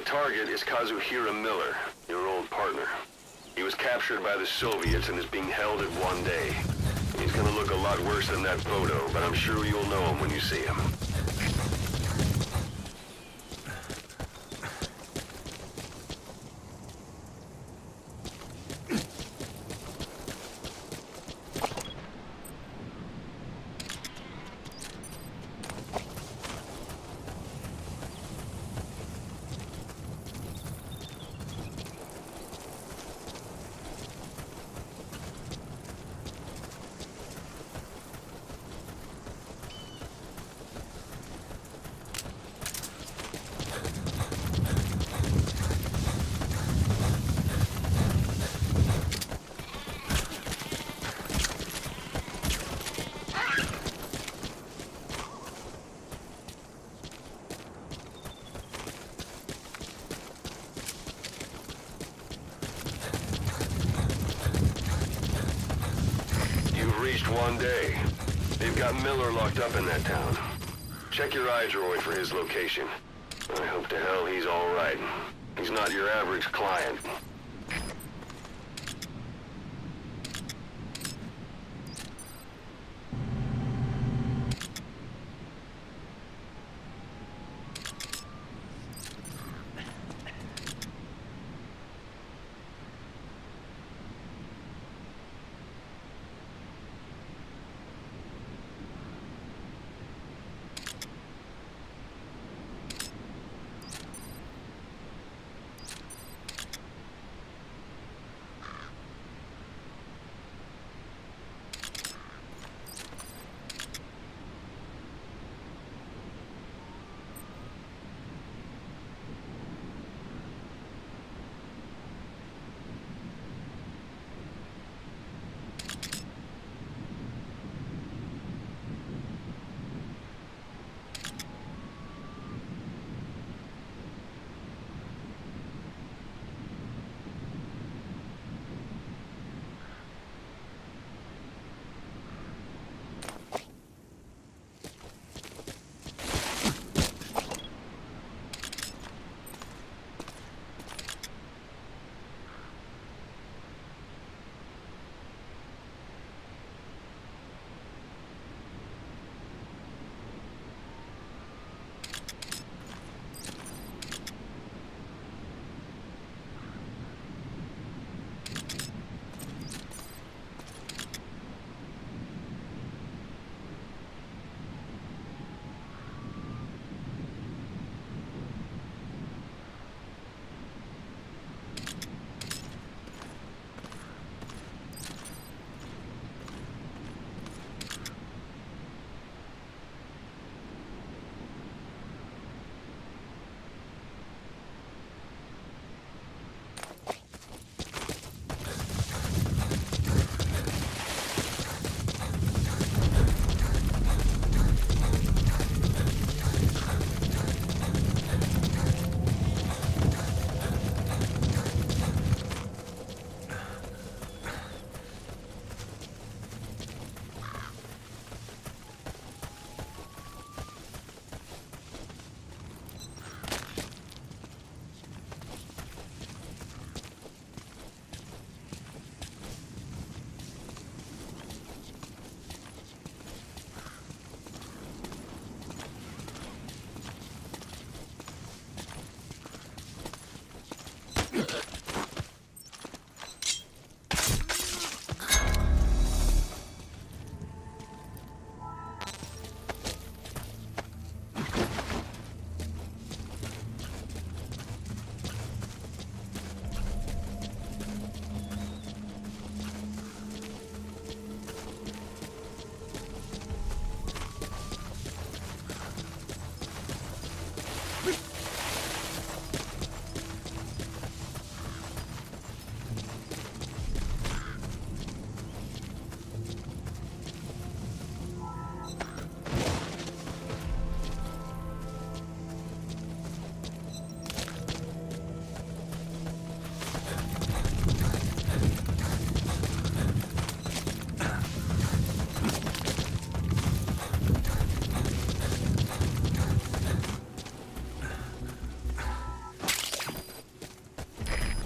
target is Kazuhira Miller, your old partner. He was captured by the Soviets and is being held at 1 day. He's gonna look a lot worse than that photo, but I'm sure you'll know him when you see him. Reached 1 day. They've got Miller locked up in that town. Check your iDroid for his location. I hope to hell he's all right. He's not your average client.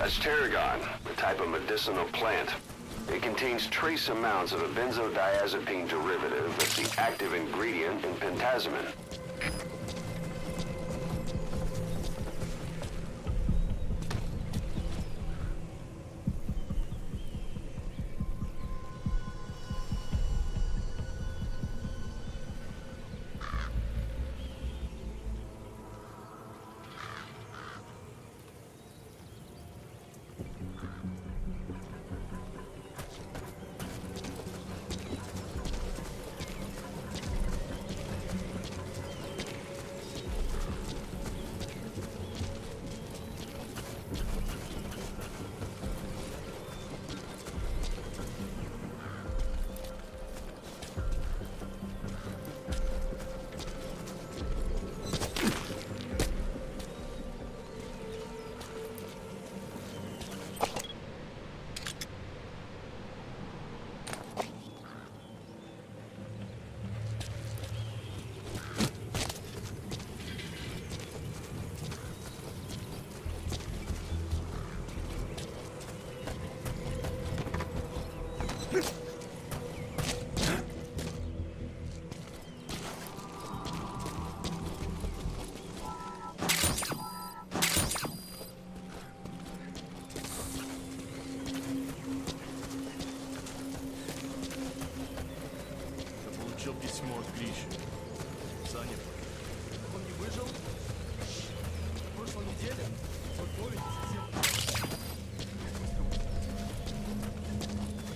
That's tarragon, a type of medicinal plant. It contains trace amounts of a benzodiazepine derivative that's the active ingredient in pentazimine. Получил письмо от Гриши. Занят. Он не выжил? В прошлой неделе? Футболе совсем.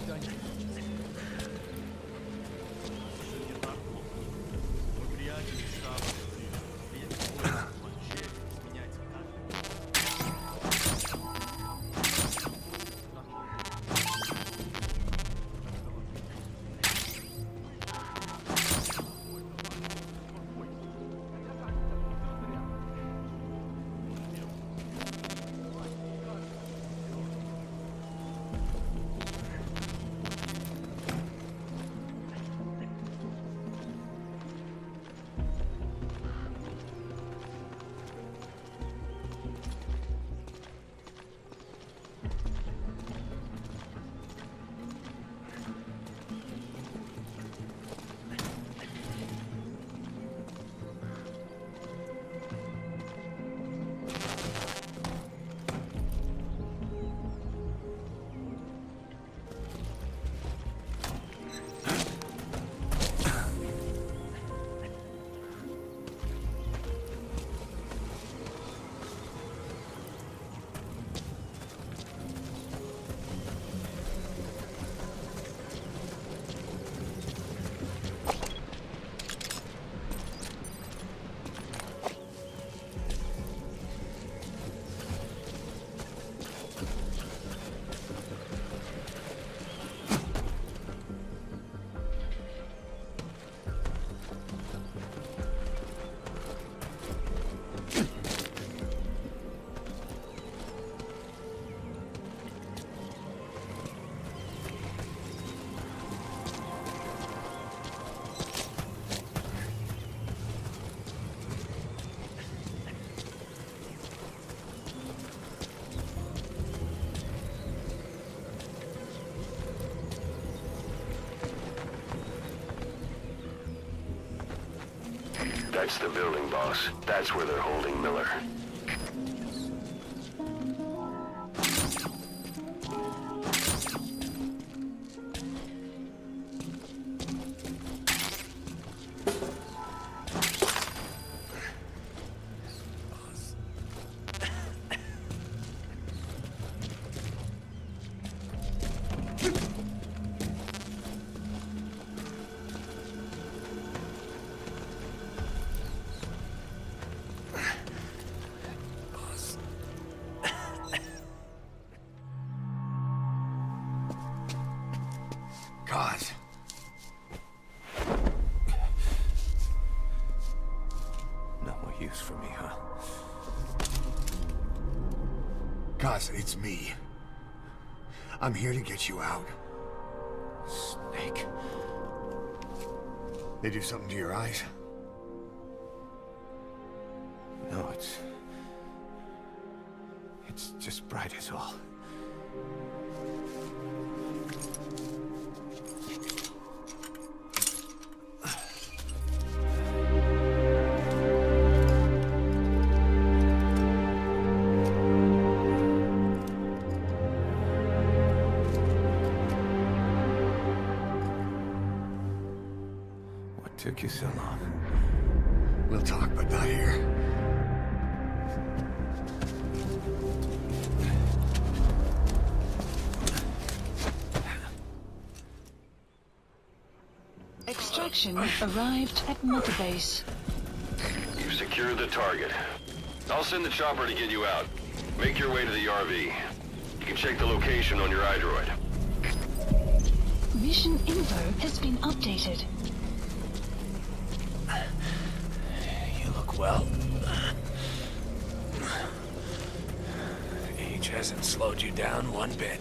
Да нет. Уже не так плохо. Мой приятель из штаба Гриша. Приедет в поезд, планшет, изменяется каждый. That's the building, boss. That's where they're holding Miller. God. No more use for me, huh? Cause it's me. I'm here to get you out. Snake. They do something to your eyes? No, it's It's just bright as all. What took you so long? We'll talk, but not here. Extraction arrived at Mother Base. You've secured the target. I'll send the chopper to get you out. Make your way to the RV. You can check the location on your iDroid. Mission info has been updated. You look well. Age hasn't slowed you down one bit.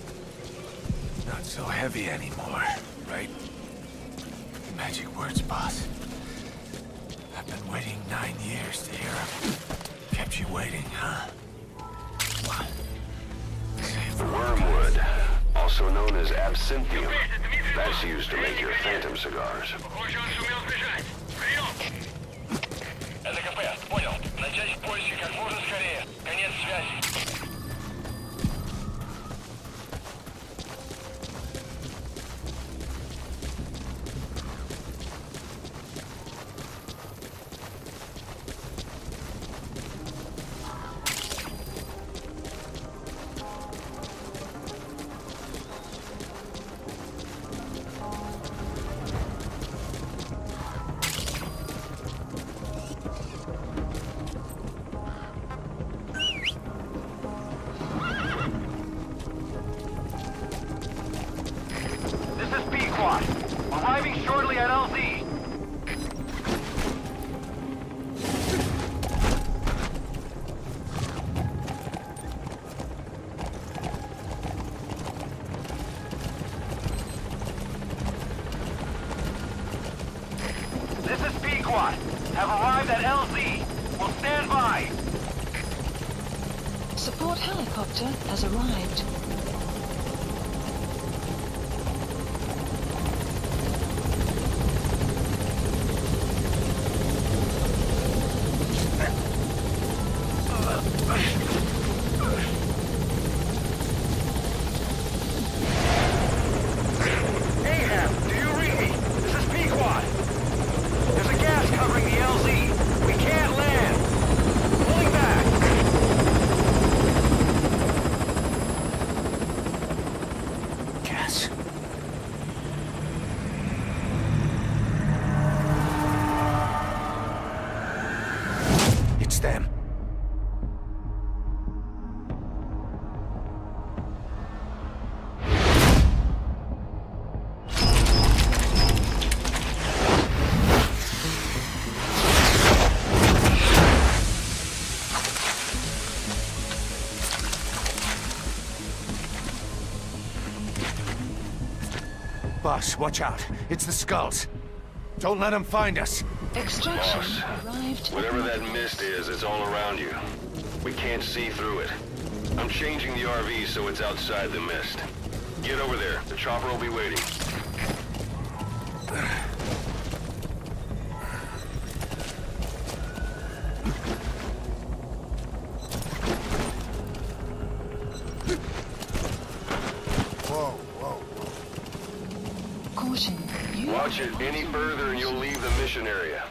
Not so heavy anymore, right? Magic words, boss. I've been waiting 9 years to hear them. Kept you waiting, huh? What? Save the Wormwood, also known as absinthium. That's used to make your phantom cigars. Похоже, он сумел сбежать. Прием! Это КП, понял. Начать поиски как можно скорее. Конец связи. This is Pequot. Arriving shortly at LZ. This is Pequot. Have arrived at LZ. Will stand by. Support helicopter has arrived. Ahab, do you read me? This is Pequot. There's a gas covering the LZ. We can't land. Pulling back. gas. It's them. Boss, watch out. It's the skulls. Don't let them find us. Extraction Boss, arrived. whatever that mist is, it's all around you. We can't see through it. I'm changing the RV so it's outside the mist. Get over there. The chopper will be waiting. Whoa, whoa, whoa. Caution. You Watch it any further and you'll leave the mission area.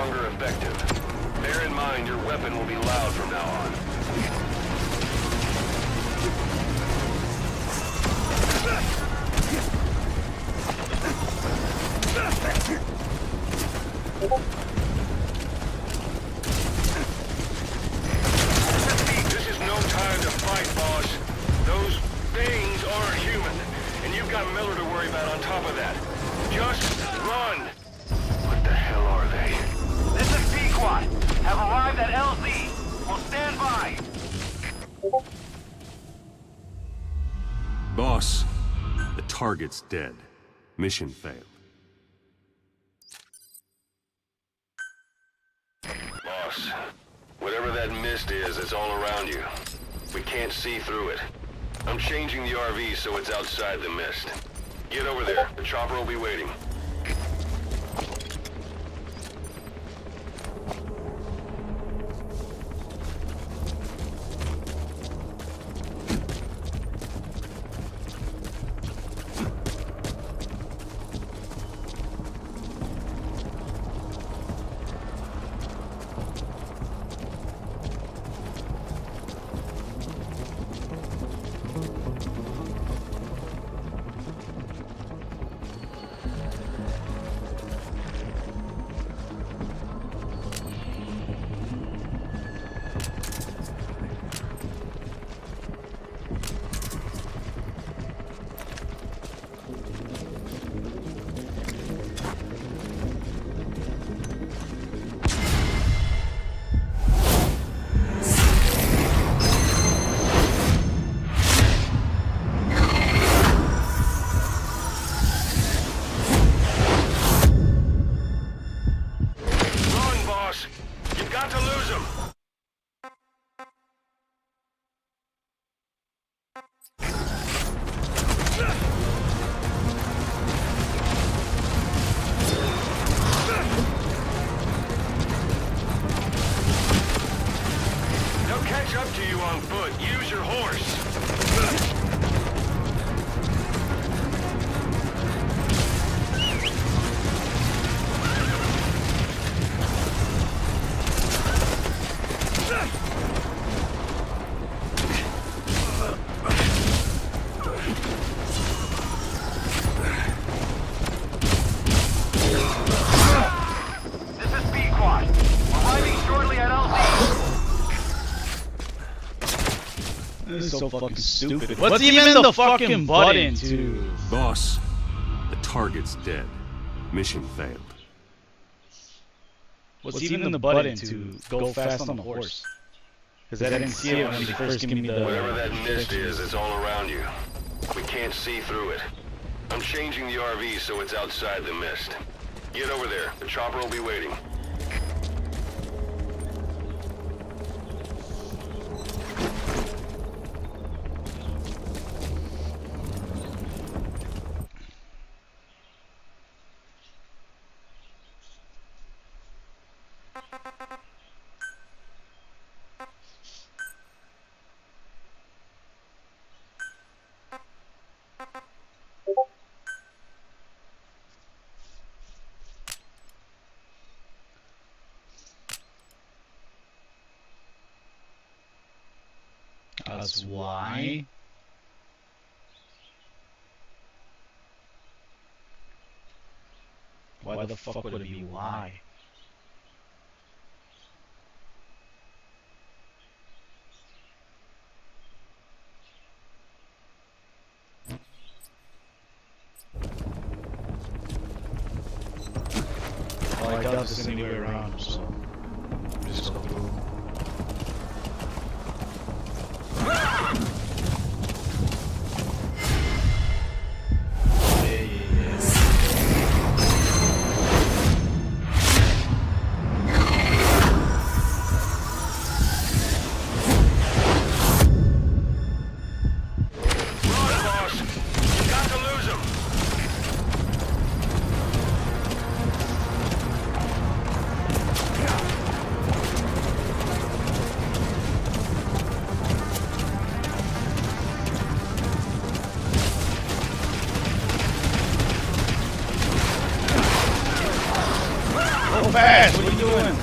longer effective. Bear in mind your weapon will be loud from now on. This is no time to fight, boss. Those things aren't human, and you've got Miller to worry about on top of that. Just run! What the hell are they? This is Pequot. Have arrived at LZ. Will stand by. Boss, the target's dead. Mission failed. Boss, whatever that mist is, it's all around you. We can't see through it. I'm changing the RV so it's outside the mist. Get over there. The chopper will be waiting. This is so fucking stupid. What's even the fucking button to? Boss, the target's dead. Mission failed. What's even the button to go fast on the horse? Because I didn't see it when they first gave me the... Whatever that mist is, it's all around you. We can't see through it. I'm changing the RV so it's outside the mist. Get over there. The chopper will be waiting. That's why. Why the fuck would it be why? Well, I doubt there's any way around, so just go through. going.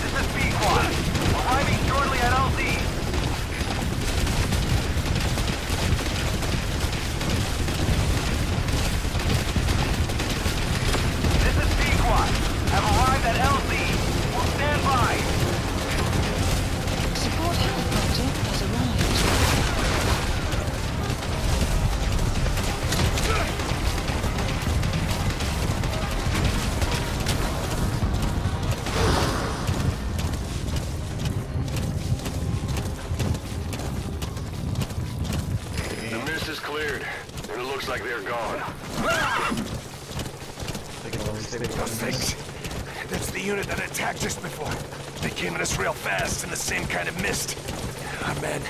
This is Pequod. Arriving shortly at LZ. This is Pequod. Have arrived at LZ. Will stand by. Support helicopter has arrived. The mist is cleared, and it looks like they're gone. Those things. That's the unit that attacked us before. They came at us real fast in the same kind of mist. Our men,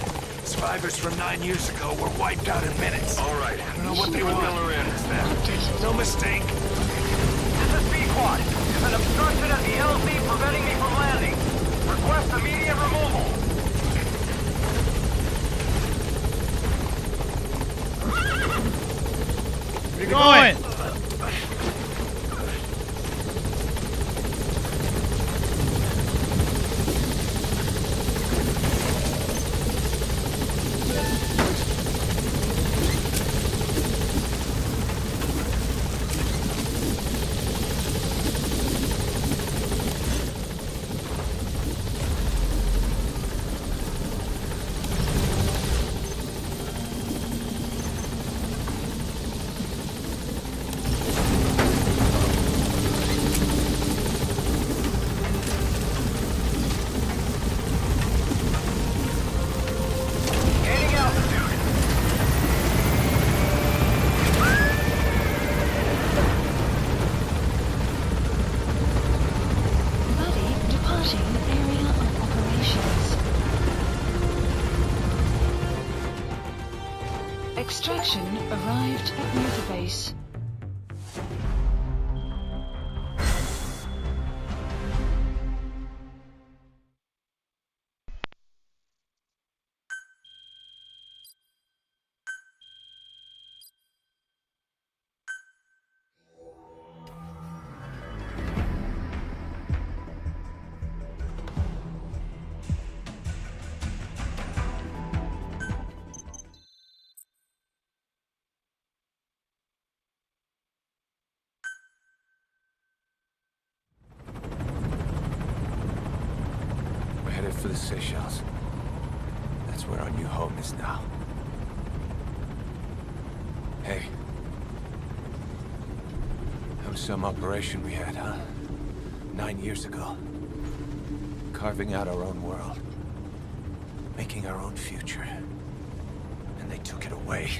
survivors from 9 years ago, were wiped out in minutes. All right. I don't know what they Put want. Miller in. It's them. No mistake. This is Pequod. There's an obstruction at the LZ preventing me from landing. Request immediate removal. Where you going? Gaining altitude. Buddy departing area of operations. Extraction arrived at Motorbase. We're headed for the Seychelles. That's where our new home is now. Hey. That was some operation we had, huh? 9 years ago. Carving out our own world. Making our own future. And they took it away.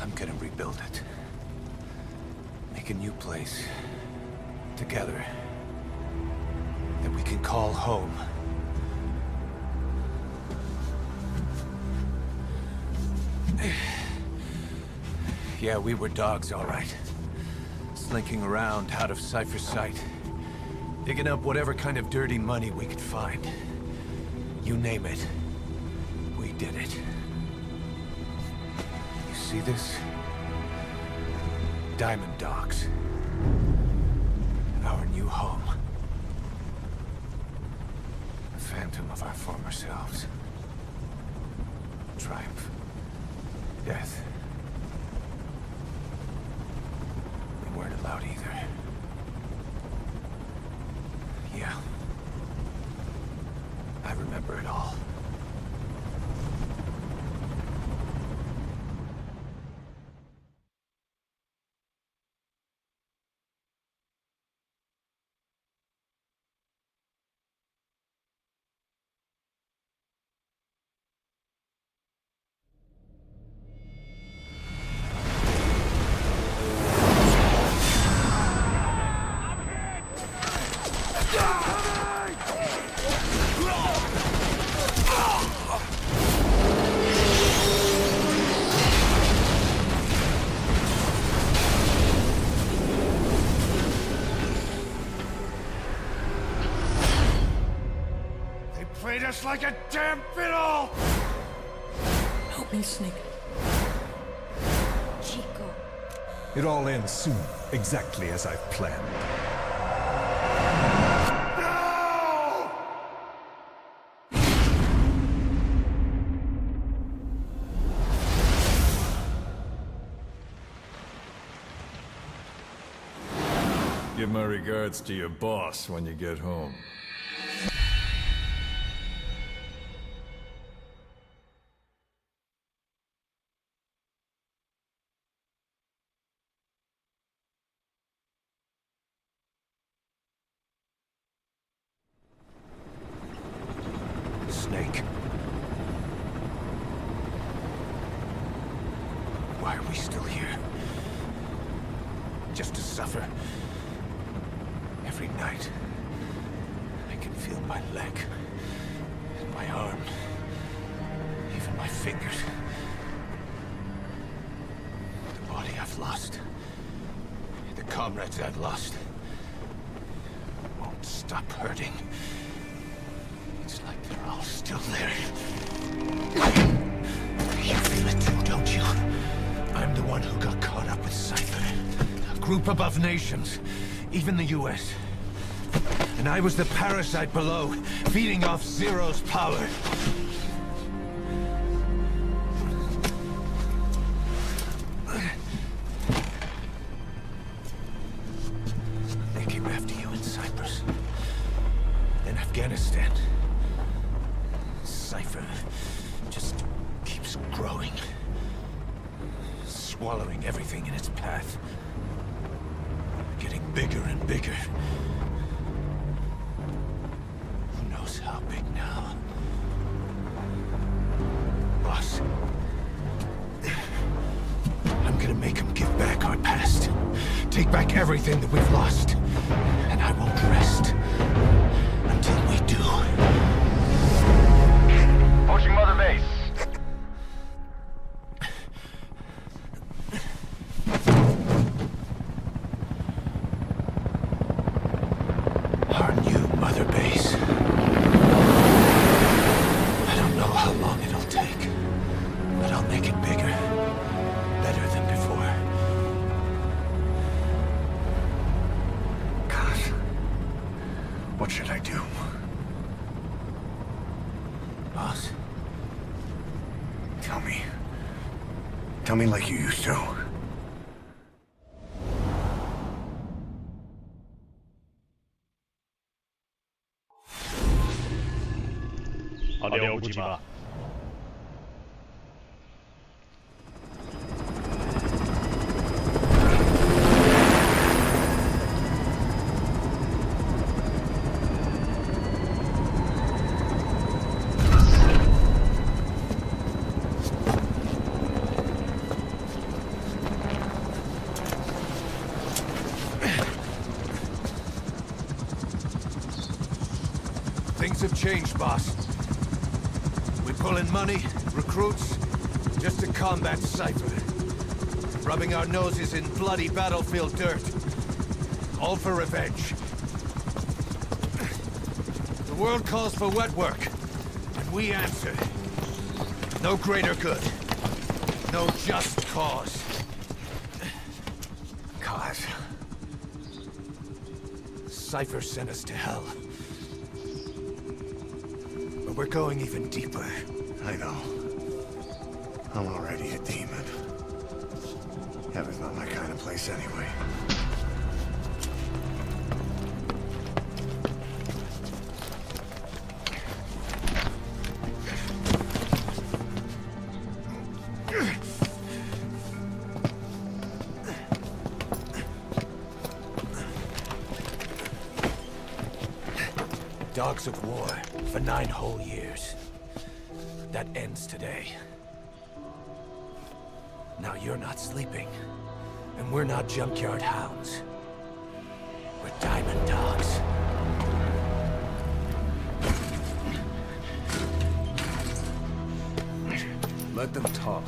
I'm gonna rebuild it. Make a new place. Together. That we can call home. Yeah, we were dogs, all right. Slinking around out of Cypher's sight. Digging up whatever kind of dirty money we could find. You name it. We did it. You see this? Diamond Dogs. Our new home. A phantom of our former selves. Triumph. Death. We weren't allowed either. Yeah. I remember it all. played us like a damn fiddle! Help me, Snake. Chico. It all ends soon, exactly as I've planned. No! Give my regards to your boss when you get home. Snake. Why are we still here? Just to suffer? Every night, I can feel my leg, and my arm, even my fingers. The body I've lost, the comrades I've lost, won't stop hurting. It's like they're all still there. You feel it too, don't you? I'm the one who got caught up with Cypher. A group above nations, even the US. And I was the parasite below, feeding off Zero's power. They came after you in Cyprus. Then Afghanistan. Cypher just keeps growing. Swallowing everything in its path. Getting bigger and bigger. Who knows how big now? Boss. I'm gonna make him give back our past. Take back everything that we've lost. And I won't rest until we do. Approaching Mother Base. Our new Mother Base. I don't know how long it'll take, but I'll make it bigger. Better than before. Gosh. What should I do? Boss? Tell me. Tell me like you used to. 어려우지 마. Things have changed, boss. We pull in money, recruits, just to combat Cypher. Rubbing our noses in bloody battlefield dirt. All for revenge. The world calls for wet work, and we answer. No greater good. No just cause. Cause? Cypher sent us to hell. But we're going even deeper. I know. I'm already a demon. Heaven's not my kind of place anyway. Dogs of war for 9 whole years. That ends today. Now you're not sleeping, and we're not junkyard hounds. We're diamond dogs. Let them talk.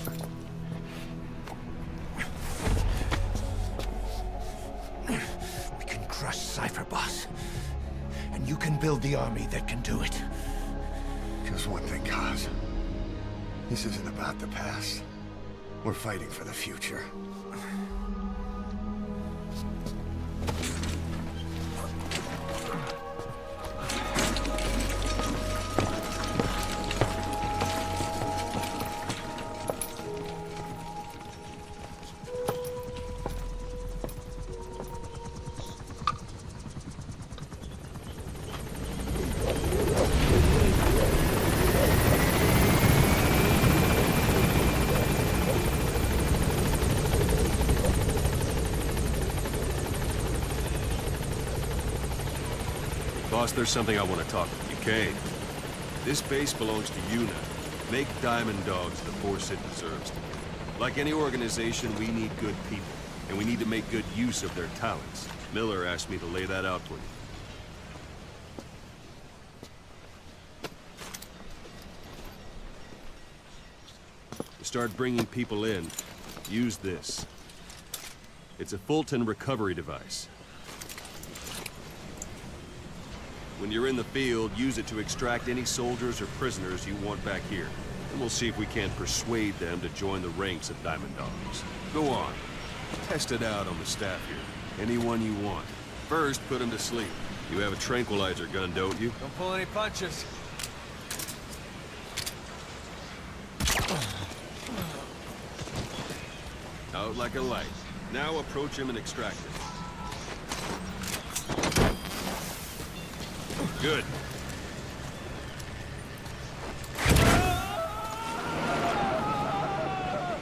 We can crush Cypher, boss. And you can build the army that can do it. Just one thing, Kaz. This isn't about the past. We're fighting for the future. Boss, there's something I want to talk with you. Kane, this base belongs to you now. Make Diamond Dogs the force it deserves to be. Like any organization, we need good people, and we need to make good use of their talents. Miller asked me to lay that out for you. To start bringing people in, use this. It's a Fulton recovery device. When you're in the field, use it to extract any soldiers or prisoners you want back here. And we'll see if we can't persuade them to join the ranks of Diamond Dogs. Go on. Test it out on the staff here. Anyone you want. First, put them to sleep. You have a tranquilizer gun, don't you? Don't pull any punches. Out like a light. Now approach him and extract him. Good.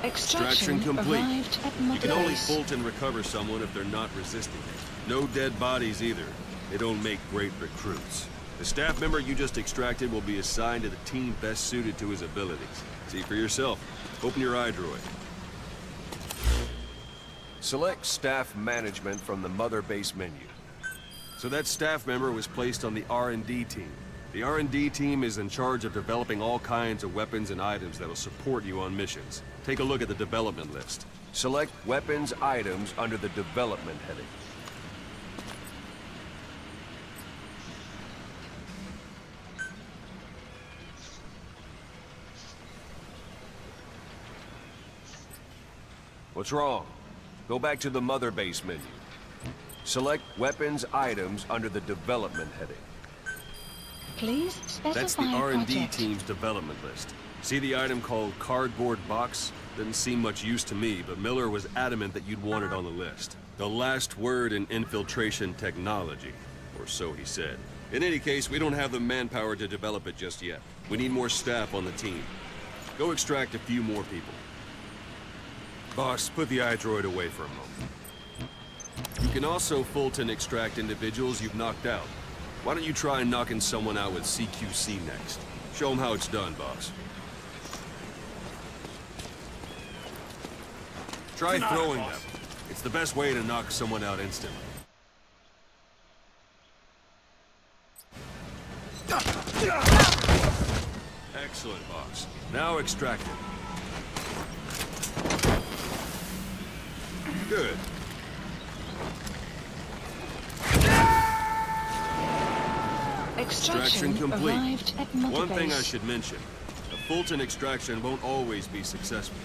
Extraction complete. arrived at You can only Motorbase. Fulton recover someone if they're not resisting. No dead bodies either. They don't make great recruits. The staff member you just extracted will be assigned to the team best suited to his abilities. See for yourself. Open your eye droid. Select staff management from the Mother Base menu. So that staff member was placed on the R&D team. The R&D team is in charge of developing all kinds of weapons and items that'll support you on missions. Take a look at the development list. Select weapons items under the development heading. What's wrong? Go back to the Mother Base menu. Select weapons items under the development heading. Please specify That's the R&D project. team's development list. See the item called cardboard box? Didn't seem much use to me, but Miller was adamant that you'd want it on the list. The last word in infiltration technology, or so he said. In any case, we don't have the manpower to develop it just yet. We need more staff on the team. Go extract a few more people. Boss, put the iDroid away for a moment. You can also Fulton extract individuals you've knocked out. Why don't you try knocking someone out with CQC next? Show them how it's done, boss. Try throwing them. It's the best way to knock someone out instantly. Excellent, boss. Now extract it. Good. Extraction complete. arrived at One thing I Motorbase. should mention. A Fulton extraction won't always be successful.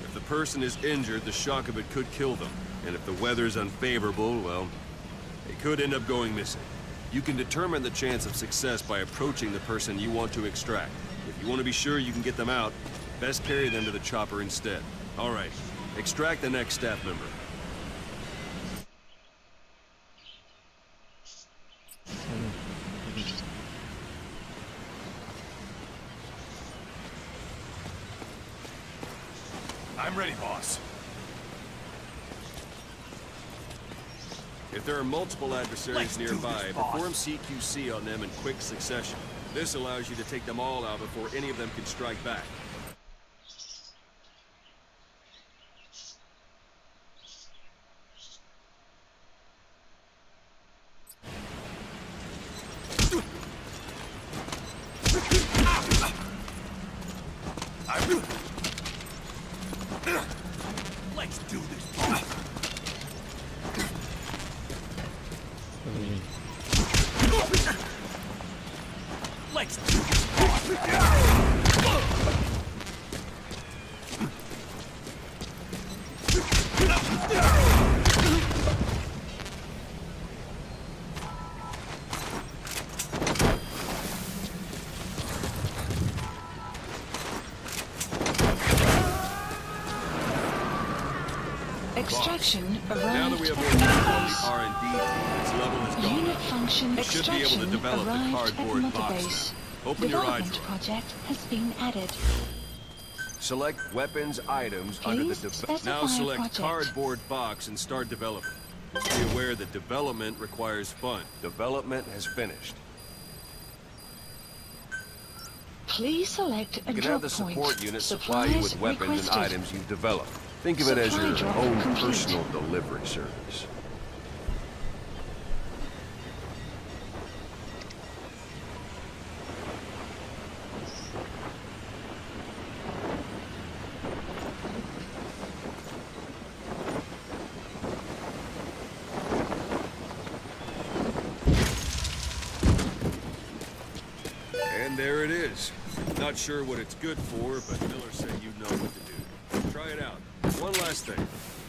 If the person is injured, the shock of it could kill them. And if the weather's unfavorable, well, they could end up going missing. You can determine the chance of success by approaching the person you want to extract. If you want to be sure you can get them out, best carry them to the chopper instead. All right, extract the next staff member. I'm ready, boss. If there are multiple adversaries nearby, perform CQC on them in quick succession. This allows you to take them all out before any of them can strike back. Let's do this, boss. Let's do this, boss. Extraction Now that arrived we have at more people on Mother the R&D team, its level has gone Unit up. function You should be able to extraction develop the arrived at cardboard Mother box Base. now. Open your eye Development drawer. project has been added. Select weapons items under the Please specify Now select project. cardboard box and start developing. Just be aware that development requires fun. development has finished. Please select a You can drop have the point. support unit supply you with Supplies weapons and requested. items you've developed. Think of it as Supply your drop own complete. personal delivery service. And there it is. Not sure what it's good for, but Miller said you know what to do. Try it out. One last thing.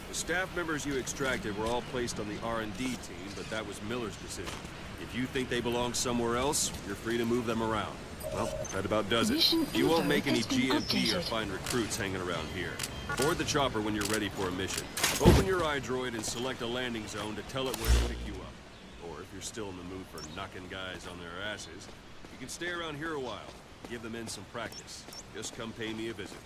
The staff members you extracted were all placed on the R&D team, but that was Miller's decision. If you think they belong somewhere else, you're free to move them around. Well, that about does it. Mission You won't info make any has been GMP or updated. find recruits hanging around here. Board the chopper when you're ready for a mission. Open your iDroid and select a landing zone to tell it where to pick you up. Or if you're still in the mood for knocking guys on their asses, you can stay around here a while. Give the men some practice. Just come pay me a visit.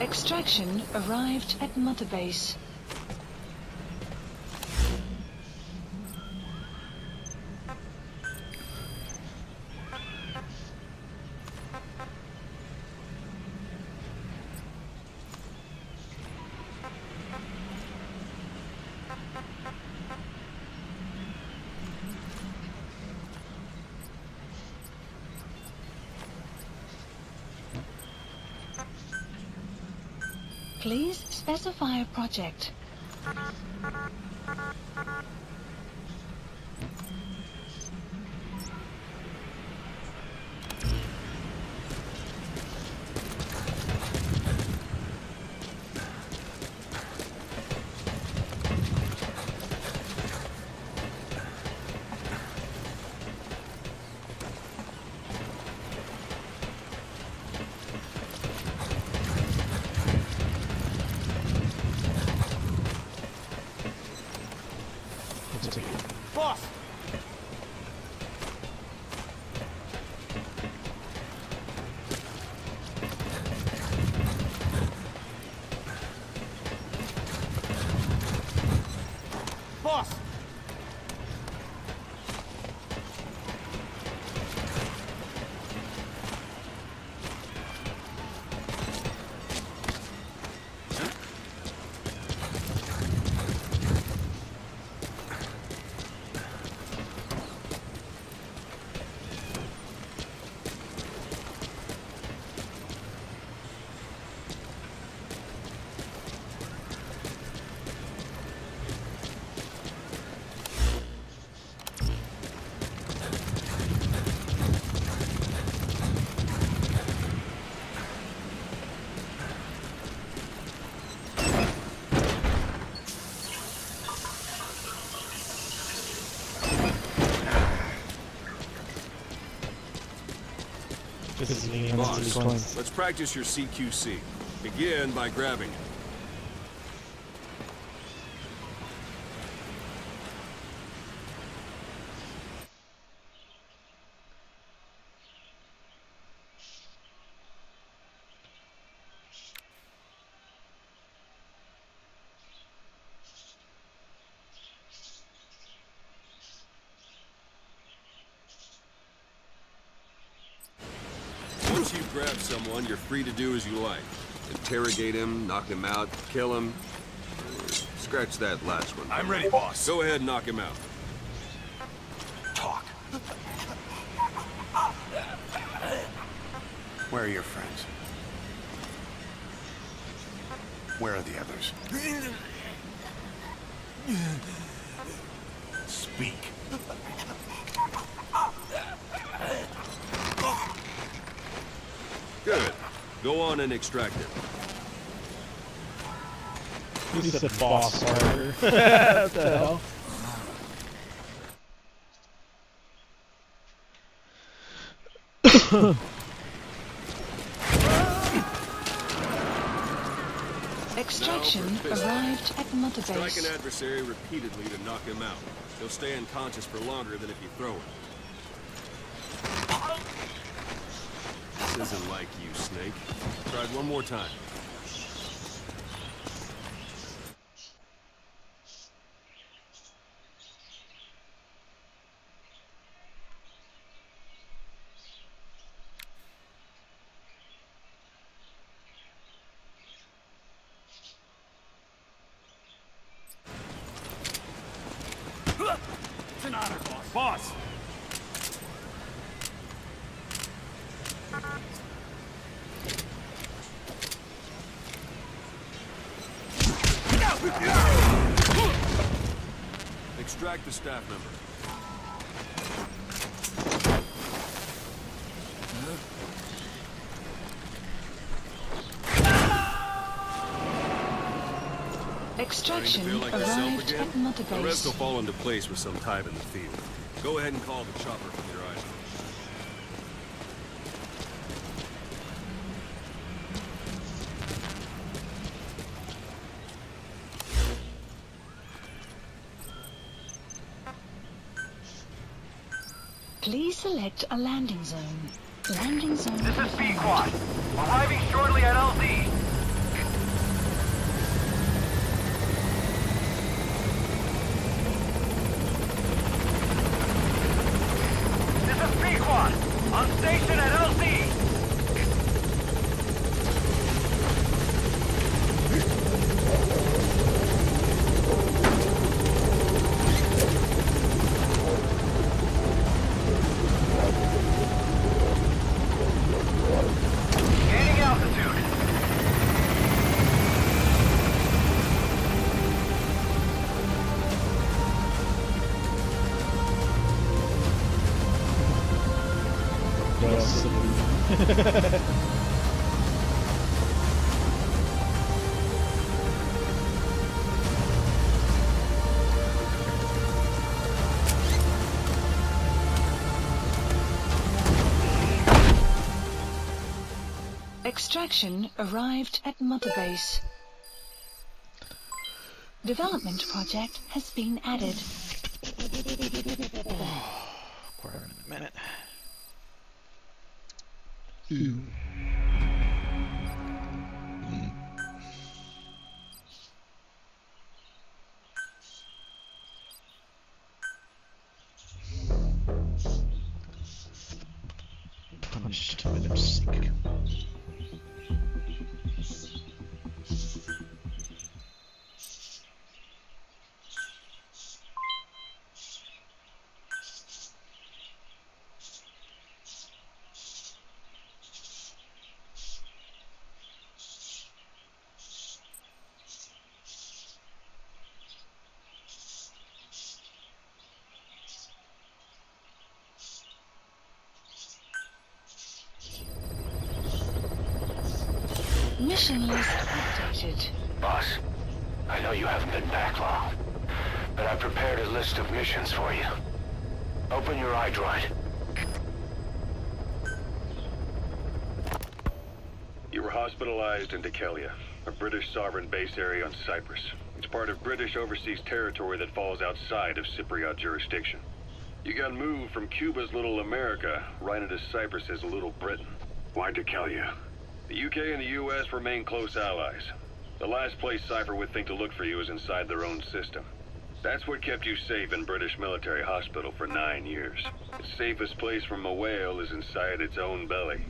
Extraction arrived at Mother Base. Please specify a project. Boss! Boss! Boss, let's practice your CQC. Begin by grabbing it. Once you've grabbed someone, you're free to do as you like. Interrogate him, knock him out, kill him. Scratch that last one. I'm ready, boss. Go ahead and knock him out. Talk. Where are your friends? Where are the others? Speak. Good. Go on and extract it. He said boss harder. What the hell? Extraction arrived at Mother Strike Base. an adversary repeatedly to knock him out. He'll stay unconscious for longer than if you throw him. This isn't like you, Snake. Try it one more time. It's an honor, boss. Boss! Extract the staff member. Extraction Starting to feel like yourself arrived again? at Mother The rest will Base. fall into place with some time in the field. Go ahead and call the chopper from your eyes. Please select a landing zone. Landing zone This is defined. Pequod. Arriving shortly at LZ. This is Pequod. On station at LZ. Gaining altitude. Extraction arrived at Mother Base. Development project has been added. Quarter in a minute. Punished with a sink. Mission list updated. Boss, I know you haven't been back long, but I prepared a list of missions for you. Open your iDroid. You were hospitalized in Dekelia, a British sovereign base area on Cyprus. It's part of British overseas territory that falls outside of Cypriot jurisdiction. You got moved from Cuba's Little America right into Cyprus's Little Britain. Why Dekelia? The UK and the US remain close allies. The last place Cypher would think to look for you is inside their own system. That's what kept you safe in British military hospital for 9 years. The safest place from a whale is inside its own belly.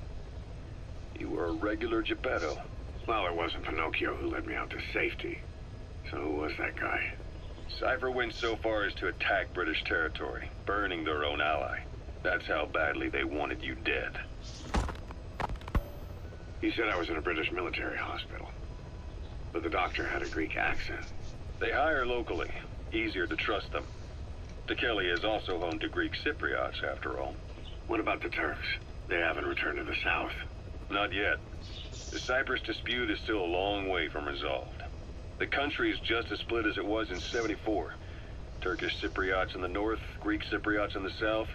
You were a regular Geppetto. Well, it wasn't Pinocchio who led me out to safety. So who was that guy? Cypher went so far as to attack British territory, burning their own ally. That's how badly they wanted you dead. He said I was in a British military hospital. but the doctor had a Greek accent. They hire locally. Easier to trust them. Tekeli is also home to Greek Cypriots, after all. What about the Turks? They haven't returned to the south. Not yet. The Cyprus dispute is still a long way from resolved. The country is just as split as it was in '74. Turkish Cypriots in the north, Greek Cypriots in the south.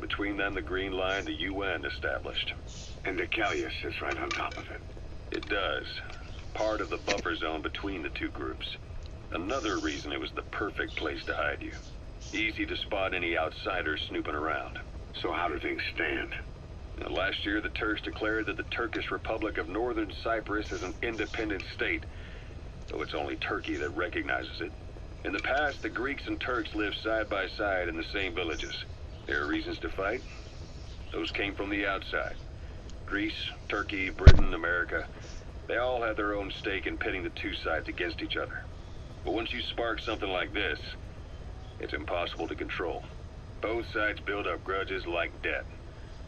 Between them, the Green Line, the UN established. And Deucalion sits right on top of it. It does. Part of the buffer zone between the two groups. Another reason it was the perfect place to hide you. Easy to spot any outsiders snooping around. So how do things stand? Now, last year, the Turks declared that the Turkish Republic of Northern Cyprus is an independent state, though it's only Turkey that recognizes it. In the past, the Greeks and Turks lived side by side in the same villages. There are reasons to fight. Those came from the outside. Greece, Turkey, Britain, America, they all had their own stake in pitting the two sides against each other. But once you spark something like this, it's impossible to control. Both sides build up grudges like debt,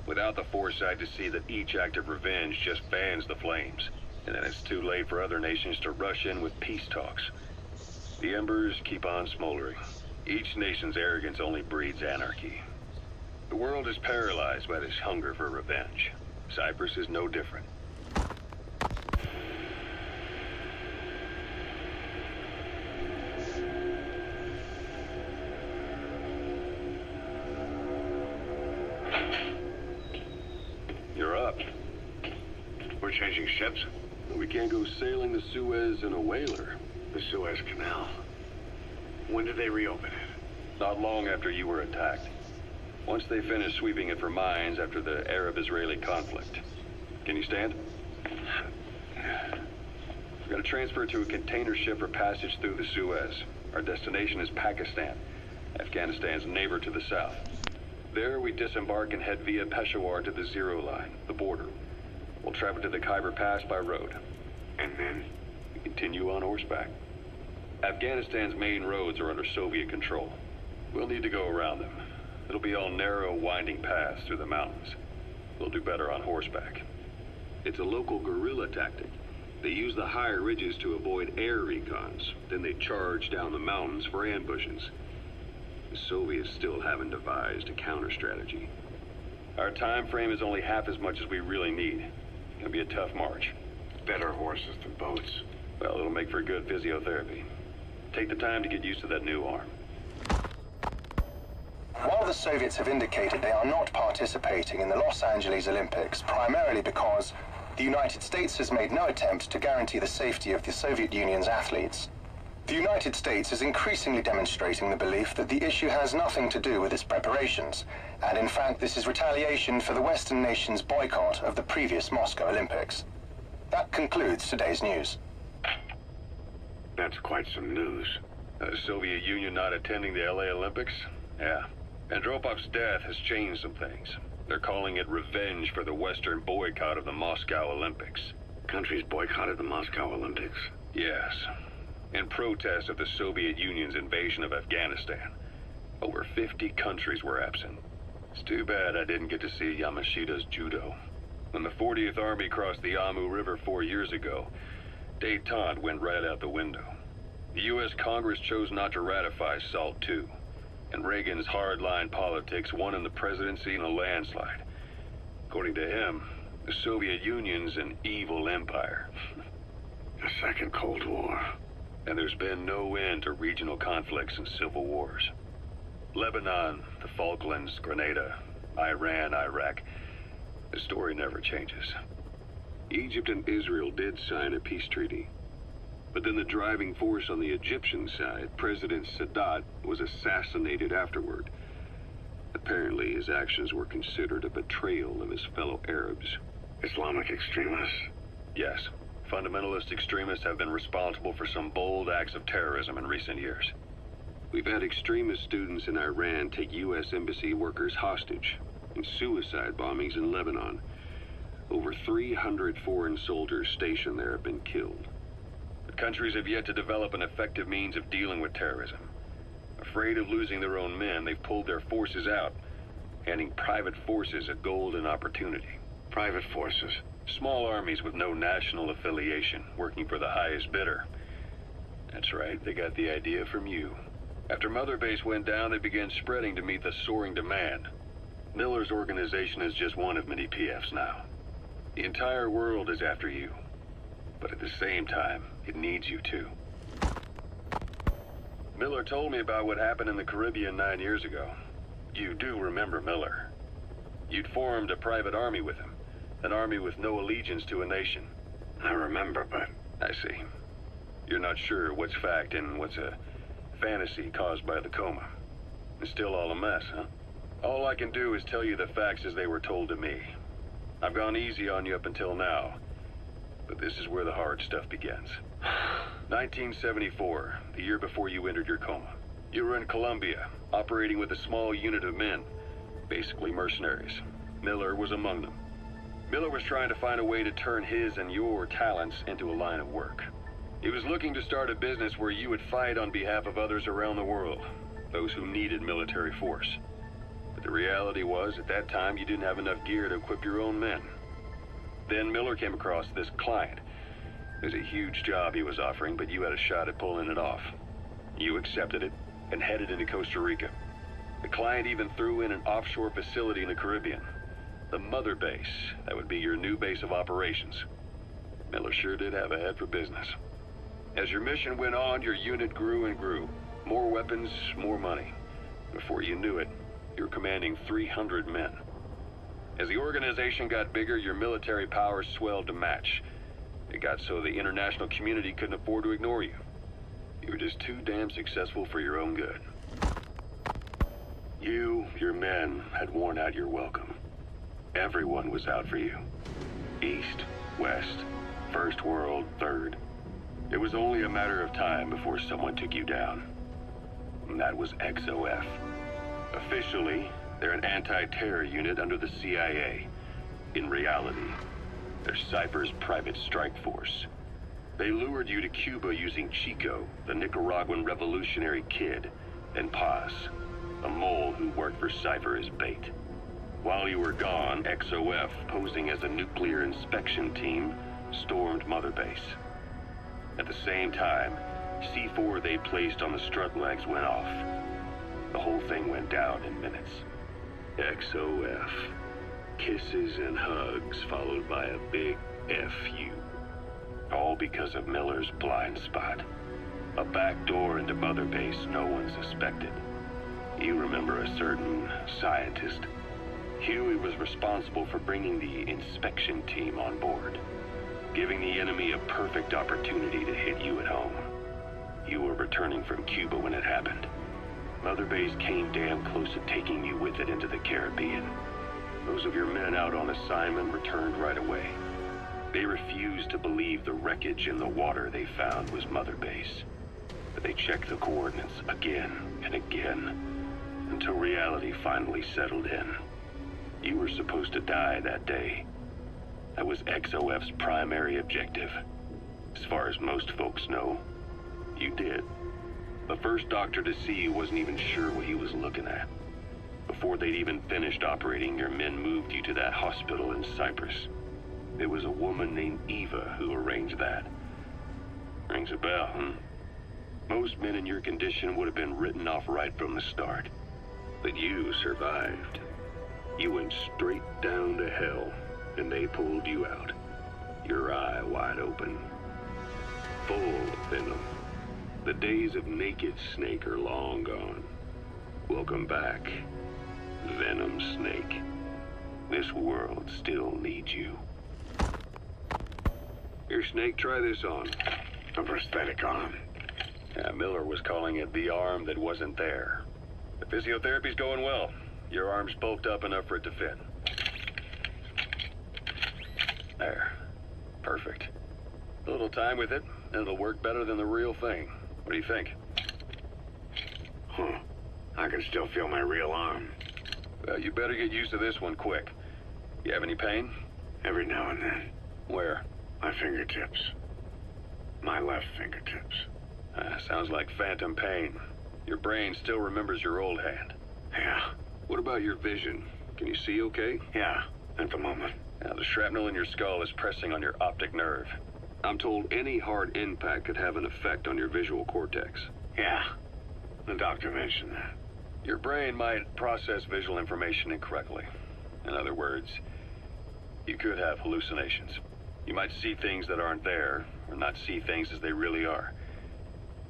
without the foresight to see that each act of revenge just fans the flames. And then it's too late for other nations to rush in with peace talks. The embers keep on smoldering. Each nation's arrogance only breeds anarchy. The world is paralyzed by this hunger for revenge. Cyprus is no different. You're up. We're changing ships? We can't go sailing the Suez in a whaler. The Suez Canal. When did they reopen it? Not long after you were attacked. Once they finished sweeping it for mines after the Arab-Israeli conflict. Can you stand? We're gonna transfer to a container ship for passage through the Suez. Our destination is Pakistan, Afghanistan's neighbor to the south. There, we disembark and head via Peshawar to the Zero Line, the border. We'll travel to the Khyber Pass by road. And then? We continue on horseback. Afghanistan's main roads are under Soviet control. We'll need to go around them. It'll be all narrow, winding paths through the mountains. We'll do better on horseback. It's a local guerrilla tactic. They use the higher ridges to avoid air recons. Then they charge down the mountains for ambushes. The Soviets still haven't devised a counter-strategy. Our time frame is only half as much as we really need. It'll be a tough march. Better horses than boats. Well, it'll make for good physiotherapy. Take the time to get used to that new arm. While the Soviets have indicated they are not participating in the Los Angeles Olympics, primarily because the United States has made no attempt to guarantee the safety of the Soviet Union's athletes, the United States is increasingly demonstrating the belief that the issue has nothing to do with its preparations, and in fact this is retaliation for the Western nations' boycott of the previous Moscow Olympics. That concludes today's news. That's quite some news. The Soviet Union not attending the LA Olympics? Yeah. Andropov's death has changed some things. They're calling it revenge for the Western boycott of the Moscow Olympics. Countries boycotted the Moscow Olympics? Yes. In protest of the Soviet Union's invasion of Afghanistan. Over 50 countries were absent. It's too bad I didn't get to see Yamashita's judo. When the 40th Army crossed the Amu River 4 years ago, détente went right out the window. The U.S. Congress chose not to ratify SALT II. And Reagan's hardline politics won him the presidency in a landslide. According to him, the Soviet Union's an evil empire. The Second Cold War. And there's been no end to regional conflicts and civil wars. Lebanon, the Falklands, Grenada, Iran, Iraq. The story never changes. Egypt and Israel did sign a peace treaty. But then the driving force on the Egyptian side, President Sadat, was assassinated afterward. Apparently, his actions were considered a betrayal of his fellow Arabs. Islamic extremists? Yes. Fundamentalist extremists have been responsible for some bold acts of terrorism in recent years. We've had extremist students in Iran take U.S. embassy workers hostage, and suicide bombings in Lebanon. Over 300 foreign soldiers stationed there have been killed. Countries have yet to develop an effective means of dealing with terrorism. Afraid of losing their own men, they've pulled their forces out, handing private forces a golden opportunity. Private forces? Small armies with no national affiliation, working for the highest bidder. That's right, they got the idea from you. After Mother Base went down, they began spreading to meet the soaring demand. Miller's organization is just one of many PFs now. The entire world is after you. But at the same time, it needs you too. Miller told me about what happened in the Caribbean 9 years ago. You do remember Miller. You'd formed a private army with him. An army with no allegiance to a nation. I remember, but... I see. You're not sure what's fact and what's a fantasy caused by the coma. It's still all a mess, huh? All I can do is tell you the facts as they were told to me. I've gone easy on you up until now, but this is where the hard stuff begins. 1974, the year before you entered your coma. You were in Colombia, operating with a small unit of men, basically mercenaries. Miller was among them. Miller was trying to find a way to turn his and your talents into a line of work. He was looking to start a business where you would fight on behalf of others around the world, those who needed military force. But the reality was, at that time, you didn't have enough gear to equip your own men. Then Miller came across this client. It was a huge job he was offering, but you had a shot at pulling it off. You accepted it and headed into Costa Rica. The client even threw in an offshore facility in the Caribbean. The Mother Base, that would be your new base of operations. Miller sure did have a head for business. As your mission went on, your unit grew and grew. More weapons, more money. Before you knew it, you were commanding 300 men. As the organization got bigger, your military powers swelled to match. It got so the international community couldn't afford to ignore you. You were just too damn successful for your own good. You, your men, had worn out your welcome. Everyone was out for you. East, West, First World, Third. It was only a matter of time before someone took you down. And that was XOF. Officially, they're an anti-terror unit under the CIA. In reality, they're Cypher's private strike force. They lured you to Cuba using Chico, the Nicaraguan revolutionary kid, and Paz, a mole who worked for Cypher as bait. While you were gone, XOF, posing as a nuclear inspection team, stormed Mother Base. At the same time, C4 they placed on the strut legs went off. The whole thing went down in minutes. XOF. Kisses and hugs followed by a big FU. All because of Miller's blind spot. A back door into Mother Base no one suspected. You remember a certain scientist. Huey was responsible for bringing the inspection team on board, giving the enemy a perfect opportunity to hit you at home. You were returning from Cuba when it happened. Mother Base came damn close to taking you with it into the Caribbean. Those of your men out on assignment returned right away. They refused to believe the wreckage in the water they found was Mother Base. But they checked the coordinates again and again, until reality finally settled in. You were supposed to die that day. That was XOF's primary objective. As far as most folks know, you did. The first doctor to see you wasn't even sure what he was looking at. Before they'd even finished operating, your men moved you to that hospital in Cyprus. It was a woman named Eva who arranged that. Rings a bell, huh? Most men in your condition would have been written off right from the start. But you survived. You went straight down to hell, and they pulled you out. Your eye wide open. Full of venom. The days of naked Snake are long gone. Welcome back, Venom Snake. This world still needs you. Here, Snake, try this on. A prosthetic arm. Yeah, Miller was calling it the arm that wasn't there. The physiotherapy's going well. Your arm's bulked up enough for it to fit. There. Perfect. A little time with it, and it'll work better than the real thing. What do you think? Huh. I can still feel my real arm. Well, you better get used to this one quick. You have any pain? Every now and then. Where? My fingertips. My left fingertips. Sounds like phantom pain. Your brain still remembers your old hand. Yeah. What about your vision? Can you see okay? Yeah, at the moment. Now, the shrapnel in your skull is pressing on your optic nerve. I'm told any hard impact could have an effect on your visual cortex. Yeah, the doctor mentioned that. Your brain might process visual information incorrectly. In other words, you could have hallucinations. You might see things that aren't there, or not see things as they really are.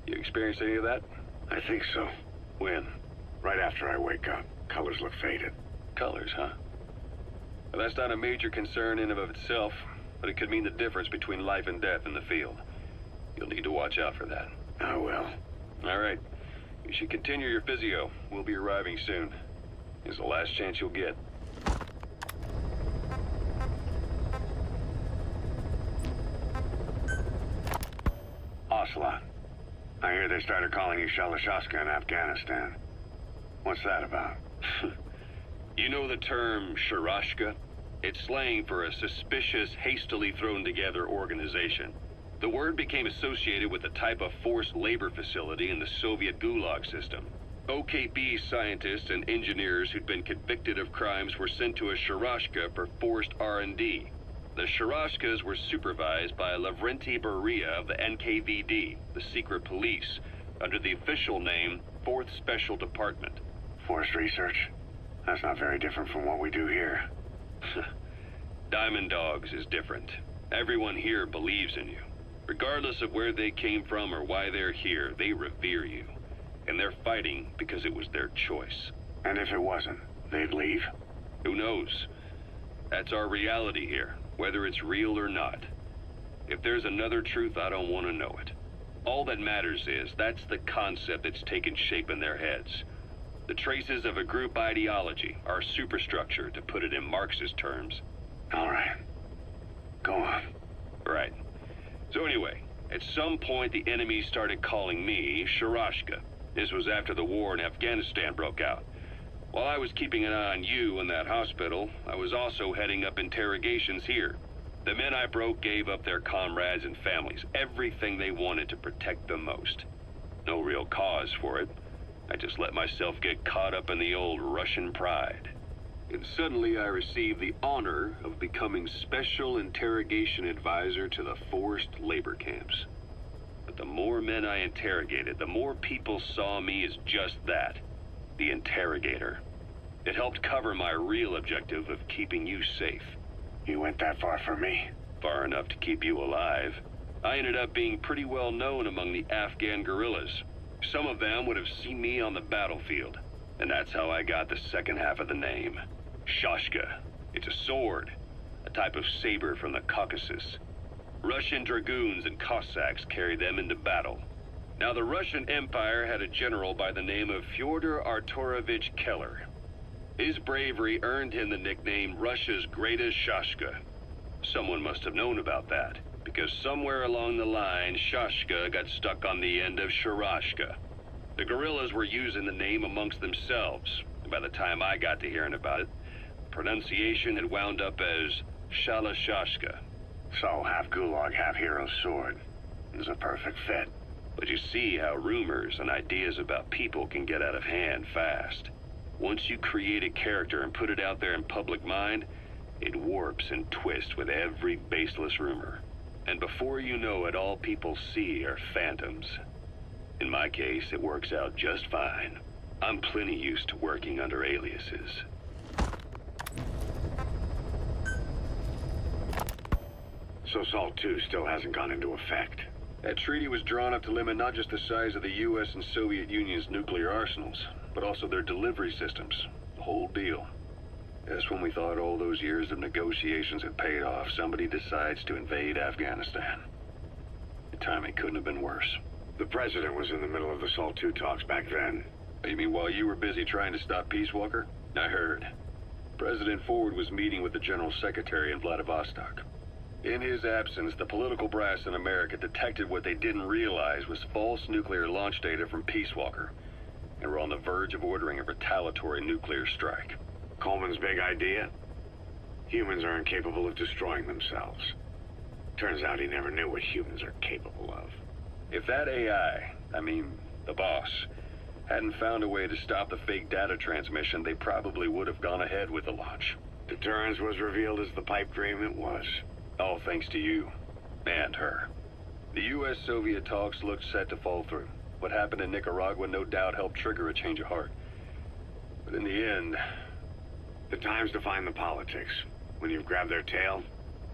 You experienced any of that? I think so. When? Right after I wake up. Colors look faded. Colors, huh? Well, that's not a major concern in and of itself, but it could mean the difference between life and death in the field. You'll need to watch out for that. I will. All right. You should continue your physio. We'll be arriving soon. It's the last chance you'll get. Ocelot. I hear they started calling you Shalashaska in Afghanistan. What's that about? You know the term Sharashka? It's slang for a suspicious, hastily thrown together organization. The word became associated with a type of forced labor facility in the Soviet Gulag system. OKB scientists and engineers who'd been convicted of crimes were sent to a Sharashka for forced R&D. The Sharashkas were supervised by Lavrenti Beria of the NKVD, the secret police, under the official name 4th Special Department. Forced research? That's not very different from what we do here. Diamond Dogs is different. Everyone here believes in you. Regardless of where they came from or why they're here, they revere you. And they're fighting because it was their choice. And if it wasn't, they'd leave? Who knows? That's our reality here, whether it's real or not. If there's another truth, I don't want to know it. All that matters is that's the concept that's taken shape in their heads. The traces of a group ideology, our superstructure, to put it in Marxist terms. All right. Go on. Right. So anyway, at some point the enemy started calling me Sharashka. This was after the war in Afghanistan broke out. While I was keeping an eye on you in that hospital, I was also heading up interrogations here. The men I broke gave up their comrades and families, everything they wanted to protect them most. No real cause for it. I just let myself get caught up in the old Russian pride. And suddenly I received the honor of becoming Special Interrogation Advisor to the forced labor camps. But the more men I interrogated, the more people saw me as just that, the interrogator. It helped cover my real objective of keeping you safe. You went that far for me? Far enough to keep you alive. I ended up being pretty well known among the Afghan guerrillas. Some of them would have seen me on the battlefield, and that's how I got the second half of the name. Shashka. It's a sword, a type of saber from the Caucasus. Russian dragoons and Cossacks carried them into battle. Now, the Russian Empire had a general by the name of Fyodor Arturovich Keller. His bravery earned him the nickname Russia's Greatest Shashka. Someone must have known about that, because somewhere along the line, Shashka got stuck on the end of Sharashka. The guerrillas were using the name amongst themselves, and by the time I got to hearing about it, pronunciation had wound up as Shalashashka. So, half Gulag, half Hero Sword. Is a perfect fit. But you see how rumors and ideas about people can get out of hand fast. Once you create a character and put it out there in public mind, it warps and twists with every baseless rumor. And before you know it, all people see are phantoms. In my case, it works out just fine. I'm plenty used to working under aliases. So SALT II still hasn't gone into effect? That treaty was drawn up to limit not just the size of the U.S. and Soviet Union's nuclear arsenals, but also their delivery systems. The whole deal. Just when we thought all those years of negotiations had paid off, somebody decides to invade Afghanistan. The timing couldn't have been worse. The president was in the middle of the SALT II talks back then. You mean while you were busy trying to stop Peace Walker? I heard. President Ford was meeting with the General Secretary in Vladivostok. In his absence, the political brass in America detected what they didn't realize was false nuclear launch data from Peace Walker, and were on the verge of ordering a retaliatory nuclear strike. Coleman's big idea? Humans are incapable of destroying themselves. Turns out he never knew what humans are capable of. If that AI, the boss, hadn't found a way to stop the fake data transmission, they probably would have gone ahead with the launch. Deterrence was revealed as the pipe dream it was. All thanks to you. And her. The U.S.-Soviet talks looked set to fall through. What happened in Nicaragua no doubt helped trigger a change of heart. But in the end... The times define the politics. When you've grabbed their tail,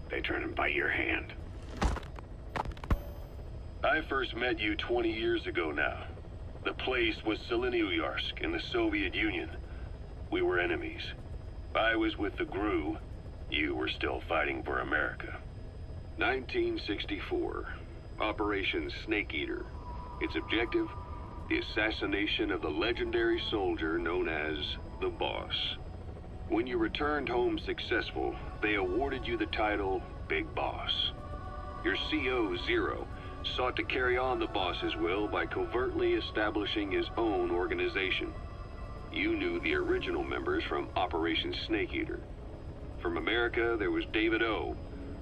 they turn and bite your hand. I first met you 20 years ago now. The place was Selenouyarsk in the Soviet Union. We were enemies. I was with the GRU. You were still fighting for America. 1964. Operation Snake Eater. Its objective? The assassination of the legendary soldier known as the Boss. When you returned home successful, they awarded you the title Big Boss. Your CO, Zero, sought to carry on the boss's will by covertly establishing his own organization. You knew the original members from Operation Snake Eater. From America, there was David O,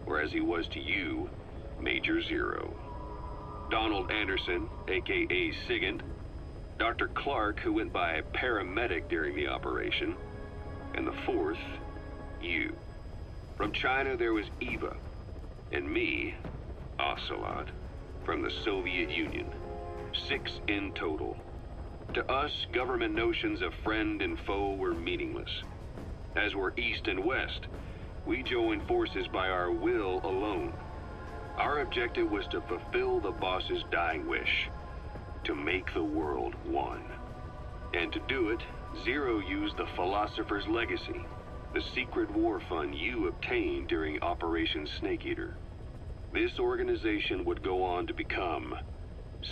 or as he was to you, Major Zero. Donald Anderson, aka Sigint, Dr. Clark, who went by paramedic during the operation, and the fourth, you. From China, there was Eva, and me, Ocelot, from the Soviet Union. 6 in total. To us, government notions of friend and foe were meaningless. As were East and West, we joined forces by our will alone. Our objective was to fulfill the boss's dying wish, to make the world one. And to do it, Zero used the Philosopher's Legacy, the secret war fund you obtained during Operation Snake Eater. This organization would go on to become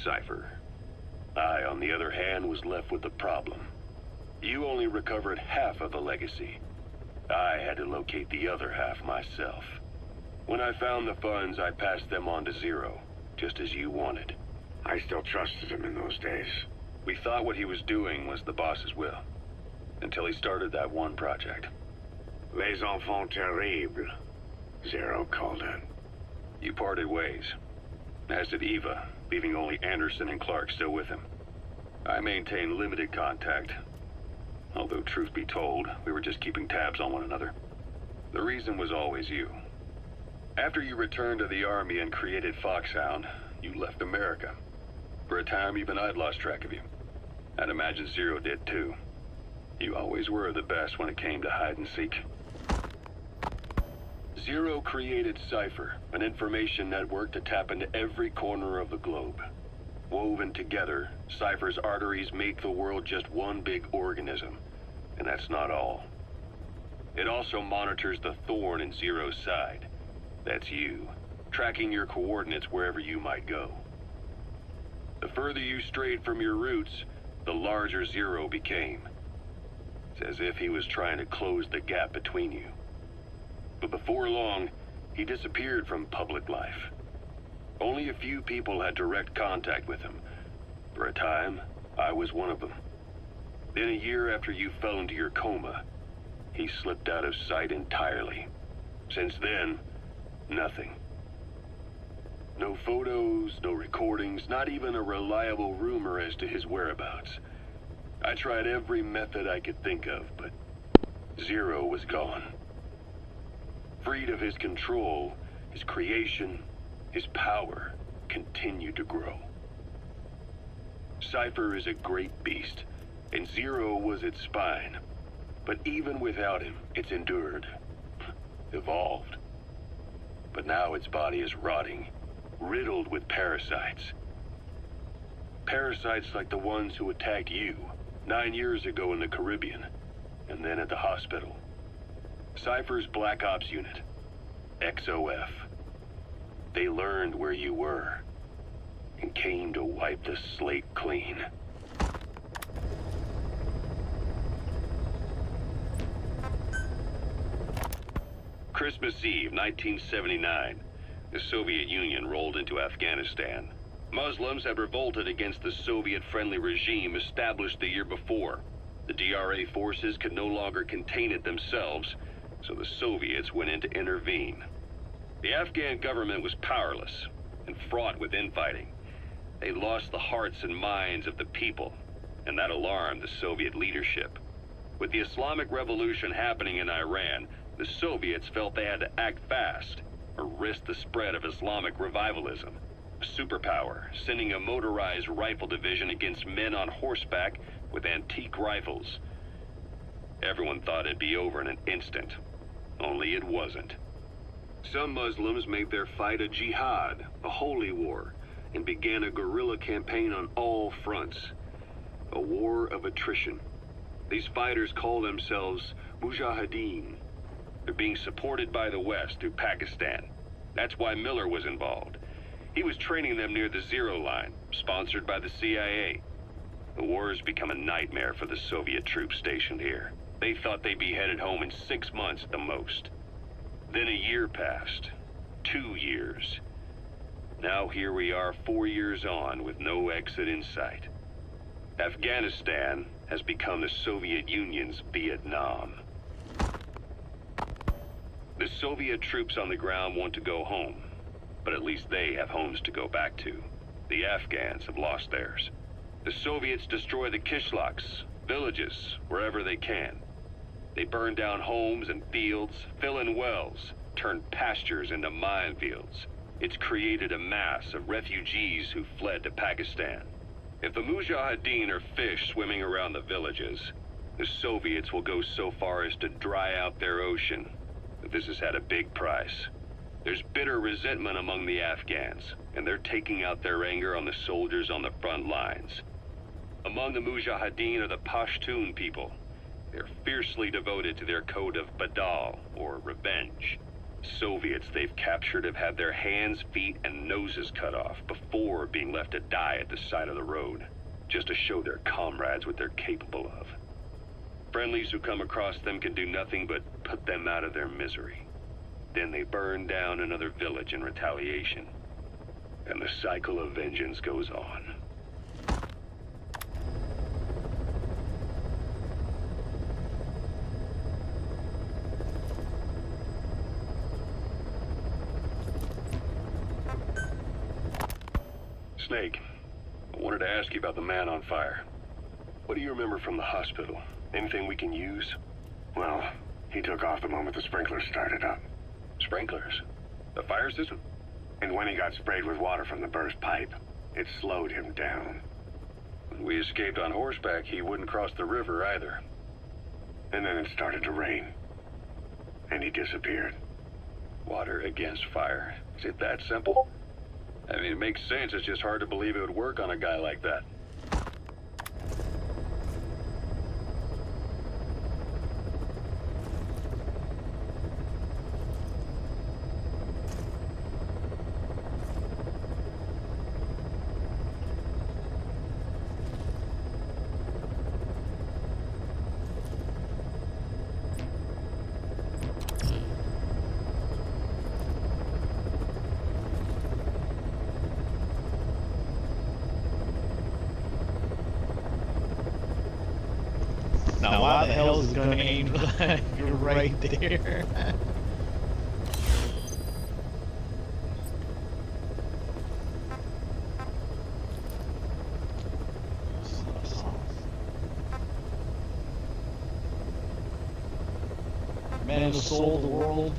Cypher. I, on the other hand, was left with the problem. You only recovered half of the legacy. I had to locate the other half myself. When I found the funds, I passed them on to Zero, just as you wanted. I still trusted him in those days. We thought what he was doing was the boss's will, until he started that one project. Les Enfants Terribles, Zero called it. You parted ways, as did Eva, leaving only Anderson and Clark still with him. I maintained limited contact, although truth be told, we were just keeping tabs on one another. The reason was always you. After you returned to the Army and created Foxhound, you left America. For a time, even I'd lost track of you. I'd imagine Zero did too. You always were the best when it came to hide and seek. Zero created Cypher, an information network to tap into every corner of the globe. Woven together, Cypher's arteries make the world just one big organism. And that's not all. It also monitors the thorn in Zero's side. That's you, tracking your coordinates wherever you might go. The further you strayed from your roots, the larger Zero became. It's as if he was trying to close the gap between you. But before long, he disappeared from public life. Only a few people had direct contact with him. For a time, I was one of them. Then a year after you fell into your coma, he slipped out of sight entirely. Since then, nothing. No photos, no recordings, not even a reliable rumor as to his whereabouts. I tried every method I could think of, but Zero was gone. Freed of his control, his creation, his power continued to grow. Cypher is a great beast, and Zero was its spine. But even without him, it's endured, evolved. But now its body is rotting, riddled with parasites. Parasites like the ones who attacked you 9 years ago in the Caribbean, and then at the hospital. Cypher's Black Ops Unit, XOF. They learned where you were, and came to wipe the slate clean. Christmas Eve, 1979. The Soviet Union rolled into Afghanistan. Muslims had revolted against the Soviet-friendly regime established the year before. The DRA forces could no longer contain it themselves, so the Soviets went in to intervene. The Afghan government was powerless and fraught with infighting. They lost the hearts and minds of the people, and that alarmed the Soviet leadership. With the Islamic Revolution happening in Iran, The Soviets felt they had to act fast, or risk the spread of Islamic revivalism. A superpower, sending a motorized rifle division against men on horseback with antique rifles. Everyone thought it'd be over in an instant, only it wasn't. Some Muslims made their fight a jihad, a holy war, and began a guerrilla campaign on all fronts. A war of attrition. These fighters call themselves Mujahideen. They're being supported by the West through Pakistan. That's why Miller was involved. He was training them near the Zero Line, sponsored by the CIA. The war has become a nightmare for the Soviet troops stationed here. They thought they'd be headed home in 6 months at the most. Then a year passed. 2 years. Now here we are 4 years on with no exit in sight. Afghanistan has become the Soviet Union's Vietnam. The Soviet troops on the ground want to go home, but at least they have homes to go back to. The Afghans have lost theirs. The Soviets destroy the kishlaks, villages, wherever they can. They burn down homes and fields, fill in wells, turn pastures into minefields. It's created a mass of refugees who fled to Pakistan. If the Mujahideen are fish swimming around the villages, the Soviets will go so far as to dry out their ocean. But this has had a big price. There's bitter resentment among the Afghans, and they're taking out their anger on the soldiers on the front lines. Among the Mujahideen are the Pashtun people. They're fiercely devoted to their code of Badal, or revenge. Soviets they've captured have had their hands, feet, and noses cut off before being left to die at the side of the road, just to show their comrades what they're capable of. Friendlies who come across them can do nothing but put them out of their misery. Then they burn down another village in retaliation. And the cycle of vengeance goes on. Snake, I wanted to ask you about the man on fire. What do you remember from the hospital? Anything we can use? Well, he took off the moment the sprinklers started up. Sprinklers? The fire system? And when he got sprayed with water from the burst pipe, it slowed him down. When we escaped on horseback, he wouldn't cross the river either. And then it started to rain. And he disappeared. Water against fire. Is it that simple? I mean, it makes sense. It's just hard to believe it would work on a guy like that. Now, why the hell is it gonna aim you're right there? Man who sold the world.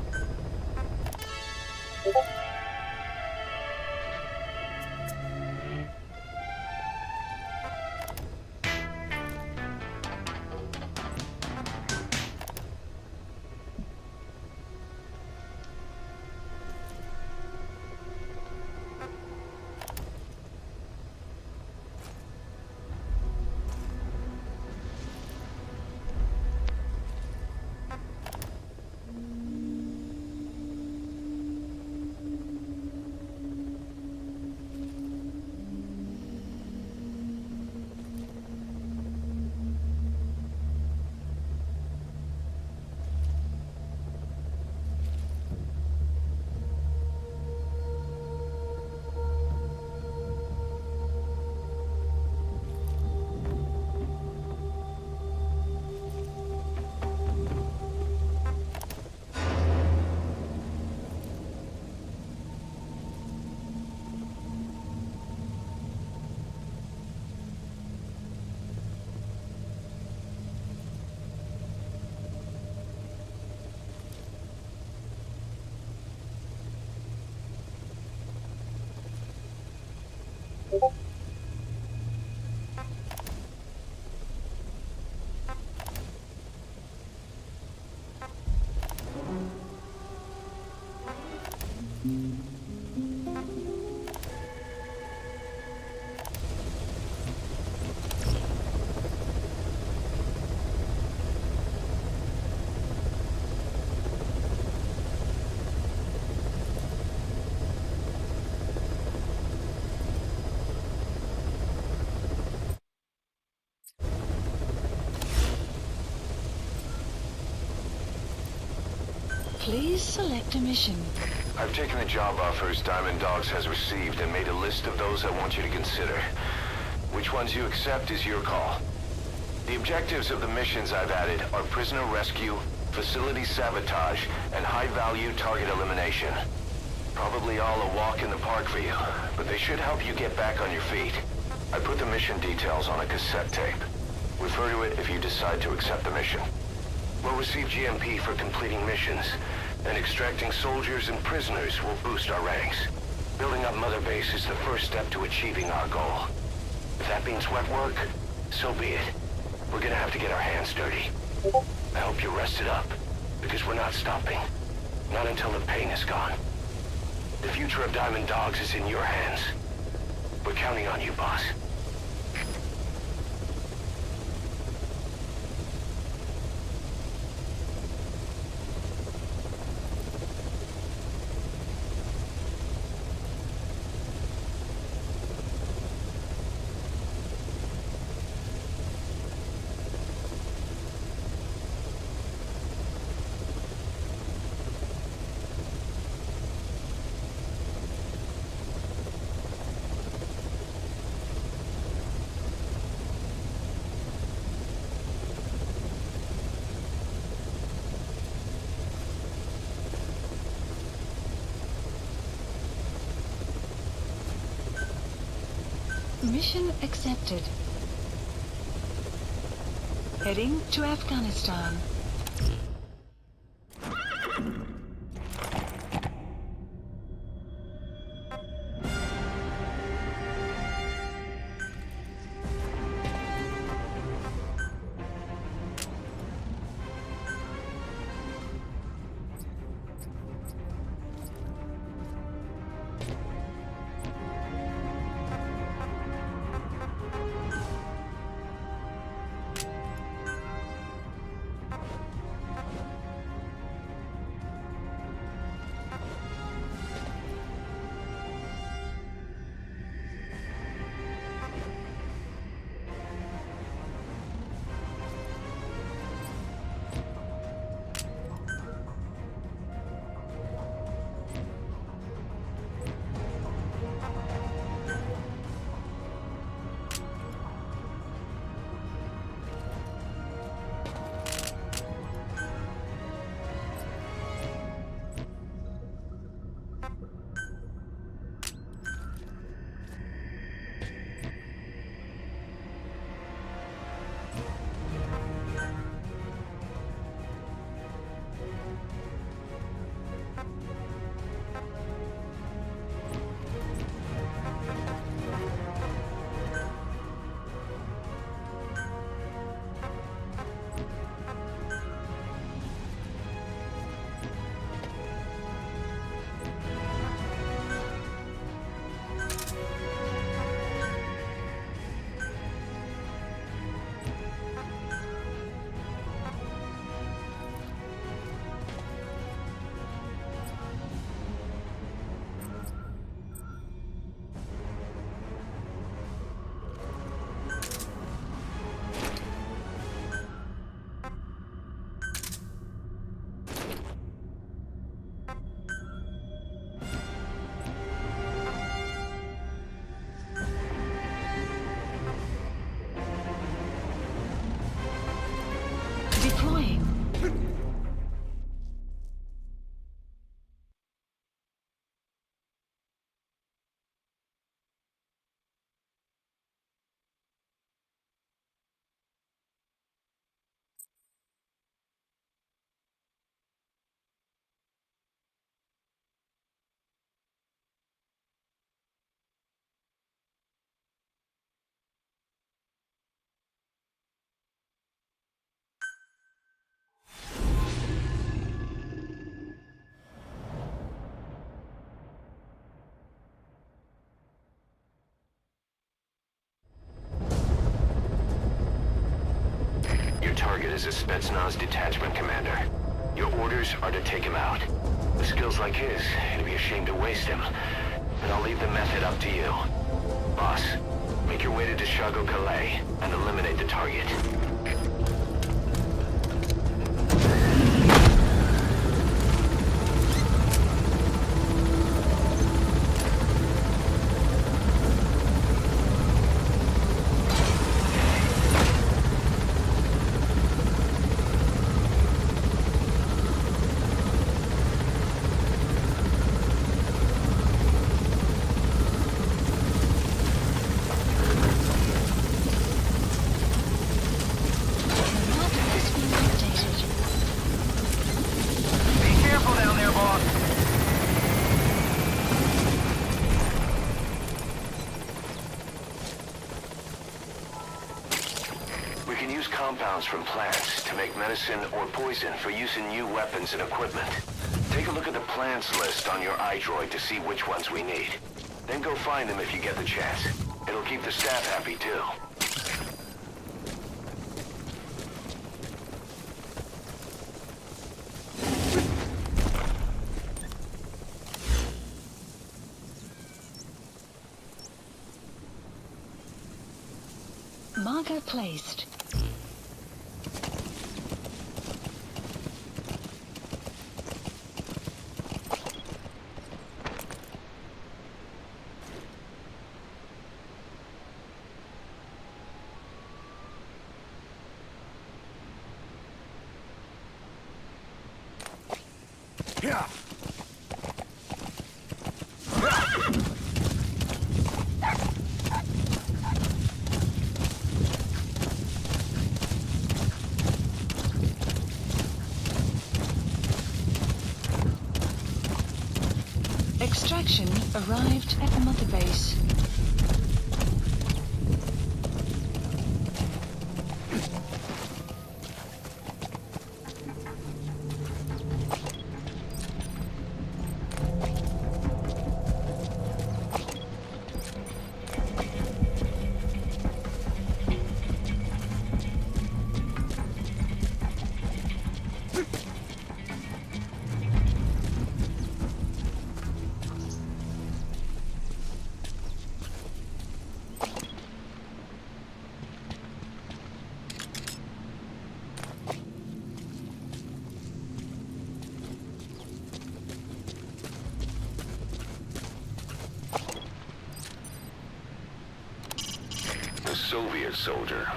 Please select a mission. I've taken the job offers Diamond Dogs has received and made a list of those I want you to consider. Which ones you accept is your call. The objectives of the missions I've added are prisoner rescue, facility sabotage, and high-value target elimination. Probably all a walk in the park for you, but they should help you get back on your feet. I put the mission details on a cassette tape. Refer to it if you decide to accept the mission. We'll receive GMP for completing missions, and extracting soldiers and prisoners will boost our ranks. Building up Mother Base is the first step to achieving our goal. If that means wet work, so be it. We're gonna have to get our hands dirty. I hope you're rested up, because we're not stopping. Not until the pain is gone. The future of Diamond Dogs is in your hands. We're counting on you, boss. Mission accepted. Heading to Afghanistan. as a Spetsnaz detachment commander. Your orders are to take him out. With skills like his, it'd be a shame to waste him. But I'll leave the method up to you. Boss, make your way to Dishago Calais and eliminate the target. Compounds from plants to make medicine or poison for use in new weapons and equipment. Take a look at the plants list on your iDroid to see which ones we need. Then go find them if you get the chance. It'll keep the staff happy too. Marker placed. Yeah. Extraction arrived at Mother Base. Soviet soldier.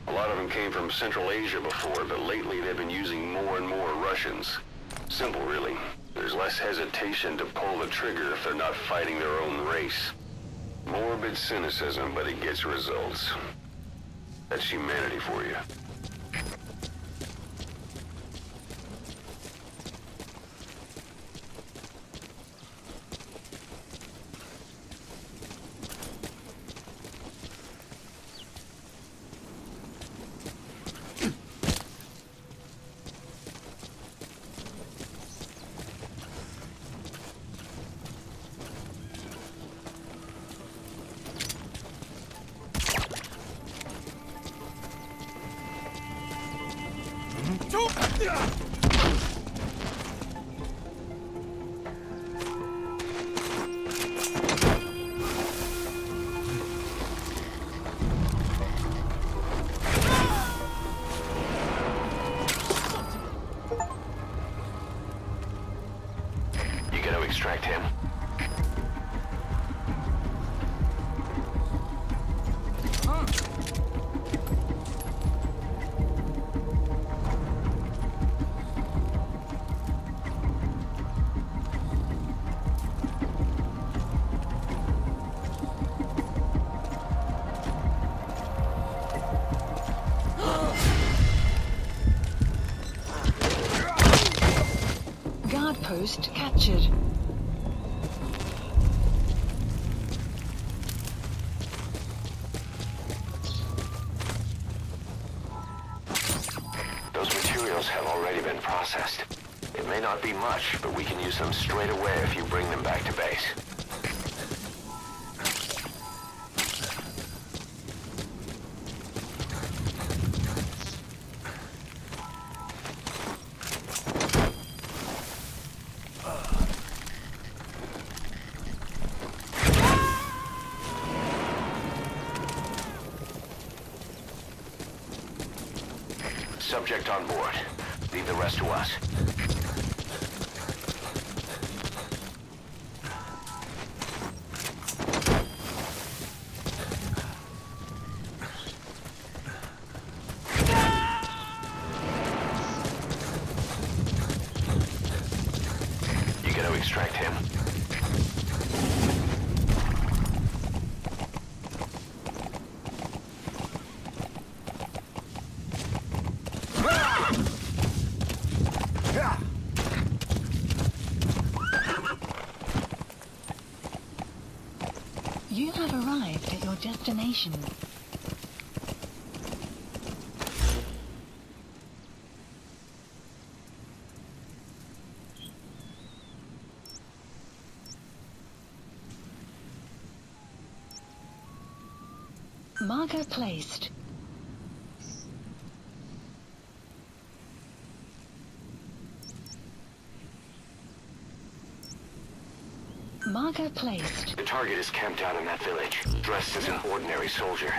A lot of them came from Central Asia before, but lately they've been using more and more Russians. Simple, really. There's less hesitation to pull the trigger if they're not fighting their own race. Morbid cynicism, but it gets results. That's humanity for you. You gonna extract him? Guard post captured. Those materials have already been processed. It may not be much, but we can use them straight away if you bring them back to base. Subject on board. Leave the rest to us. You gotta extract him. You have arrived at your destination. Marker placed. Marker placed. The target is camped out in that village, dressed as an ordinary soldier.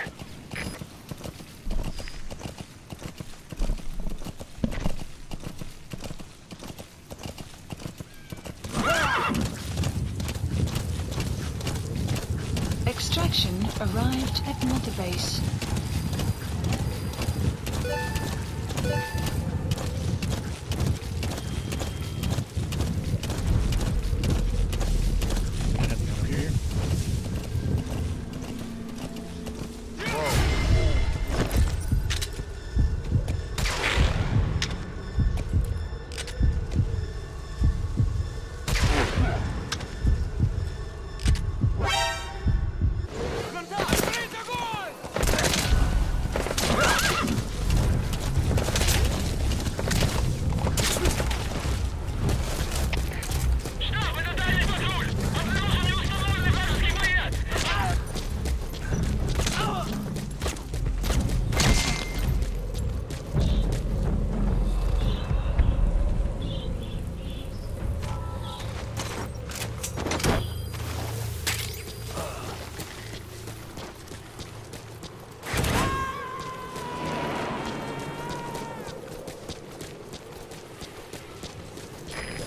Extraction arrived at Mother Base.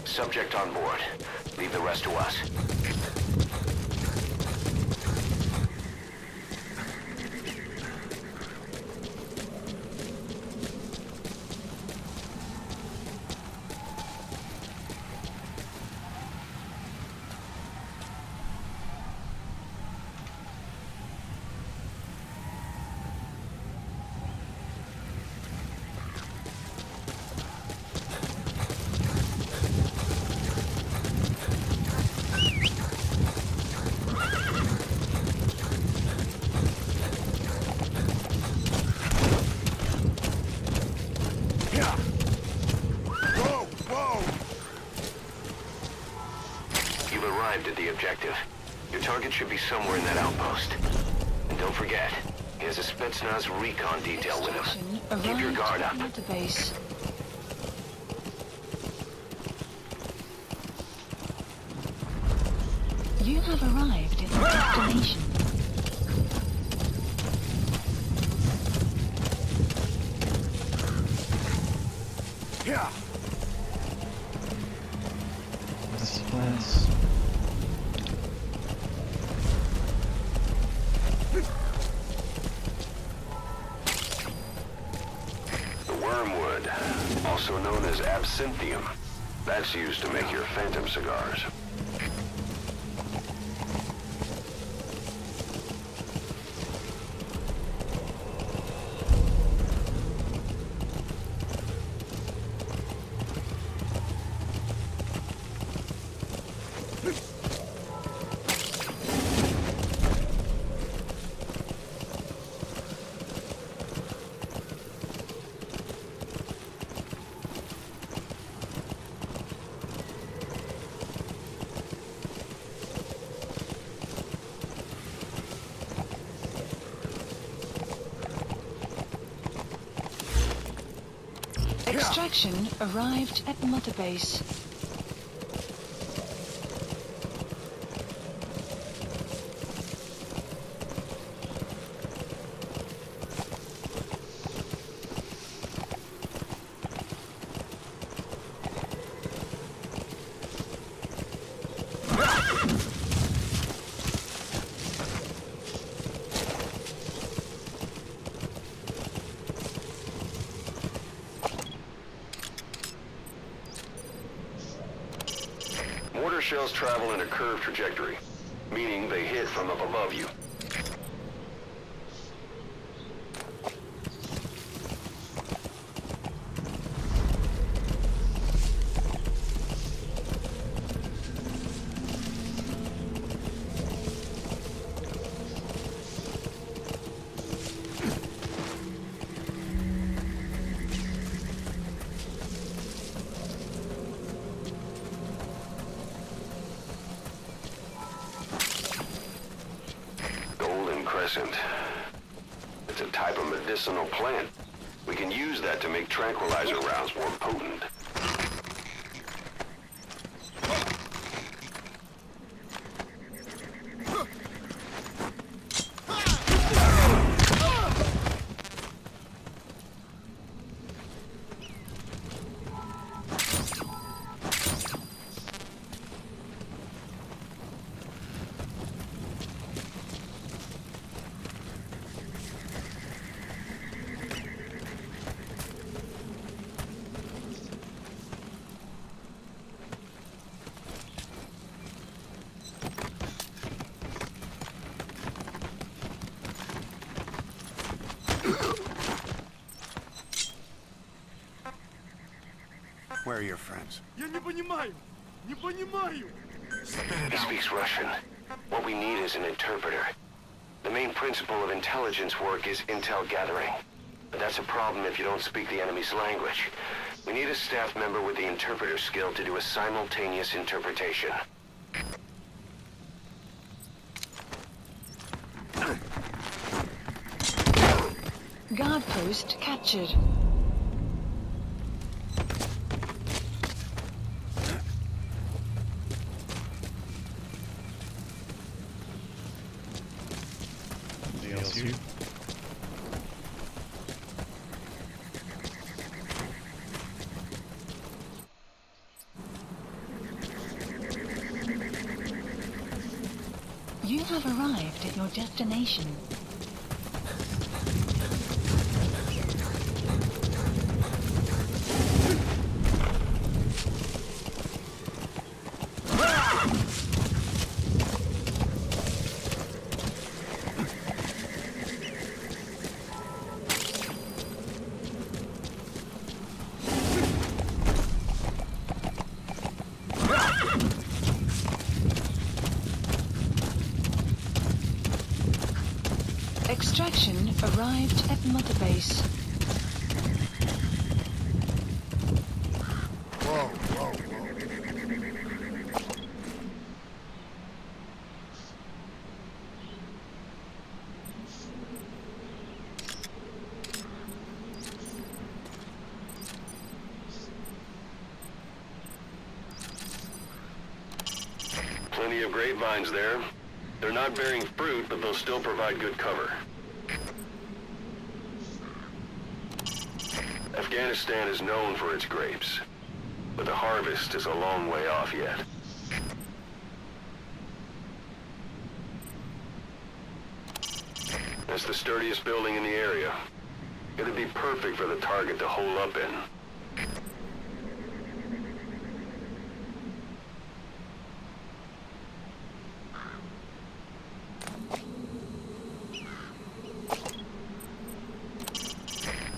Subject on board. Leave the rest to us. You've arrived at the objective. Your target should be somewhere in that outpost. And don't forget, he has a Spetsnaz recon detail with him. Keep your guard up. Mother Base. You have arrived at your destination. The wormwood, also known as absinthium. That's used to make your phantom cigars. Extraction arrived at Mother Base. shells travel in a curved trajectory, meaning they hit from up above you. It's a type of medicinal plant. We can use that to make tranquilizer rounds more potent. Where are your friends? Я не понимаю! Не понимаю! He speaks Russian. What we need is an interpreter. The main principle of intelligence work is intel gathering. But that's a problem if you don't speak the enemy's language. We need a staff member with the interpreter skill to do a simultaneous interpretation. Guard post captured. You have arrived at your destination. Extraction arrived at Mother Base. Whoa, whoa, whoa. Plenty of grapevines there. They're not bearing fruit, but they'll still provide good cover. Afghanistan is known for its grapes, but the harvest is a long way off yet. That's the sturdiest building in the area. It'd be perfect for the target to hole up in.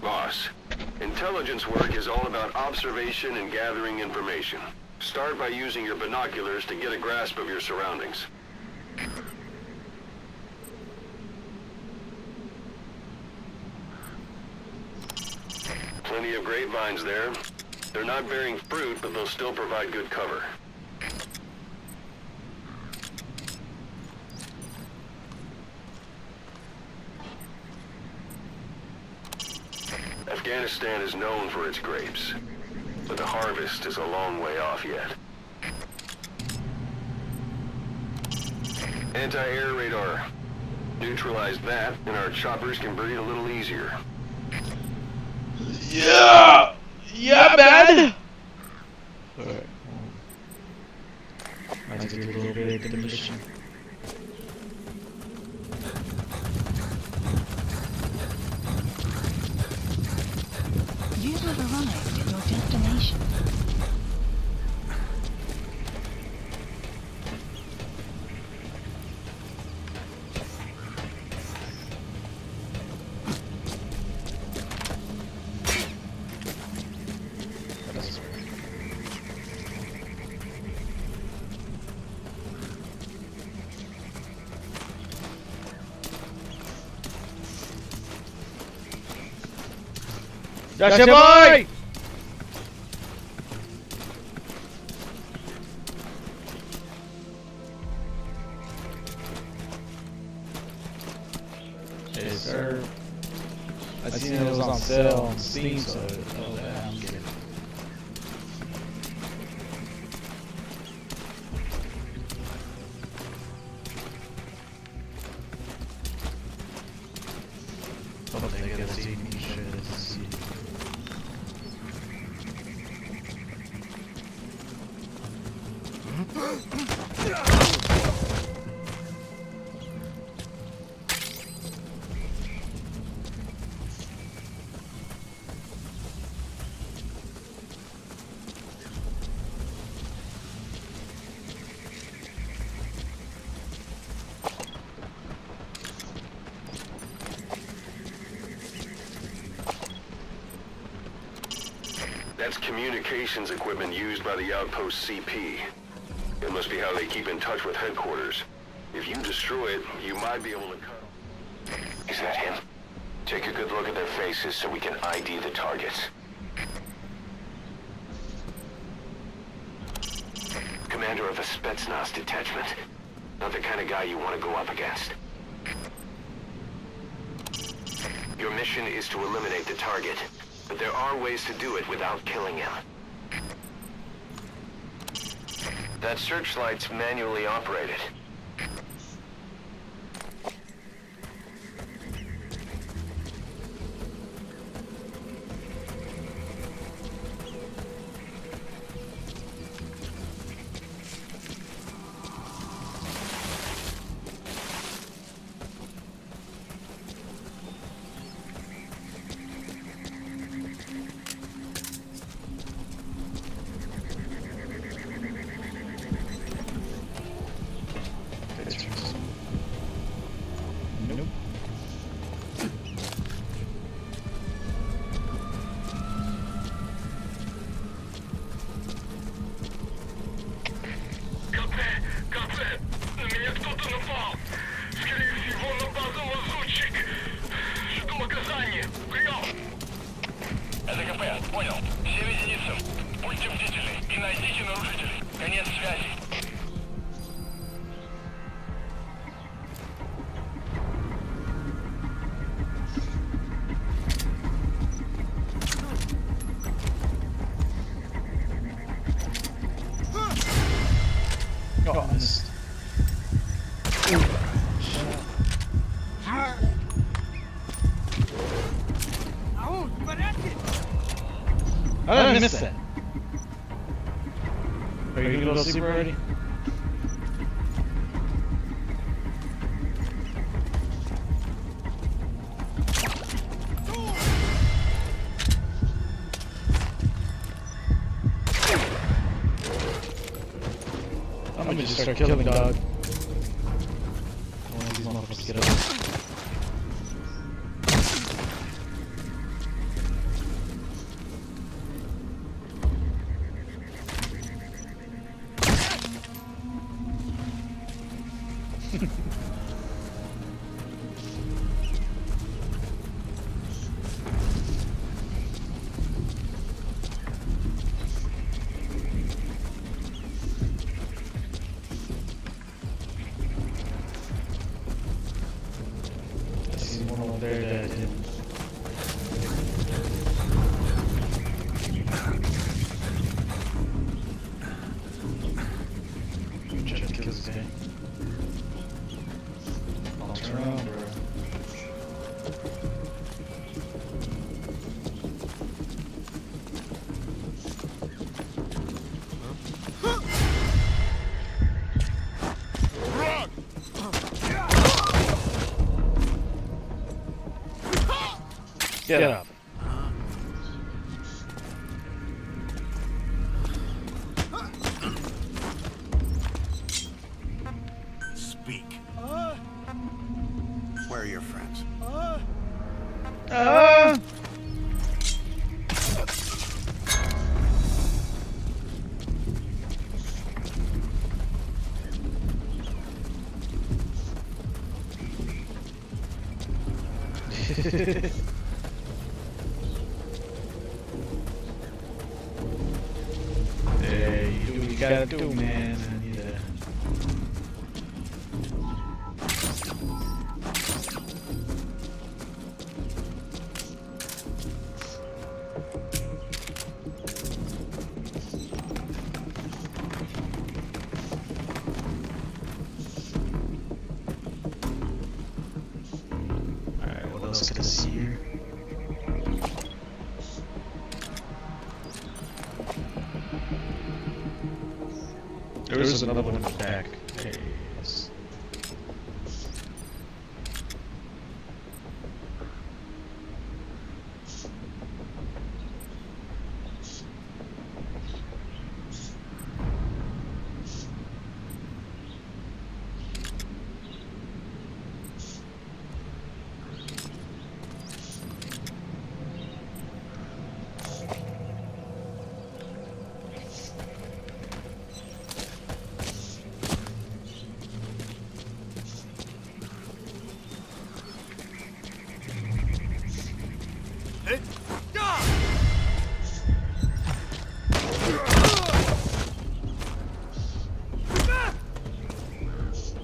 Boss, intelligence work is all about observation and gathering information. Start by using your binoculars to get a grasp of your surroundings. Plenty of grapevines there. They're not bearing fruit, but they'll still provide good cover. Afghanistan is known for its grapes, but the harvest is a long way off yet. Anti-air radar. Neutralize that, and our choppers can breathe a little easier. Yeah! Yeah, man! Alright. I need to do a little bit of demolition. You have arrived at your destination. 야 제발! Yes, sir. I seen it was on sale on Steam, so oh yeah, I'm getting it. I don't think I've seen any shit. That's communications equipment used by the outpost CP. It must be how they keep in touch with headquarters. If you destroy it, you might be able to cut... Is that him? Take a good look at their faces so we can ID the targets. Commander of a Spetsnaz detachment. Not the kind of guy you want to go up against. Your mission is to eliminate the target, but there are ways to do it without killing him. That searchlight's manually operated. Nope. Капе! На меня кто-то напал! Скорее всего, напал лазутчик! Жду указания! Прием! Это КП, понял. Все единицы. Будьте бдительны и найдите нарушителей. Конец связи. Oh, I missed. I didn't miss that. Are you gonna go to sleep already? I'm gonna just start killing dog. One of these motherfuckers get up. I see one over there that I didn't. I'm trying to kill this guy. I'll turn around, bro. Get up. Speak. Where are your friends? gotta do, man. I need to. Alright, what else can I see here? There is another one in the back. There it is.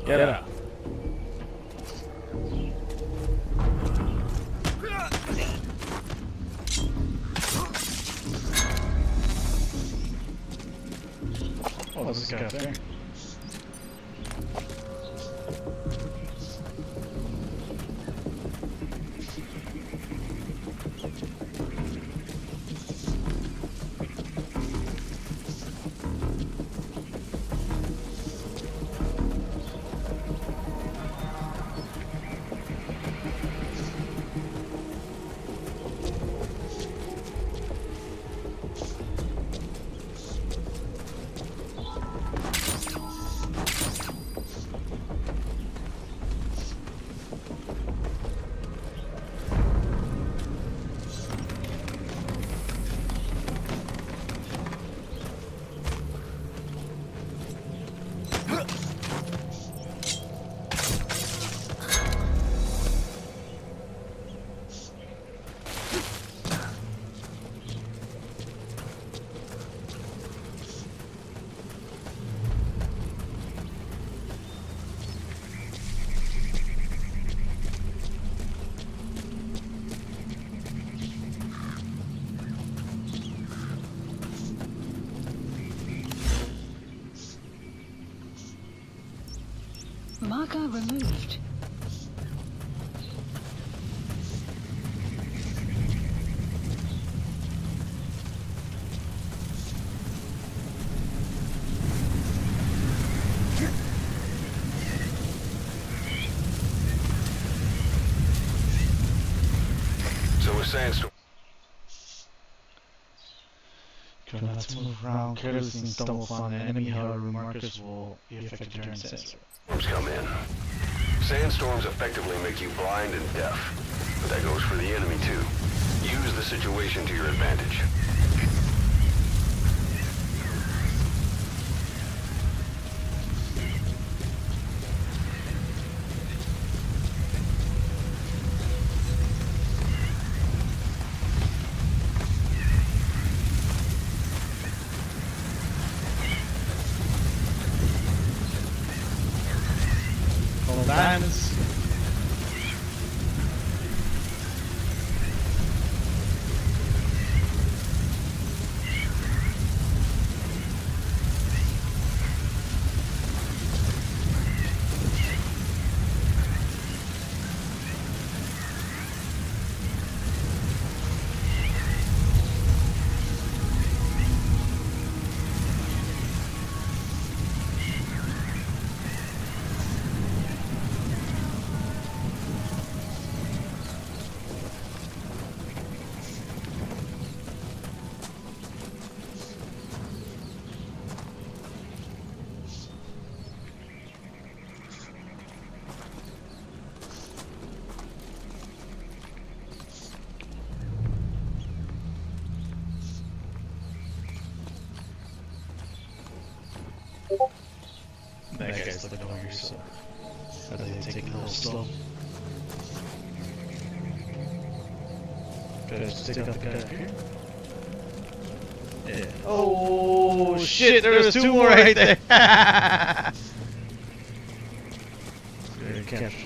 Get up. Oh, there's a guy up there. Marker removed. So a sandstorm. Try not to move around carelessly and stumble upon an enemy, however, markers will be affected during sandstorm. Come in. Sandstorms effectively make you blind and deaf, but that goes for the enemy too. Use the situation to your advantage. Diamonds. That guy's looking over here, so I think they take it a little slow. Gotta just take out the guy up here. Yeah. Oh! Oh shit, there's two more right there. Very captured.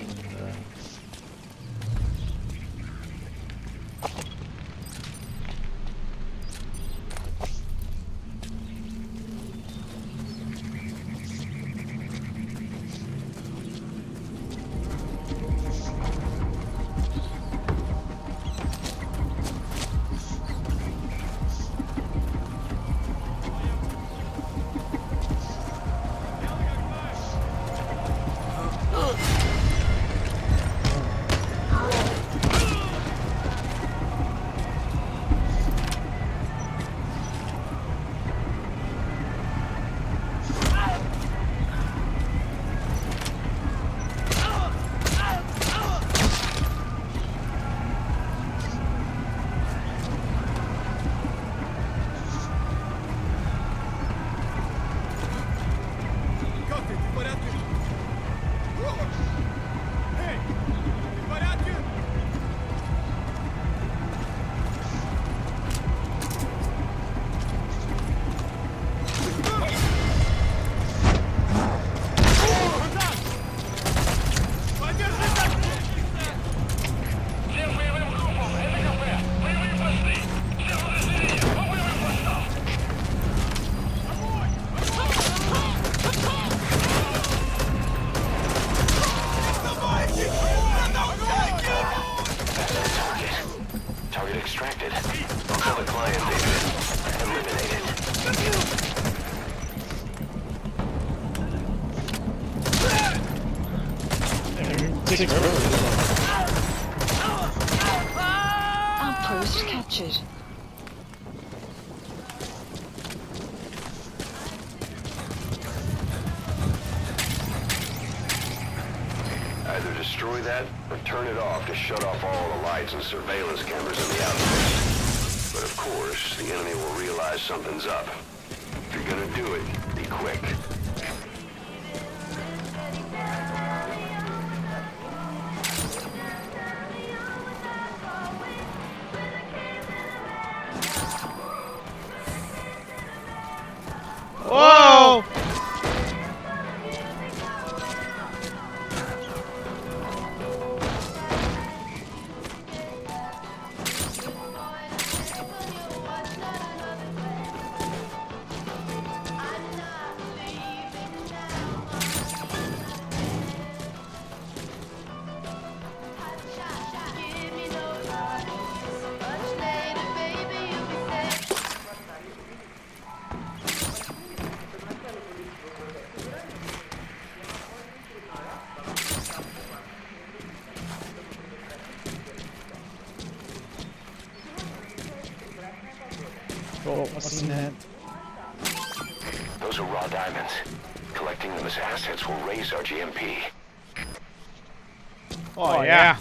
Target extracted. Also the client data eliminated. Outpost captured. Either destroy that or turn it off to shut off all the lights and surveillance cameras in the outpost. But of course, the enemy will realize something's up. If you're gonna do it, be quick. Whoa! Oh, I seen that. Those are raw diamonds. Collecting them as assets will raise our GMP. Oh, yeah.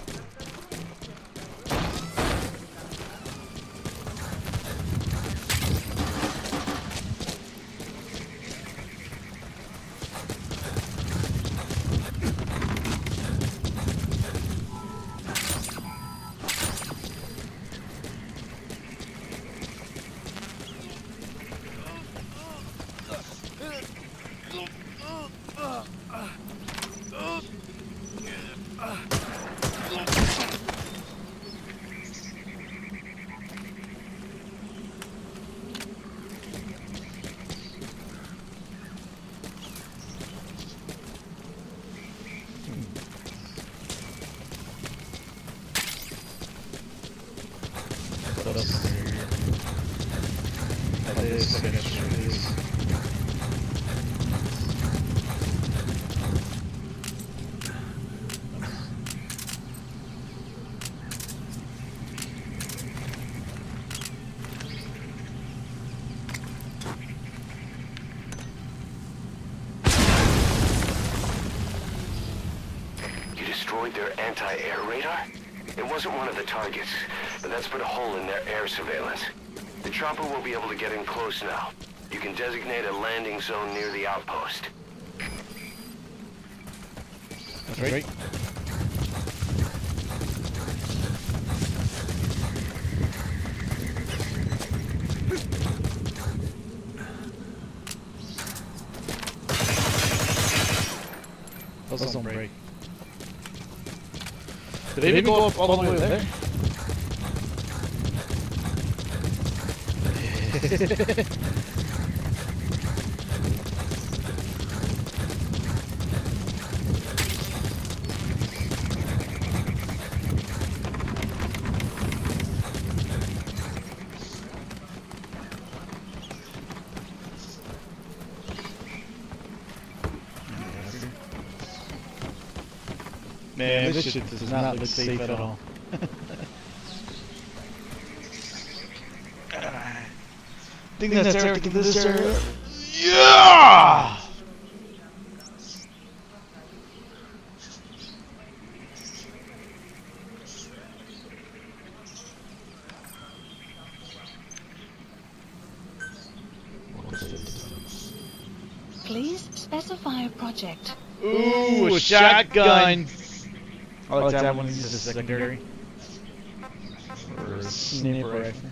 Their anti-air radar? It wasn't one of the targets, but that's put a hole in their air surveillance. The chopper will be able to get in close now. You can designate a landing zone near the outpost. That's right. Those don't break. Did they even go up all the way there? Man, this shit does not look safe at all. I think that's everything in this area. Yeah! Please specify a project. Ooh, a shotgun! I like that one. This is a secondary. Or a sniper rifle.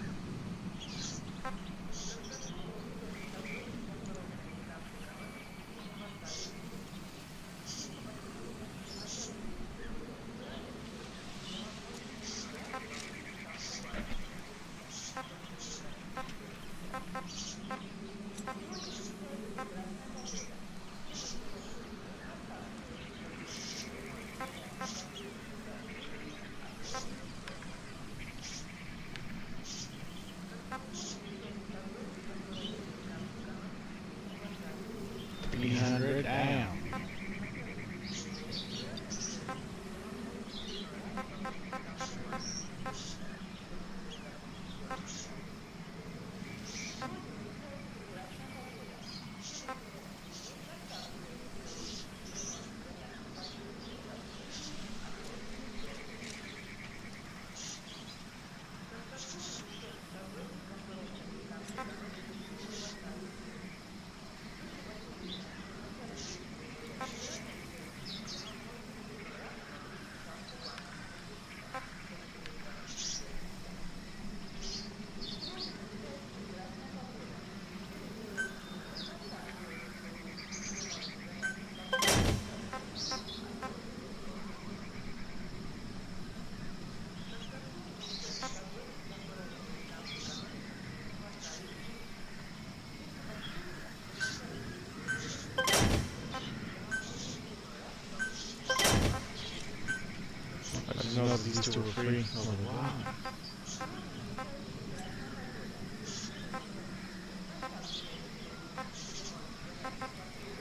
Damn. I didn't know that these two were free. I was like, wow.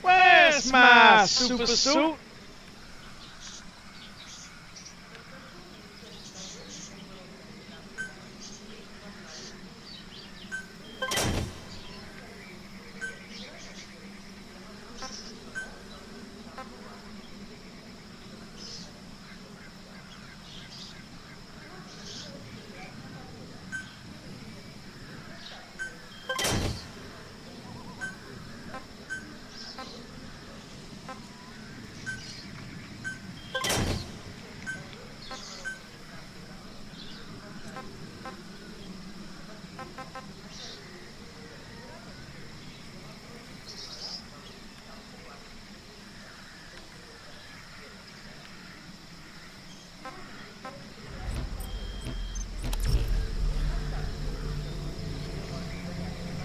Where's my super suit?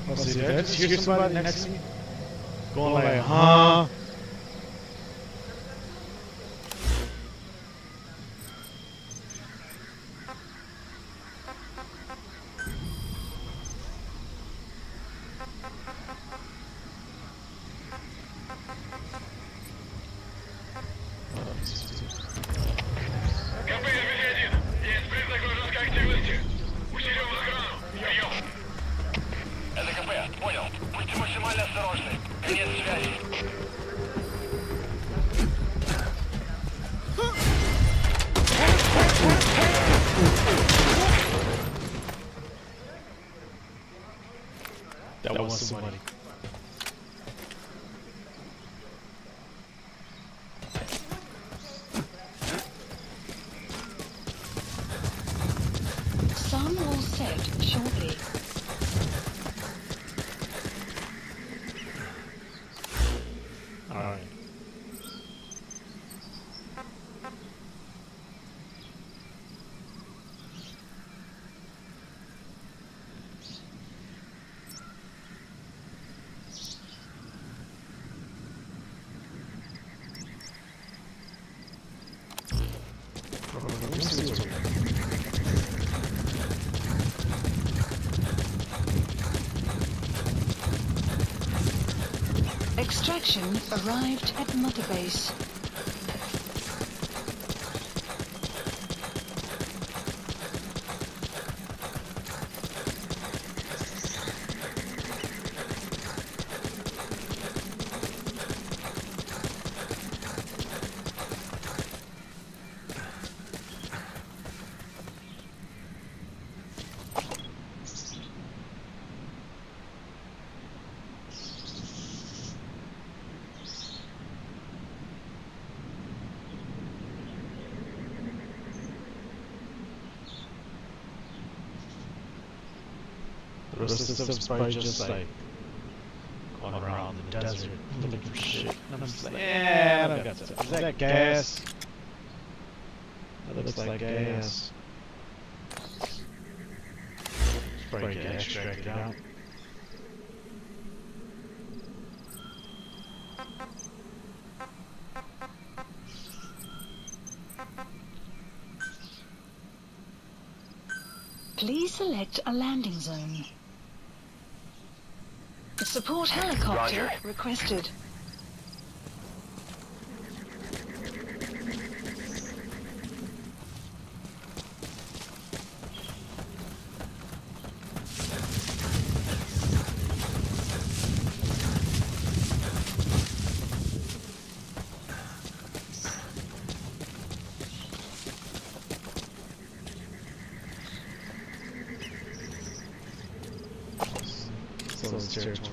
Oh, see, did I just hear somebody next to me? Going like, huh? That was somebody. Some will set shortly. Alright. Extraction arrived at Mother Base. The rest of the stuff's probably just like going around the desert looking for shit. And I'm just like, yeah, I don't got stuff. Is that gas? That looks like gas. Probably get extracted out. Please select a landing zone. A support helicopter requested. Territory.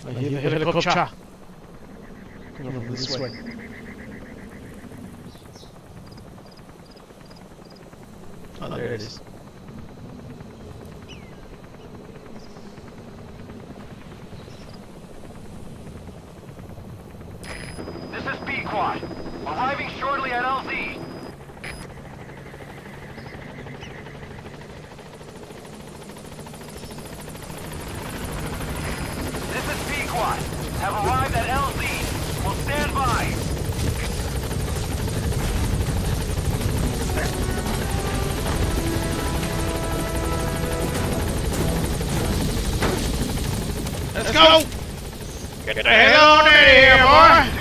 I hear the helicopter. Coming from this way. Oh, there it is. Arriving shortly at LZ. This is Pequod. Have arrived at LZ. Will stand by. Let's go! Get the hell on out of here, boy!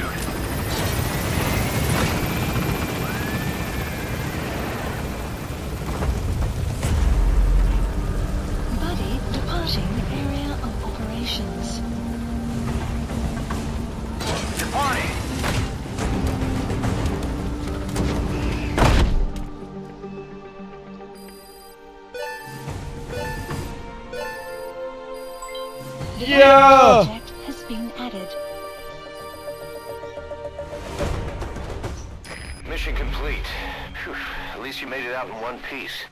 Yeah! Project has been added. Mission complete. Whew. At least you made it out in one piece.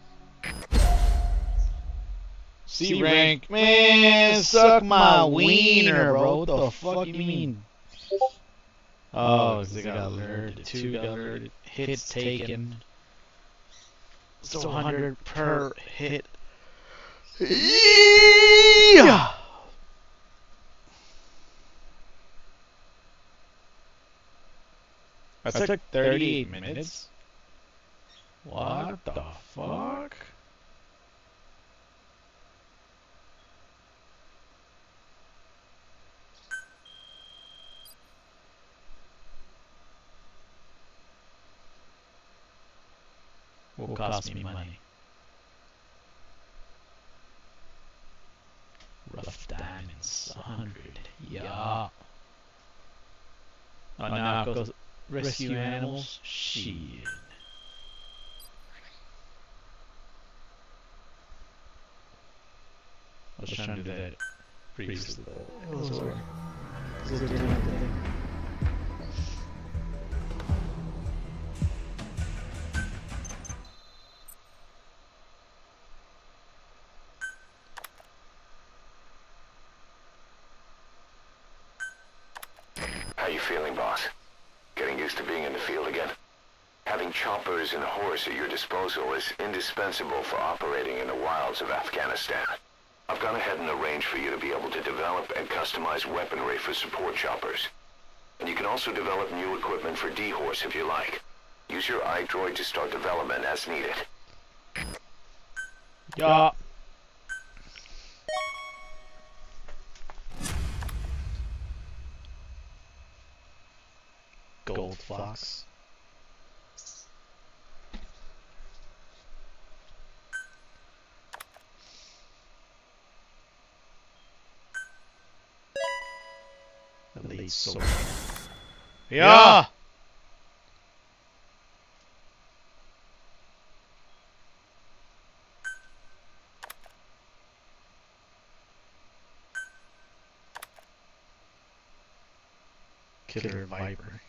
C rank, man, suck my wiener, bro. What the fuck you mean? Oh, they got alerted. 2 got alerted. Hits taken. So 100 per hit. Yeah! That took 38 minutes? What the fuck? Will cost me money. Rough diamonds, 100. Yeah. Oh, now it goes rescue animals. Shit. I was trying to do that previously. It was over. How you feeling, boss? Getting used to being in the field again? Having choppers and horse at your disposal is indispensable for operating in the wilds of Afghanistan. I've gone ahead and arranged for you to be able to develop and customize weaponry for support choppers. And you can also develop new equipment for D-Horse if you like. Use your iDroid to start development as needed. Yeah. Gold Fox. Elite Sword. Yeah! Killer Viper.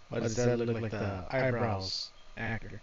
Why does that look like the eyebrows actor?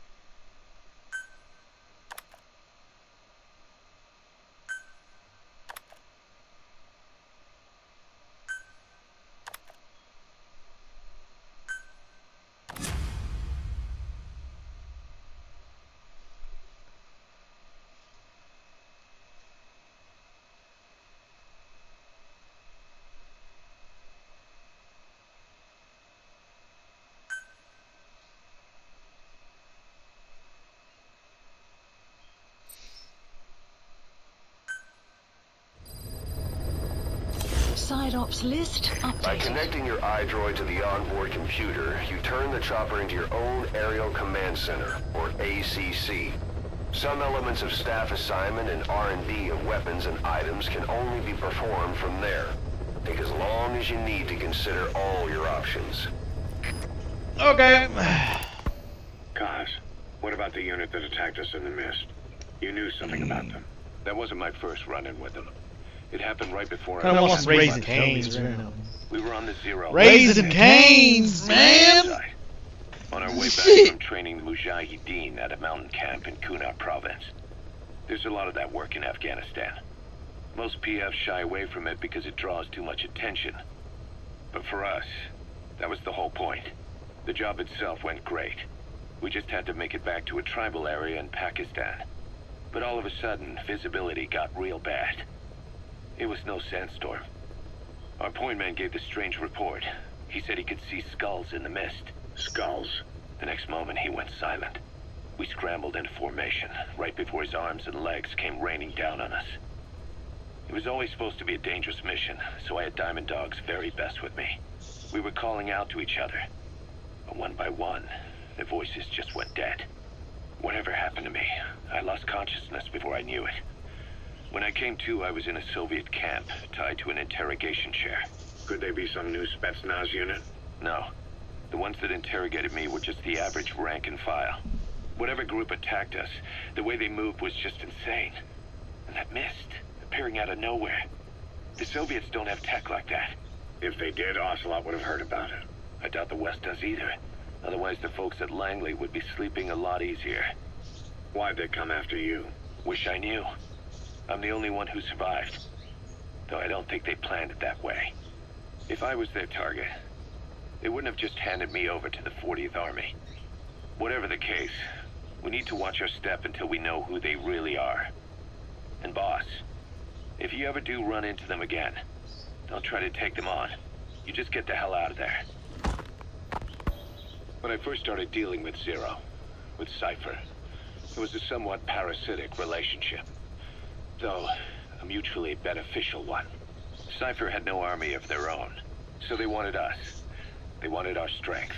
Side ops list updated. By connecting your iDroid to the onboard computer, you turn the chopper into your own Aerial Command Center, or ACC. Some elements of staff assignment and R&D of weapons and items can only be performed from there. Take as long as you need to consider all your options. Okay. Kaz, what about the unit that attacked us in the mist? You knew something about them. That wasn't my first run-in with them. It happened right before I almost Raising Cane's. We were on the Zero. Raising Cane's, man! On our way back from training the Mujahideen at a mountain camp in Kunar province. There's a lot of that work in Afghanistan. Most PFs shy away from it because it draws too much attention. But for us, that was the whole point. The job itself went great. We just had to make it back to a tribal area in Pakistan. But all of a sudden, visibility got real bad. It was no sandstorm. Our point man gave this strange report. He said he could see skulls in the mist. Skulls? The next moment, he went silent. We scrambled into formation, right before his arms and legs came raining down on us. It was always supposed to be a dangerous mission, so I had Diamond Dog's very best with me. We were calling out to each other. But one by one, the voices just went dead. Whatever happened to me, I lost consciousness before I knew it. When I came to, I was in a Soviet camp, tied to an interrogation chair. Could they be some new Spetsnaz unit? No. The ones that interrogated me were just the average rank and file. Whatever group attacked us, the way they moved was just insane. And that mist, appearing out of nowhere. The Soviets don't have tech like that. If they did, Ocelot would have heard about it. I doubt the West does either. Otherwise, the folks at Langley would be sleeping a lot easier. Why'd they come after you? Wish I knew. I'm the only one who survived. Though I don't think they planned it that way. If I was their target, they wouldn't have just handed me over to the 40th Army. Whatever the case, we need to watch our step until we know who they really are. And boss, if you ever do run into them again, don't try to take them on. You just get the hell out of there. When I first started dealing with Zero, with Cypher, it was a somewhat parasitic relationship. Though, a mutually beneficial one. Cypher had no army of their own, so they wanted us. They wanted our strength.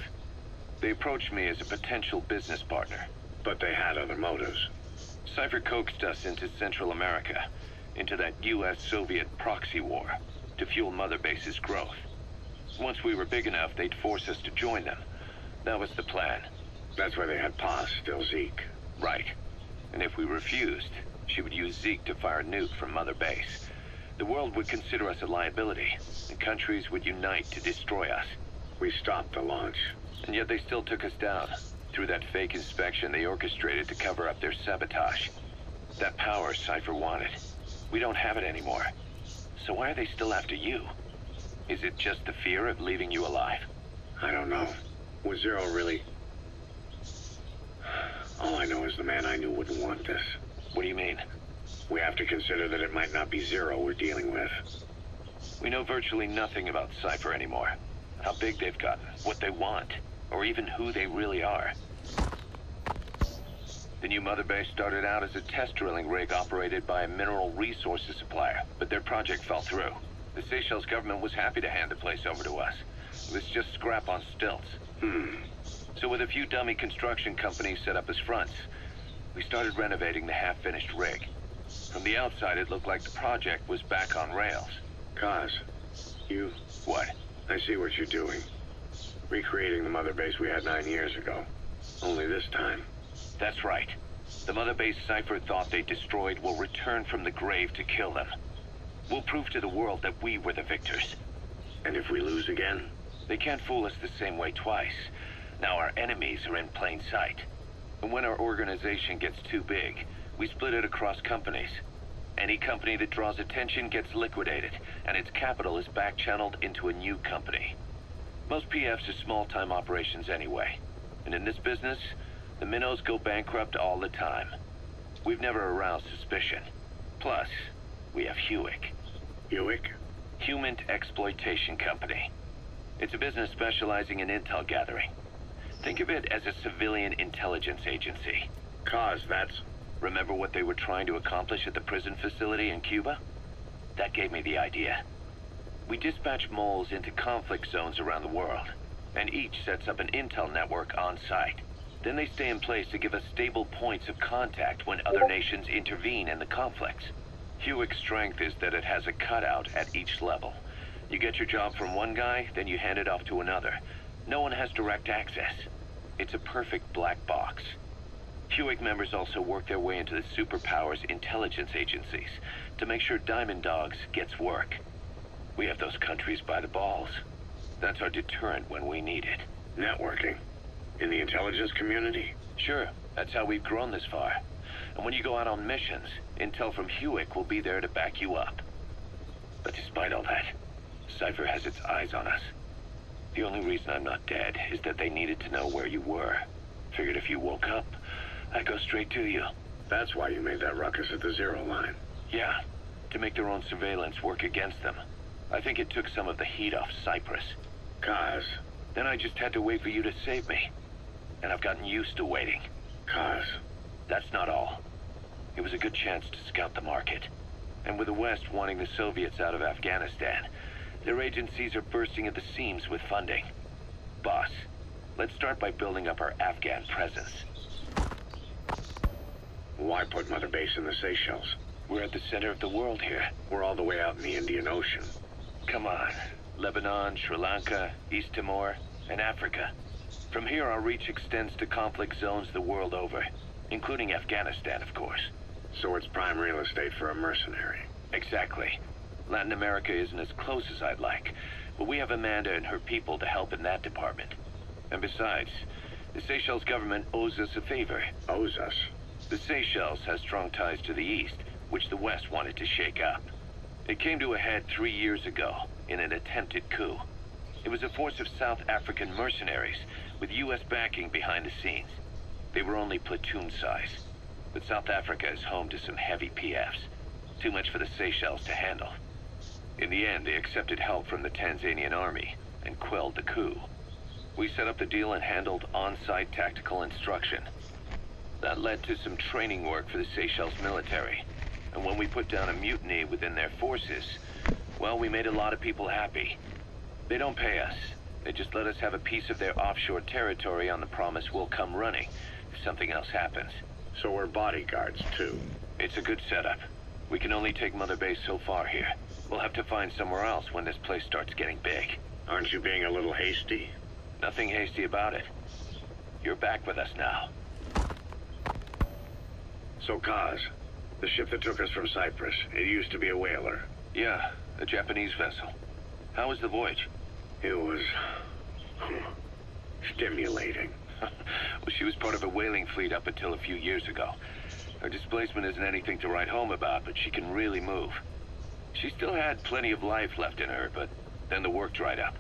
They approached me as a potential business partner. But they had other motives. Cypher coaxed us into Central America, into that US-Soviet proxy war, to fuel Mother Base's growth. Once we were big enough, they'd force us to join them. That was the plan. That's why they had Paz, still Zeke. Right. And if we refused, she would use Zeke to fire a nuke from Mother Base. The world would consider us a liability, and countries would unite to destroy us. We stopped the launch. And yet they still took us down. Through that fake inspection they orchestrated to cover up their sabotage. That power Cypher wanted. We don't have it anymore. So why are they still after you? Is it just the fear of leaving you alive? I don't know. Was Zero really... All I know is the man I knew wouldn't want this. What do you mean? We have to consider that it might not be Zero we're dealing with. We know virtually nothing about Cypher anymore. How big they've gotten, what they want, or even who they really are. The new mother base started out as a test drilling rig operated by a mineral resources supplier, but their project fell through. The Seychelles government was happy to hand the place over to us. It was just scrap on stilts. So with a few dummy construction companies set up as fronts, we started renovating the half-finished rig. From the outside, it looked like the project was back on rails. Kaz, you... What? I see what you're doing. Recreating the mother base we had 9 years ago. Only this time. That's right. The mother base Cypher thought they destroyed will return from the grave to kill them. We'll prove to the world that we were the victors. And if we lose again? They can't fool us the same way twice. Now our enemies are in plain sight. And when our organization gets too big, we split it across companies. Any company that draws attention gets liquidated, and its capital is back-channeled into a new company. Most PFs are small-time operations anyway. And in this business, the minnows go bankrupt all the time. We've never aroused suspicion. Plus, we have Hewick. Hewick? Human Exploitation Company. It's a business specializing in intel gathering. Think of it as a civilian intelligence agency. Kaz, that's... Remember what they were trying to accomplish at the prison facility in Cuba? That gave me the idea. We dispatch moles into conflict zones around the world, and each sets up an intel network on site. Then they stay in place to give us stable points of contact when other nations intervene in the conflicts. Hewick's strength is that it has a cutout at each level. You get your job from one guy, then you hand it off to another. No one has direct access. It's a perfect black box. Hewick members also work their way into the superpowers intelligence agencies to make sure Diamond Dogs gets work. We have those countries by the balls. That's our deterrent when we need it. Networking? In the intelligence community? Sure, that's how we've grown this far. And when you go out on missions, intel from Hewick will be there to back you up. But despite all that, Cypher has its eyes on us. The only reason I'm not dead is that they needed to know where you were. Figured if you woke up, I'd go straight to you. That's why you made that ruckus at the Zero line. Yeah, to make their own surveillance work against them. I think it took some of the heat off Cyprus. Kaz. Then I just had to wait for you to save me. And I've gotten used to waiting. Kaz. That's not all. It was a good chance to scout the market. And with the West wanting the Soviets out of Afghanistan, their agencies are bursting at the seams with funding. Boss, let's start by building up our Afghan presence. Why put Mother Base in the Seychelles? We're at the center of the world here. We're all the way out in the Indian Ocean. Come on. Lebanon, Sri Lanka, East Timor, and Africa. From here, our reach extends to conflict zones the world over, including Afghanistan, of course. So it's prime real estate for a mercenary. Exactly. Latin America isn't as close as I'd like, but we have Amanda and her people to help in that department. And besides, the Seychelles government owes us a favor. Owes us? The Seychelles has strong ties to the east, which the West wanted to shake up. It came to a head 3 years ago in an attempted coup. It was a force of South African mercenaries with U.S. backing behind the scenes. They were only platoon size, but South Africa is home to some heavy PFs. Too much for the Seychelles to handle. In the end, they accepted help from the Tanzanian army and quelled the coup. We set up the deal and handled on-site tactical instruction. That led to some training work for the Seychelles military. And when we put down a mutiny within their forces, well, we made a lot of people happy. They don't pay us. They just let us have a piece of their offshore territory on the promise we'll come running if something else happens. So we're bodyguards, too. It's a good setup. We can only take Mother Base so far here. We'll have to find somewhere else when this place starts getting big. Aren't you being a little hasty? Nothing hasty about it. You're back with us now. So, Kaz, the ship that took us from Cyprus, it used to be a whaler. Yeah, a Japanese vessel. How was the voyage? It was... stimulating. Well, she was part of a whaling fleet up until a few years ago. Her displacement isn't anything to write home about, but she can really move. She still had plenty of life left in her, but Then the work dried up.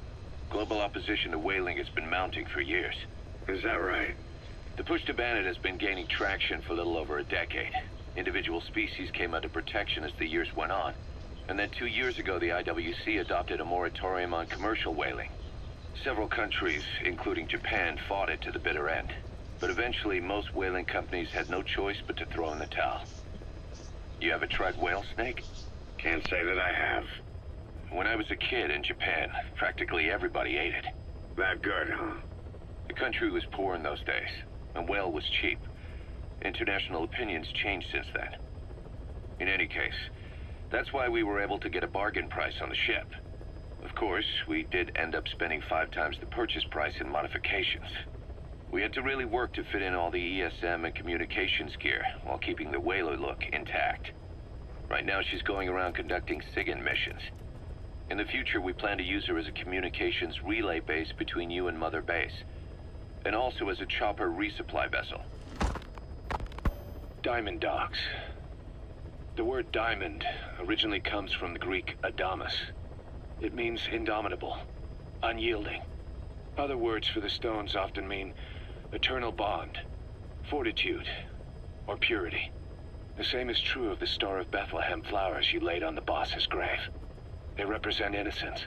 Global opposition to whaling has been mounting for years. Is that right? The push to ban it has been gaining traction for a little over a decade. Individual species came under protection as the years went on. And then 2 years ago, the IWC adopted a moratorium on commercial whaling. Several countries, including Japan, fought it to the bitter end. But eventually, most whaling companies had no choice but to throw in the towel. You ever tried whale snake? Can't say that I have. When I was a kid in Japan, practically everybody ate it. That good, huh? The country was poor in those days, and whale was cheap. International opinions changed since then. In any case, that's why we were able to get a bargain price on the ship. Of course, we did end up spending 5 times the purchase price in modifications. We had to really work to fit in all the ESM and communications gear while keeping the whaler look intact. Right now she's going around conducting SIGINT missions. In the future, we plan to use her as a communications relay base between you and Mother Base, and also as a chopper resupply vessel. Diamond docks. The word diamond originally comes from the Greek adamas. It means indomitable, unyielding. Other words for the stones often mean eternal bond, fortitude, or purity. The same is true of the Star of Bethlehem flowers you laid on the boss's grave. They represent innocence,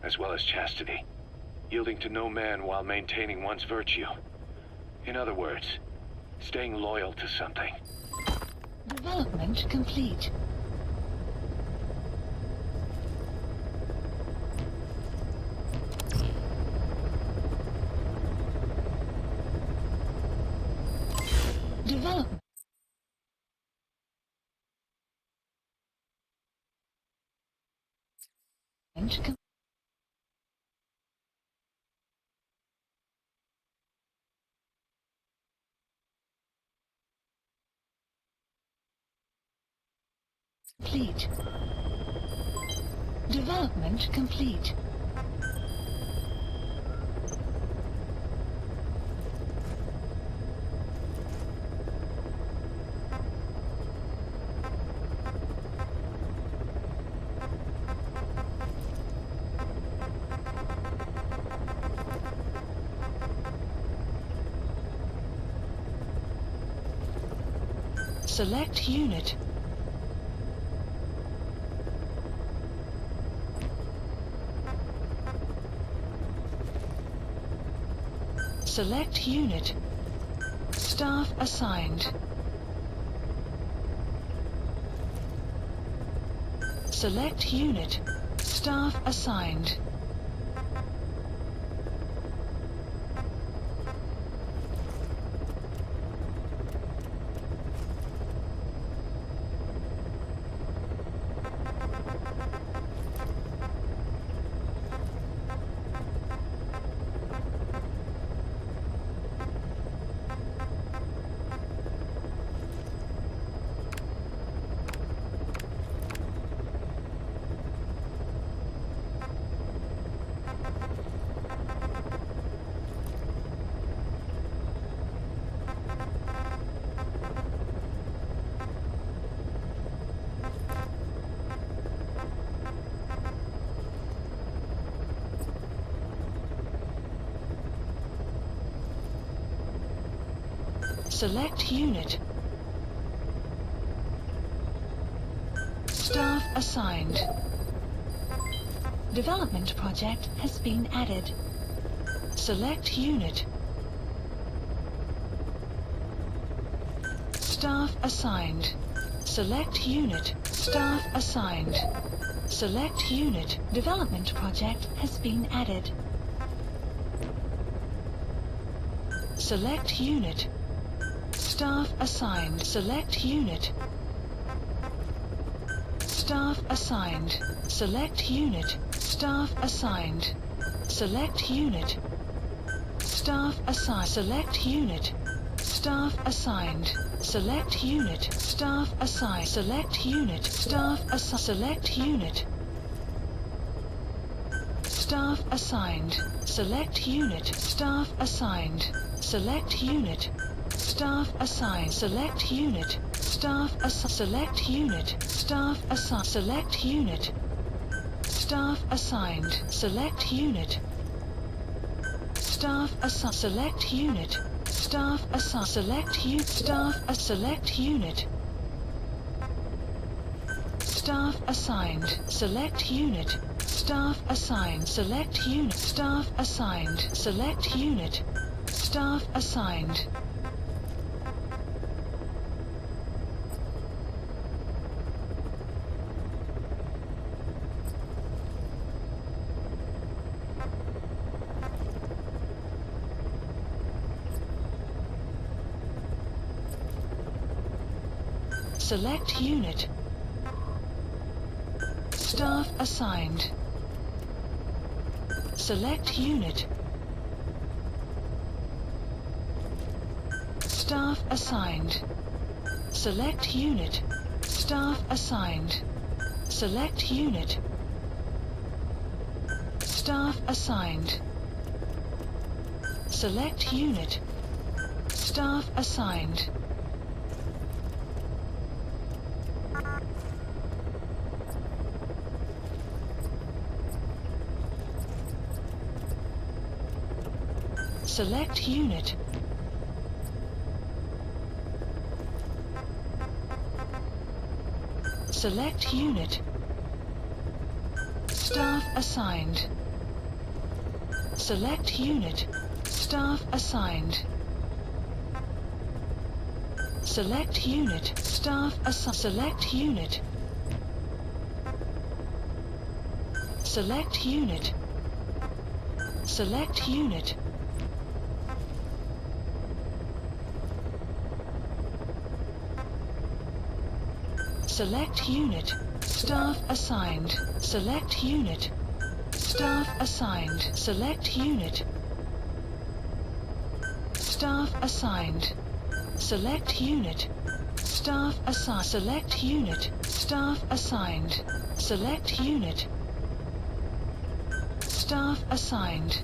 as well as chastity, yielding to no man while maintaining one's virtue. In other words, staying loyal to something. Development complete. Development. Complete. Development complete. Select unit. Select unit. Staff assigned. Select unit. Staff assigned. Select unit. Staff assigned. Development project has been added. Select unit. Staff assigned. Select unit. Staff assigned. Select unit. Development project has been added. Select unit. Staff assigned. Select unit. Staff assigned. Select unit. Staff assigned. Select unit. Staff assigned. Select unit. Staff assigned. Select unit. Staff assigned. Select unit. Staff assigned. Select unit. Staff assigned. Select unit. Staff assigned. Select unit. Staff assigned. Select unit. Staff assigned. Select unit. Staff assigned. Select unit. Staff assigned. Select unit. Staff assigned. Select unit. Staff assigned. Select unit. Staff a select unit. Staff assigned. Select unit. Staff assigned. Select unit. Staff assigned. Select unit. Staff assigned. Select unit. Staff assigned. Select unit. Staff assigned. Select unit. Staff assigned. Select unit. Staff assigned. Select unit. Staff assigned. Select unit. Select unit. Staff assigned. Select unit. Staff assigned. Select unit. Staff assigned. Select unit. Select unit. Select unit. Select unit. Staff assigned. Select unit. Staff assigned. Select unit. Staff assigned. Select unit. Staff assigned. Select unit. Staff assigned. Select unit. Staff assigned.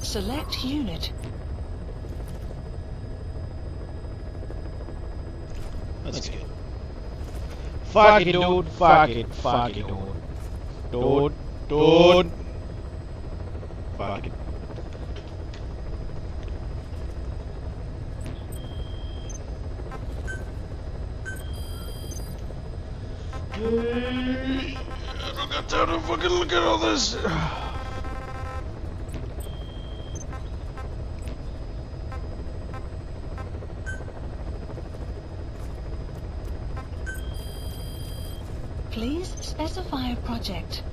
Select unit. That's good. Fuck it, dude. Fuck it. Fuck it, dude. Dude. Fuck it. I don't got time to fucking look at all this. Please specify a project.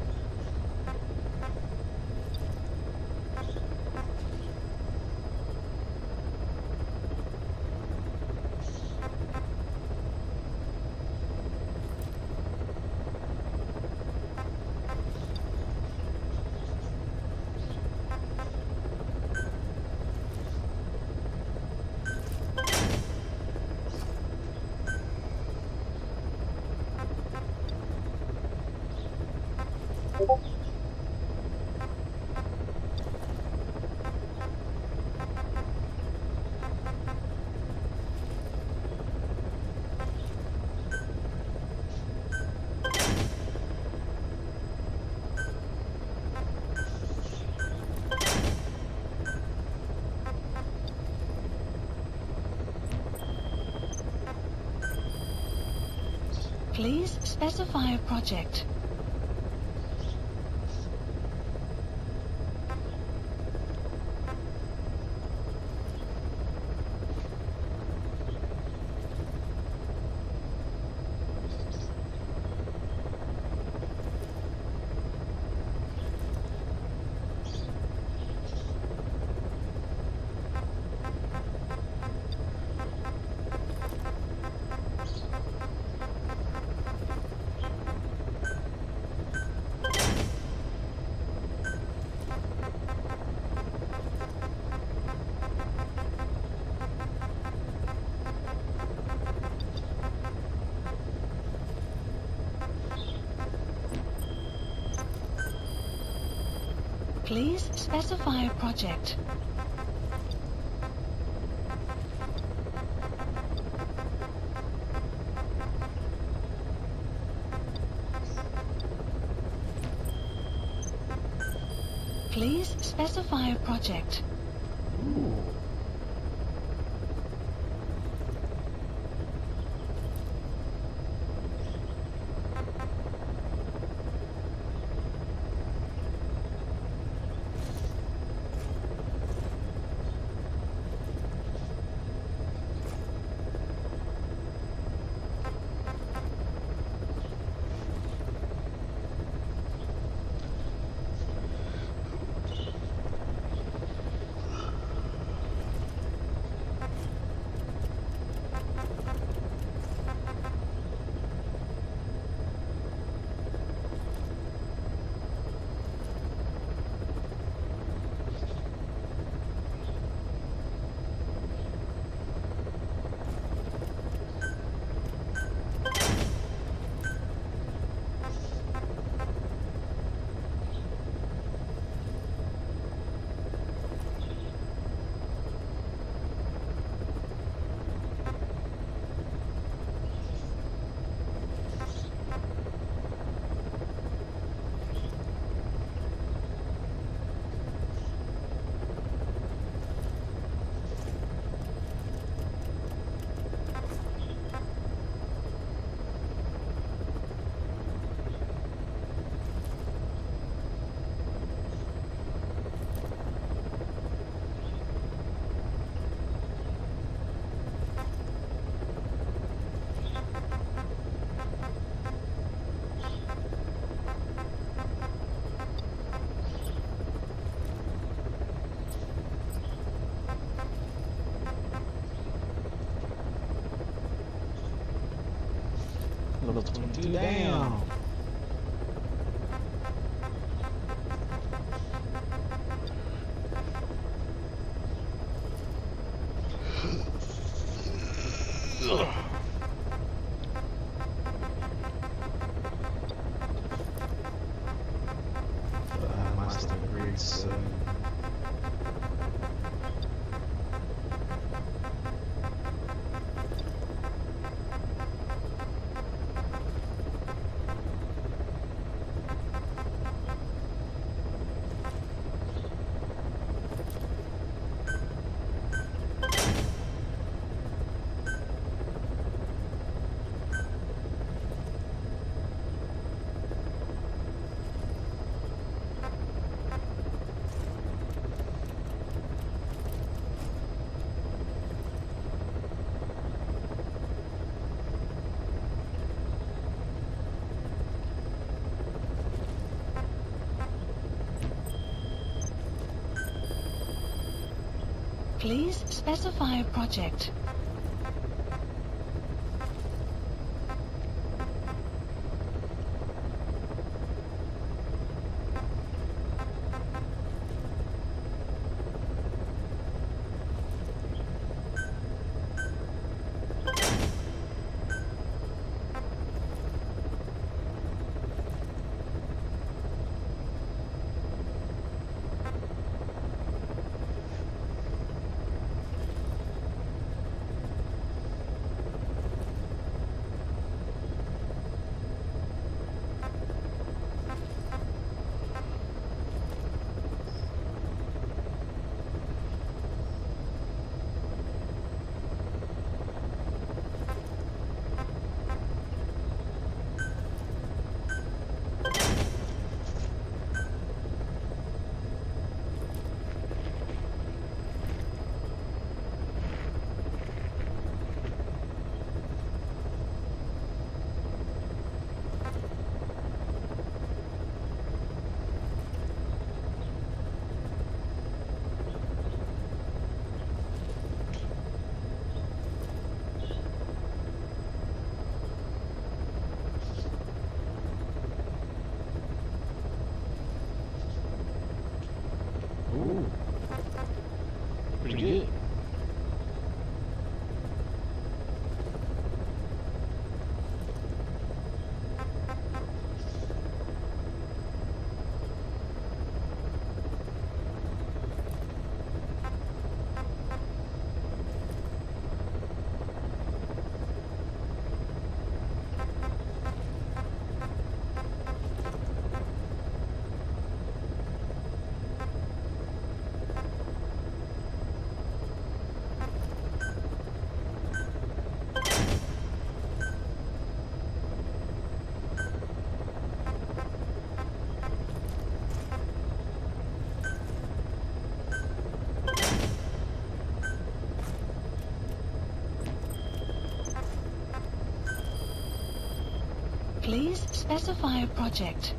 Please specify a project. Please specify a project. Please specify a project. Ooh. Level 22 down. Master Grade 7. Please specify a project. Please specify a project.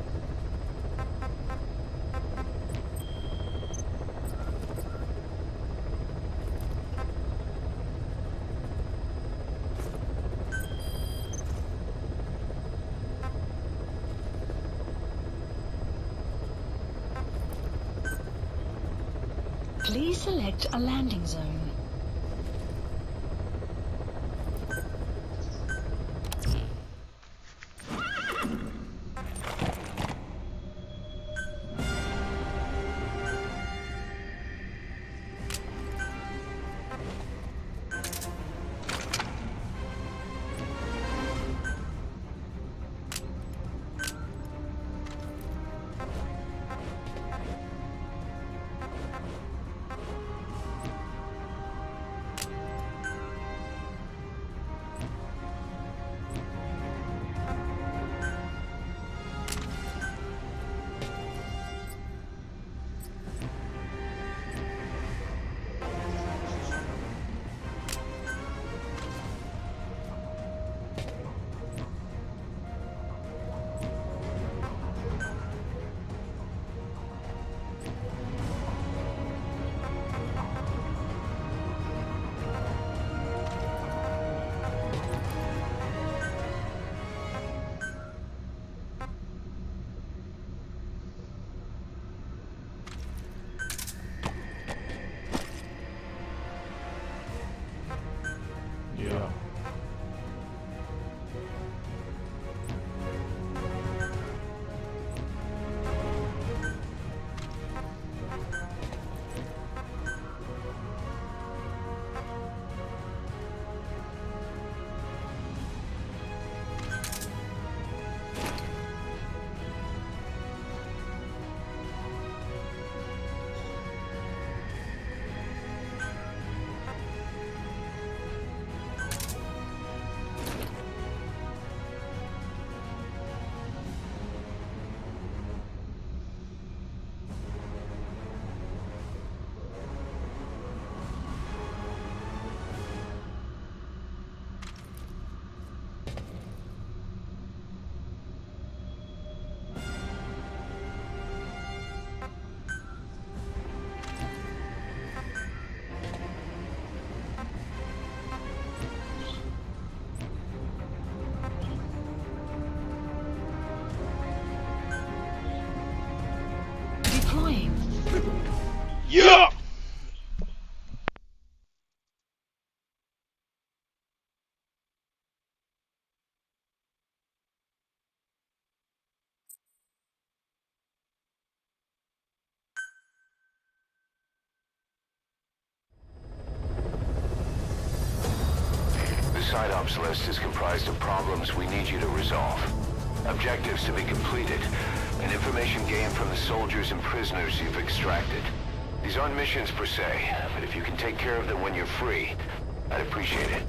Please select a landing zone. Yeah. Deploying. Yeah! The side ops list is comprised of problems we need you to resolve, objectives to be completed, and information gained from the soldiers and prisoners you've extracted. These aren't missions per se, but if you can take care of them when you're free, I'd appreciate it.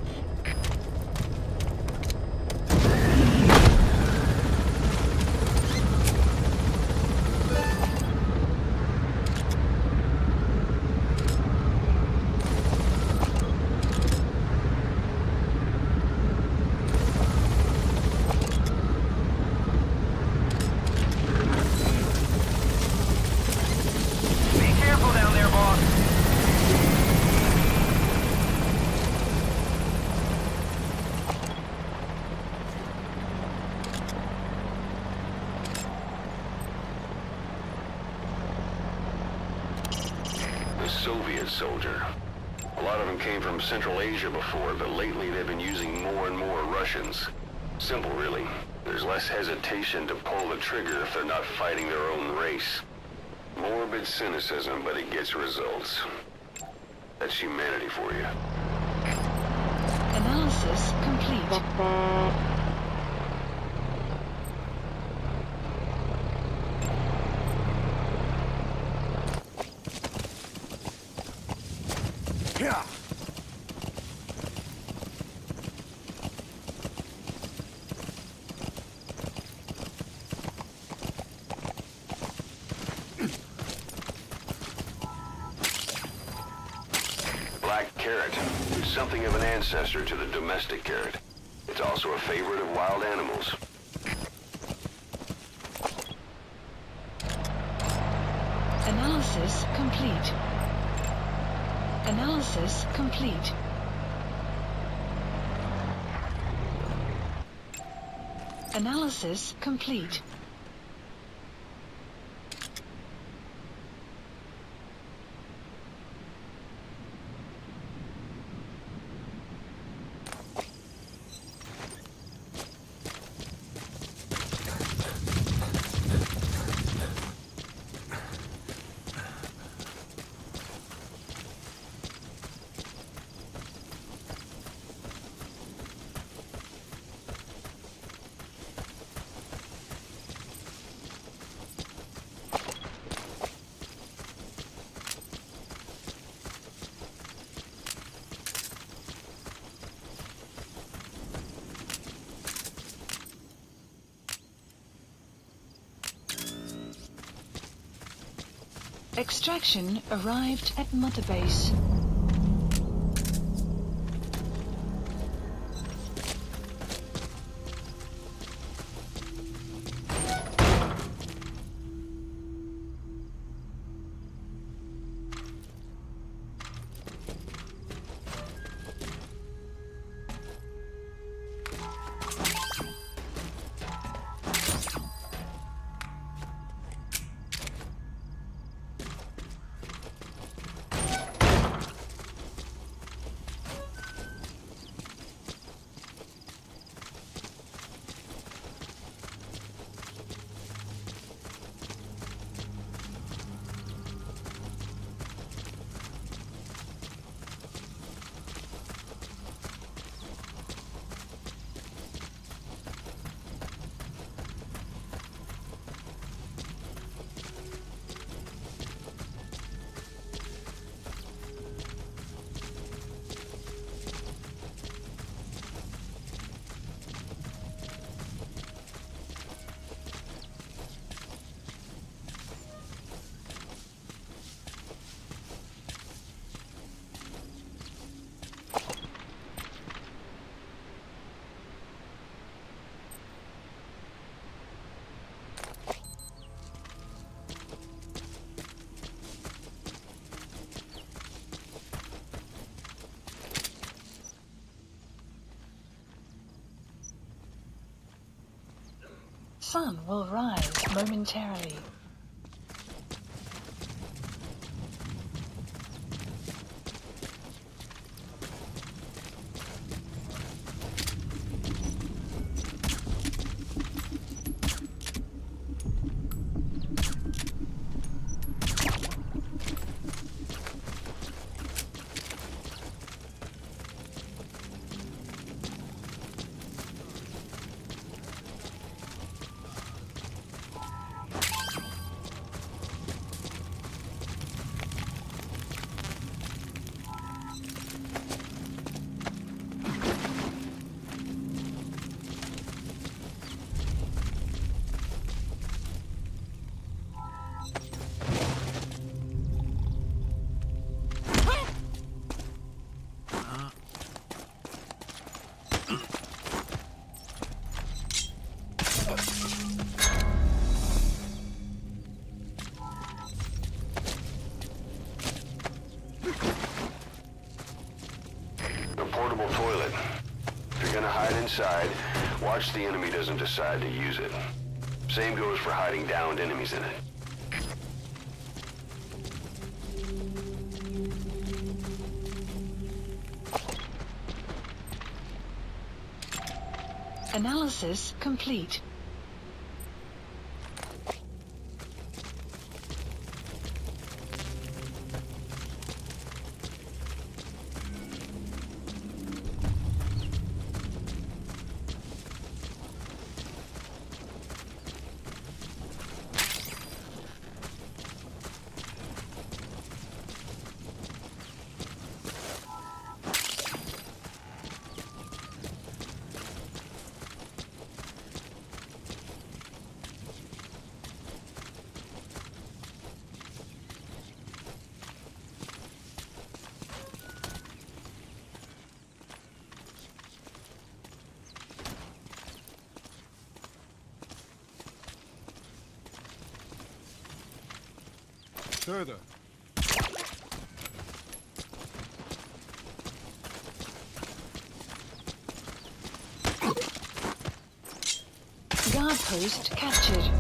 Soviet soldier. A lot of them came from Central Asia before, but lately they've been using more and more Russians. Simple, really. There's less hesitation to pull the trigger if they're not fighting their own race. Morbid cynicism, but it gets results. That's humanity for you. Analysis complete. Yeah. Black carrot is something of an ancestor to the domestic carrot. It's also a favorite of wild animals. Analysis complete. Analysis complete. Analysis complete. Extraction arrived at Mother Base. Sun will rise momentarily. Toilet. If you're gonna hide inside, watch the enemy doesn't decide to use it. Same goes for hiding downed enemies in it. Analysis complete. Further. Guard post captured.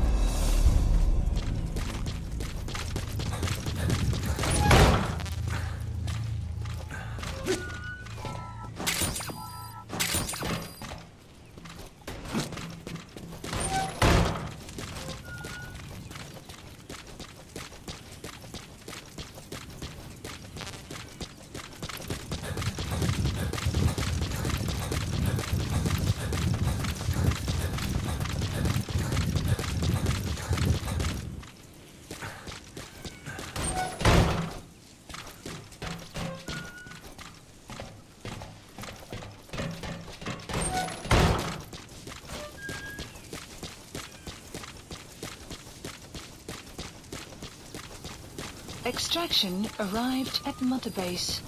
Extraction arrived at Mother Base.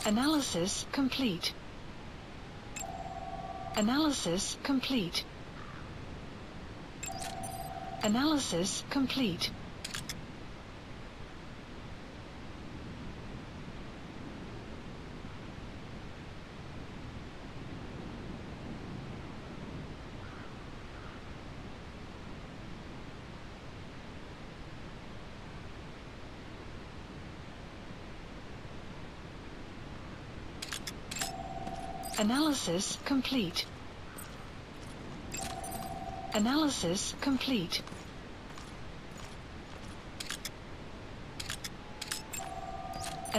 Analysis complete. Analysis complete. Analysis complete. Analysis complete. Analysis complete.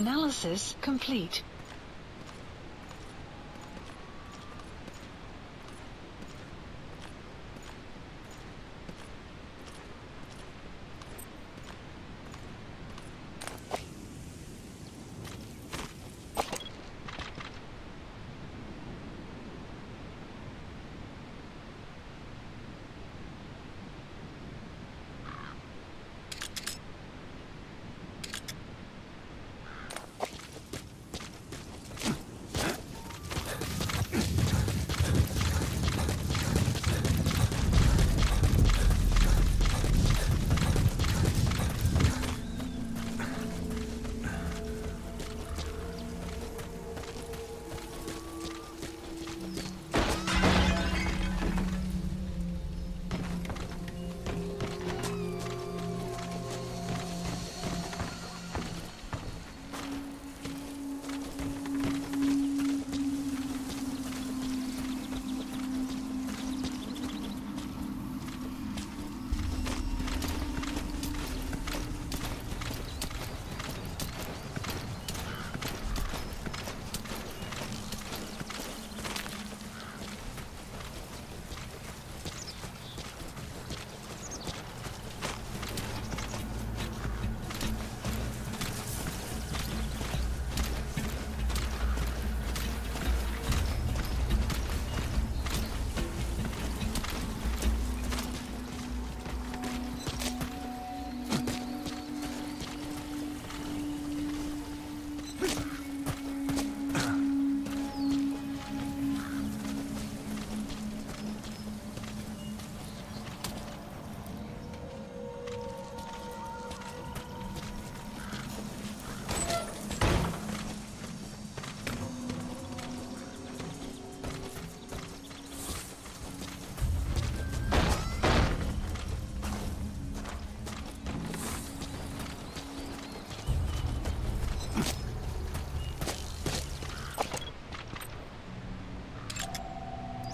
Analysis complete.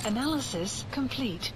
Analysis complete.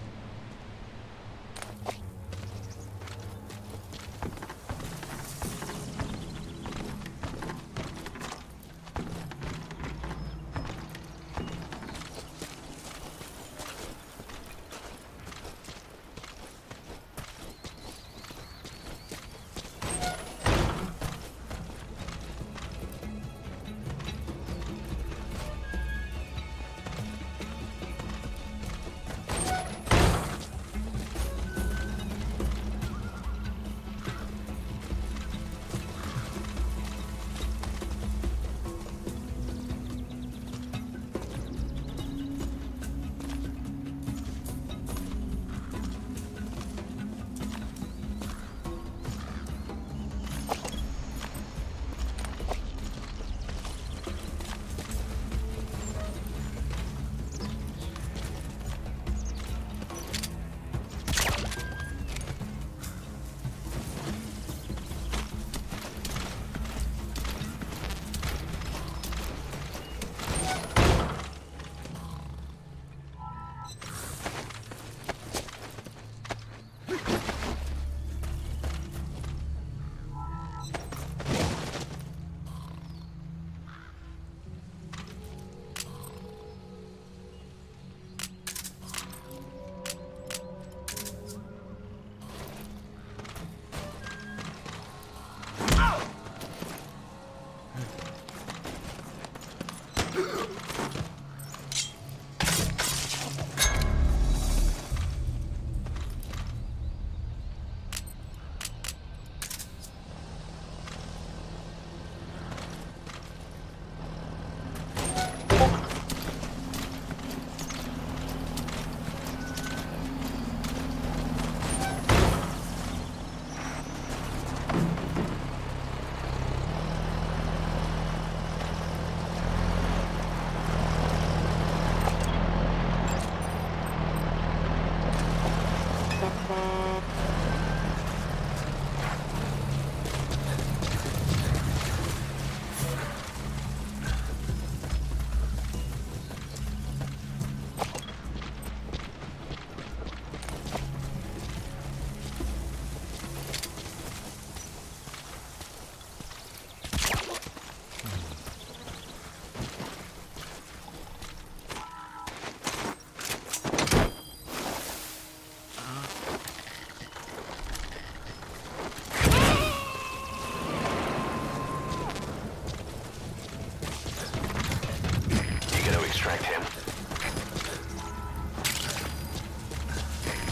Extract him.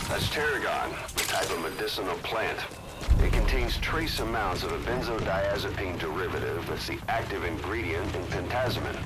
That's tarragon, a type of medicinal plant. It contains trace amounts of a benzodiazepine derivative that's the active ingredient in pentazimine.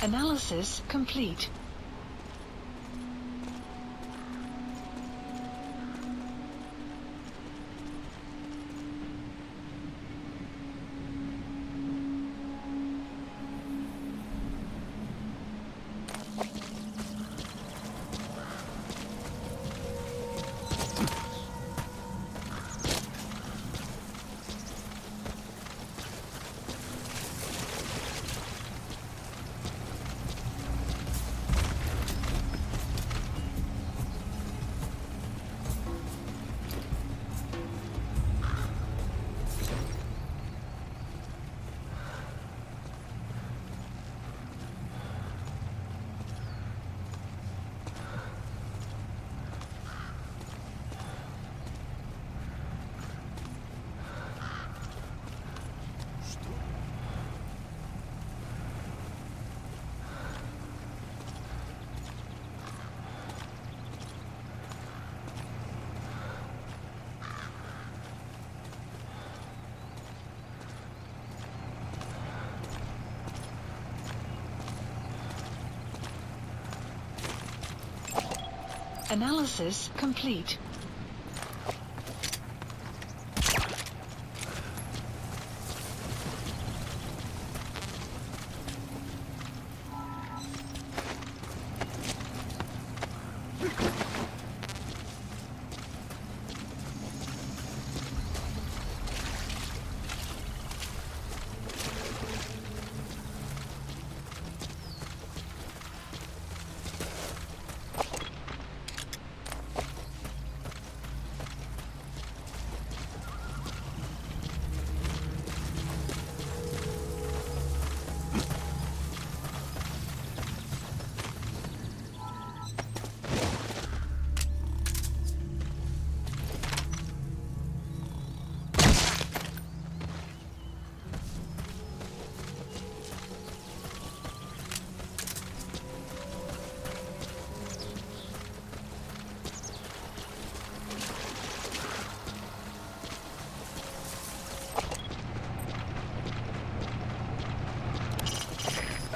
Analysis complete. Analysis complete.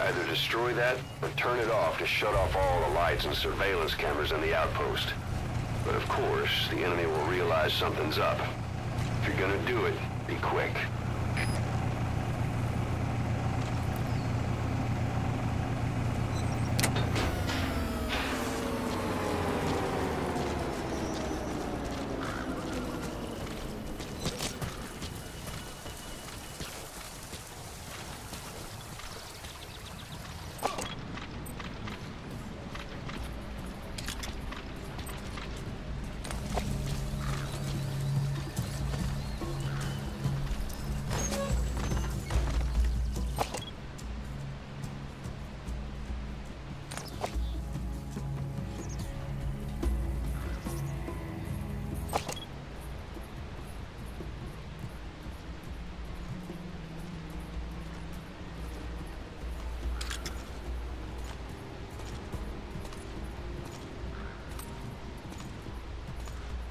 Either destroy that, or turn it off to shut off all the lights and surveillance cameras in the outpost. But of course, the enemy will realize something's up. If you're gonna do it, be quick.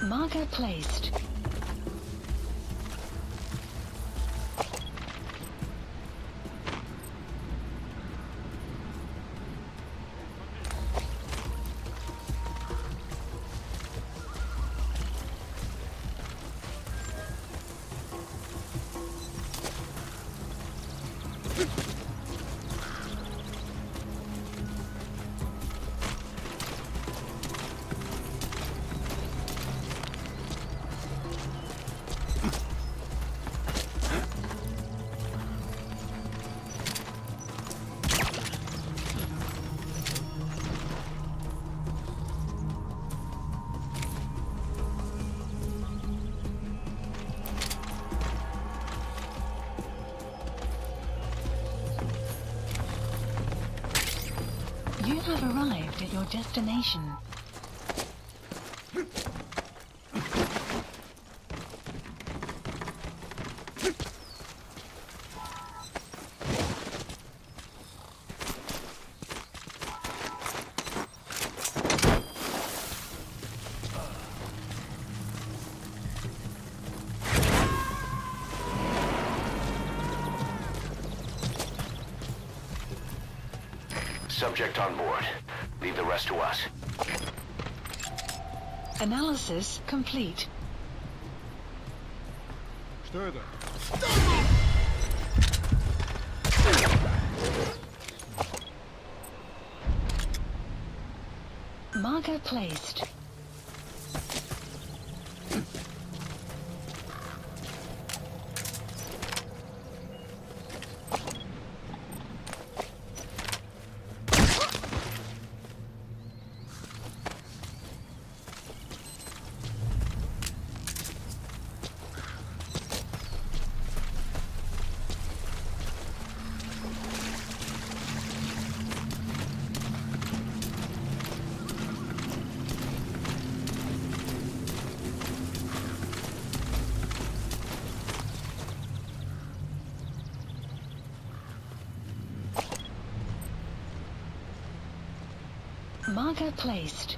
Marker placed. You have arrived at your destination. Subject on board. Leave the rest to us. Analysis complete. Что это? Marker placed. Marker placed.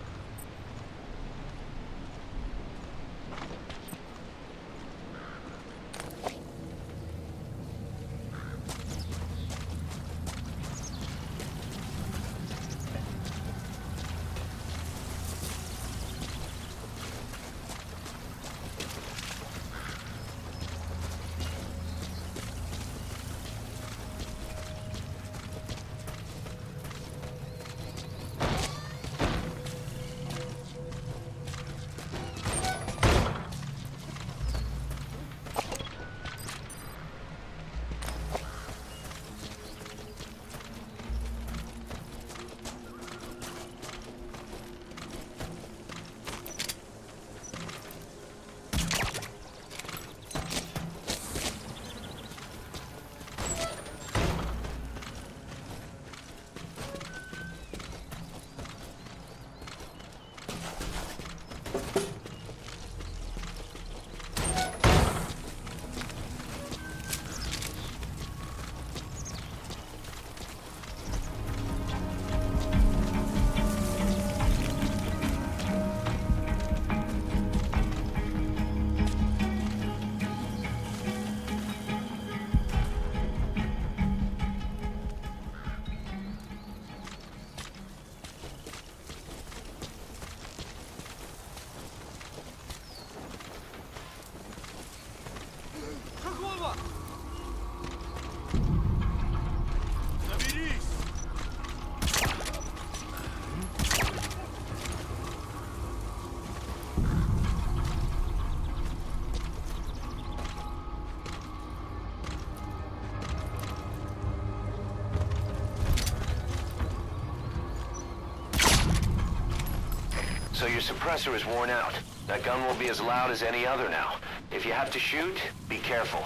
suppressor is worn out. That gun will be as loud as any other now. If you have to shoot, be careful.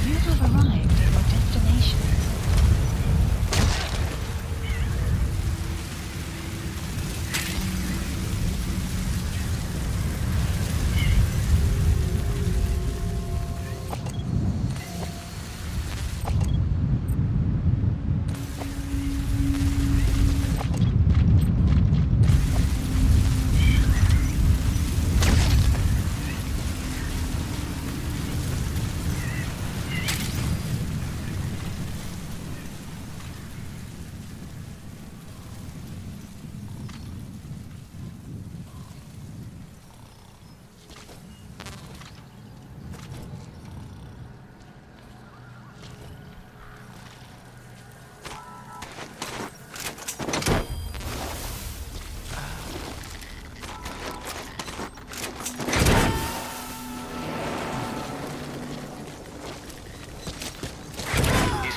You have arrived at your destination.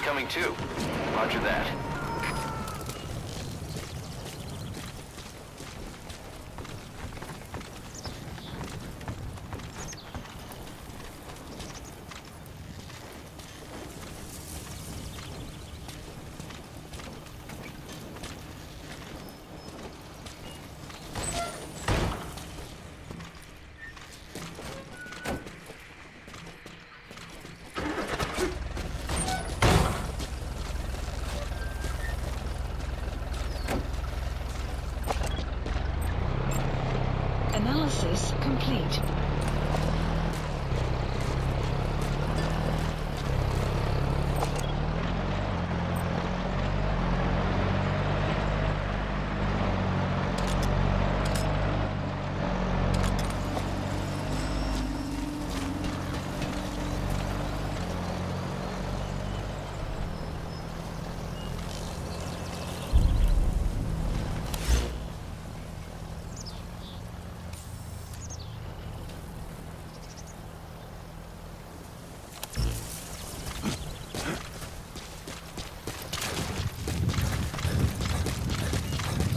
Coming too. Roger that. Analysis complete.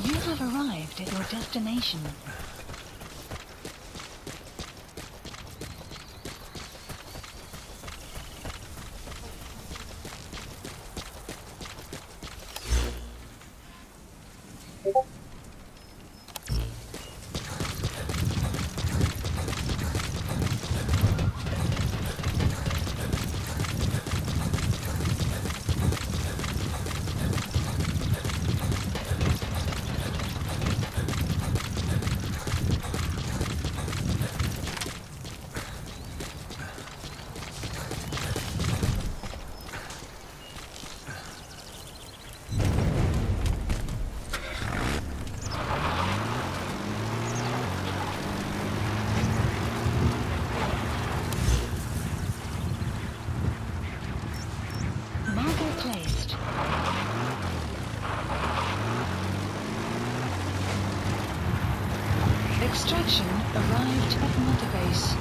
You have arrived at your destination. Marker placed. Extraction arrived at Mother Base.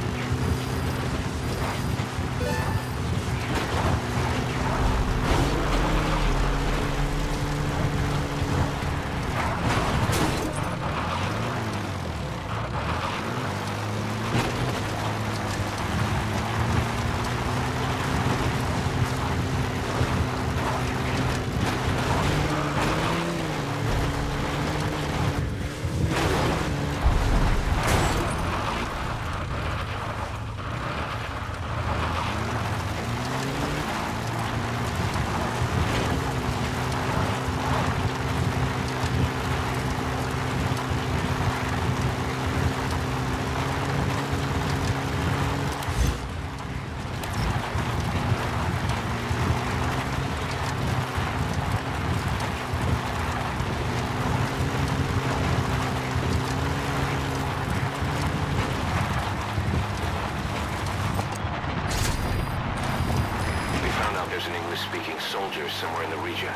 soldiers somewhere in the region.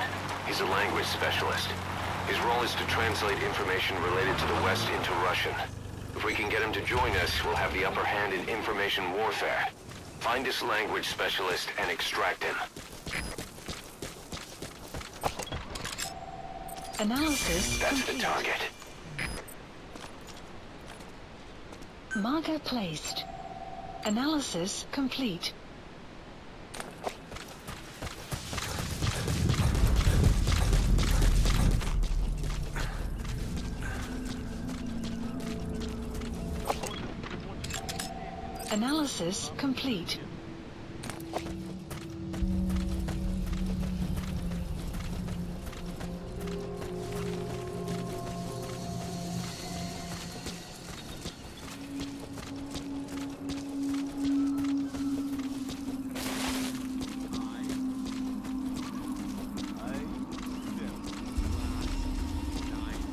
He's a language specialist. His role is to translate information related to the West into Russian. If we can get him to join us, we'll have the upper hand in information warfare. Find this language specialist and extract him. Analysis That's complete. the target. Marker placed. Analysis complete. Analysis complete.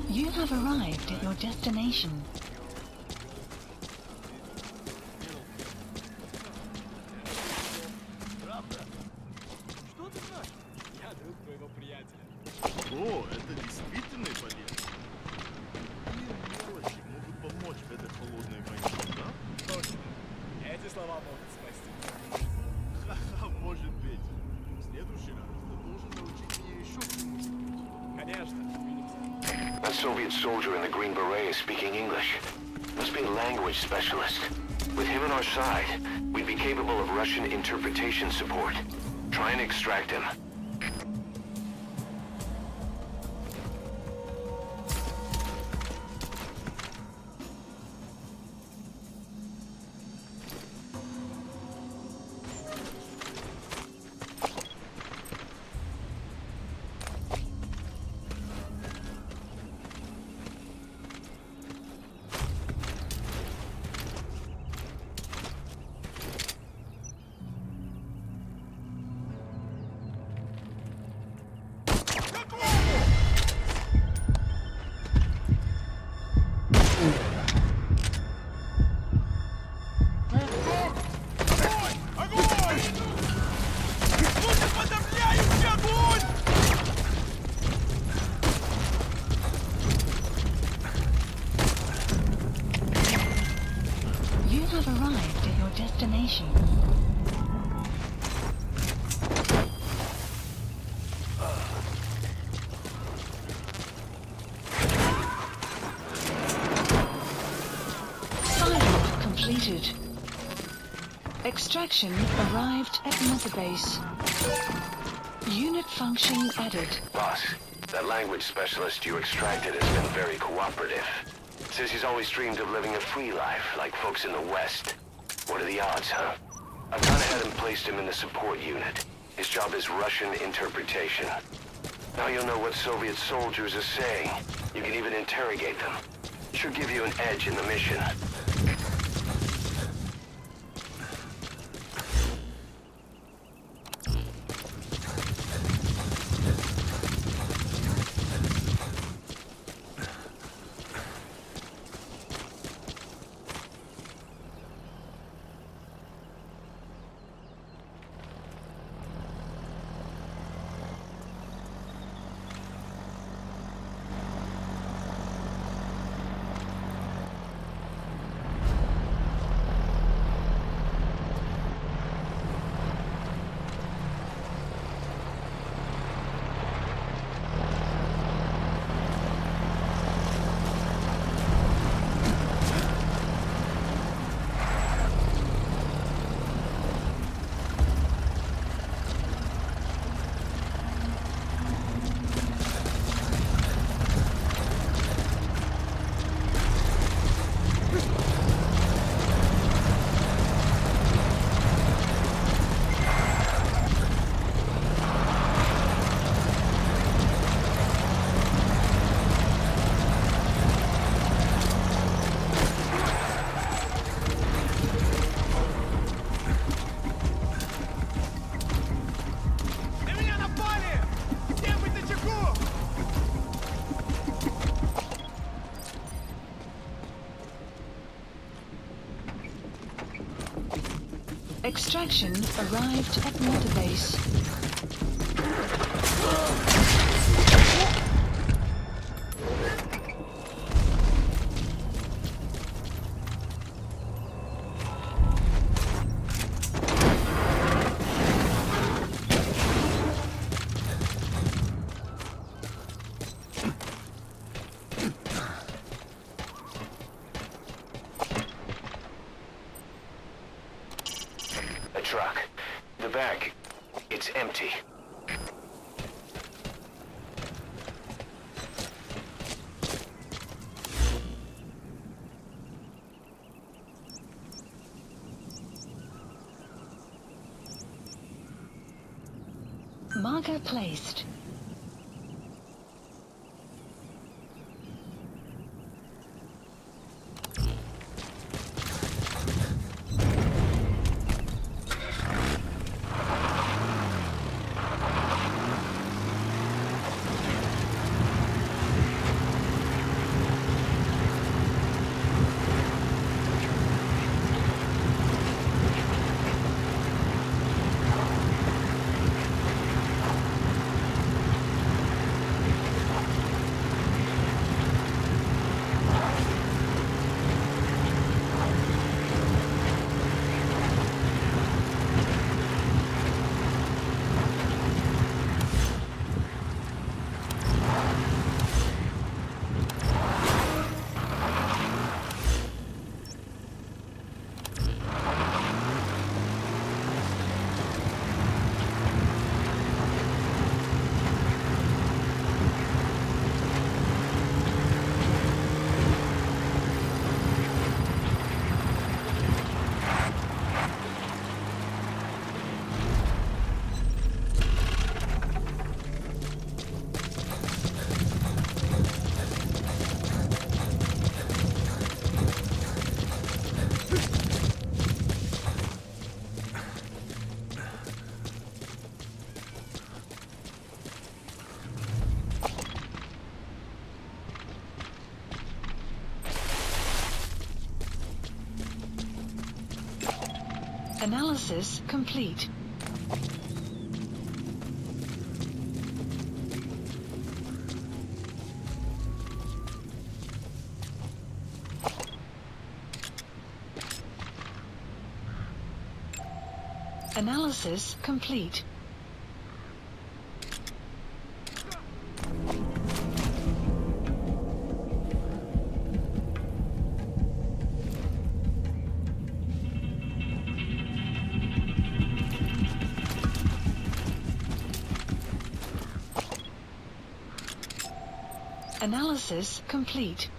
You have arrived at your destination. О, это действительный полет. Какие мелочи могут помочь в этой холодной войне, да? Точно. Эти слова могут спасти. Ха-ха, может быть. В следующий раз ты должен научить меня еще чему-нибудь. Конечно, увидимся. That Soviet soldier in the Green Beret is speaking English. Must be a language specialist. With him on our side, we'd be capable of Russian interpretation support. Try and extract him. You have arrived at your destination. Silo completed. Extraction arrived at Mother Base. Unit function added. Boss, that language specialist you extracted has been very cooperative. Says he's always dreamed of living a free life, like folks in the West. What are the odds, huh? I've gone ahead and placed him in the support unit. His job is Russian interpretation. Now you'll know what Soviet soldiers are saying. You can even interrogate them. Should give you an edge in the mission. Extraction arrived at Mother Base. Marker placed. Analysis complete. Analysis complete. Analysis complete.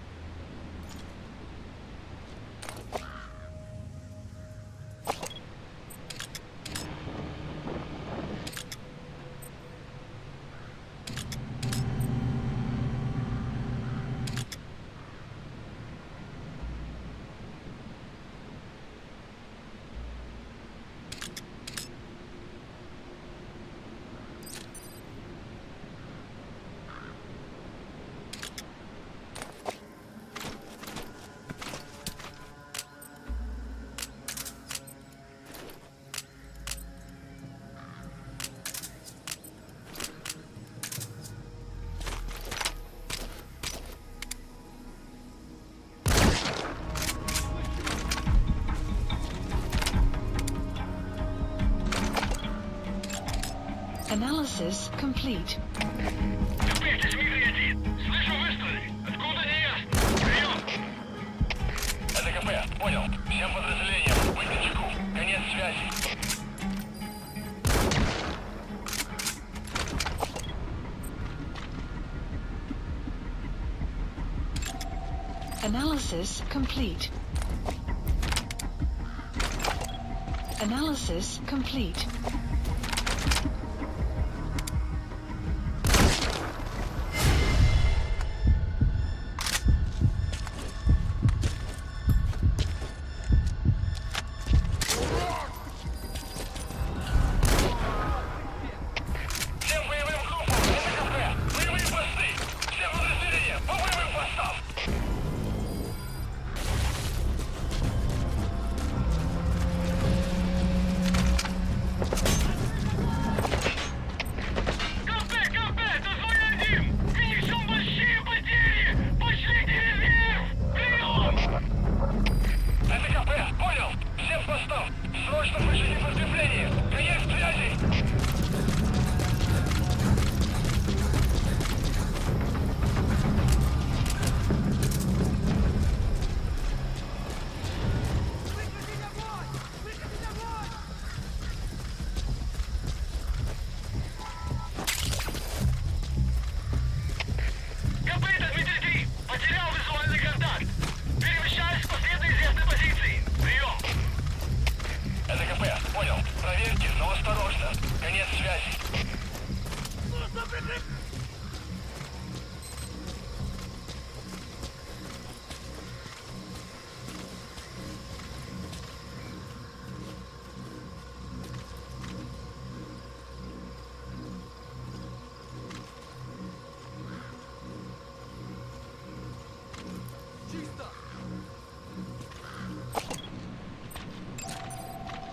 Analysis complete. Analysis complete. Analysis complete.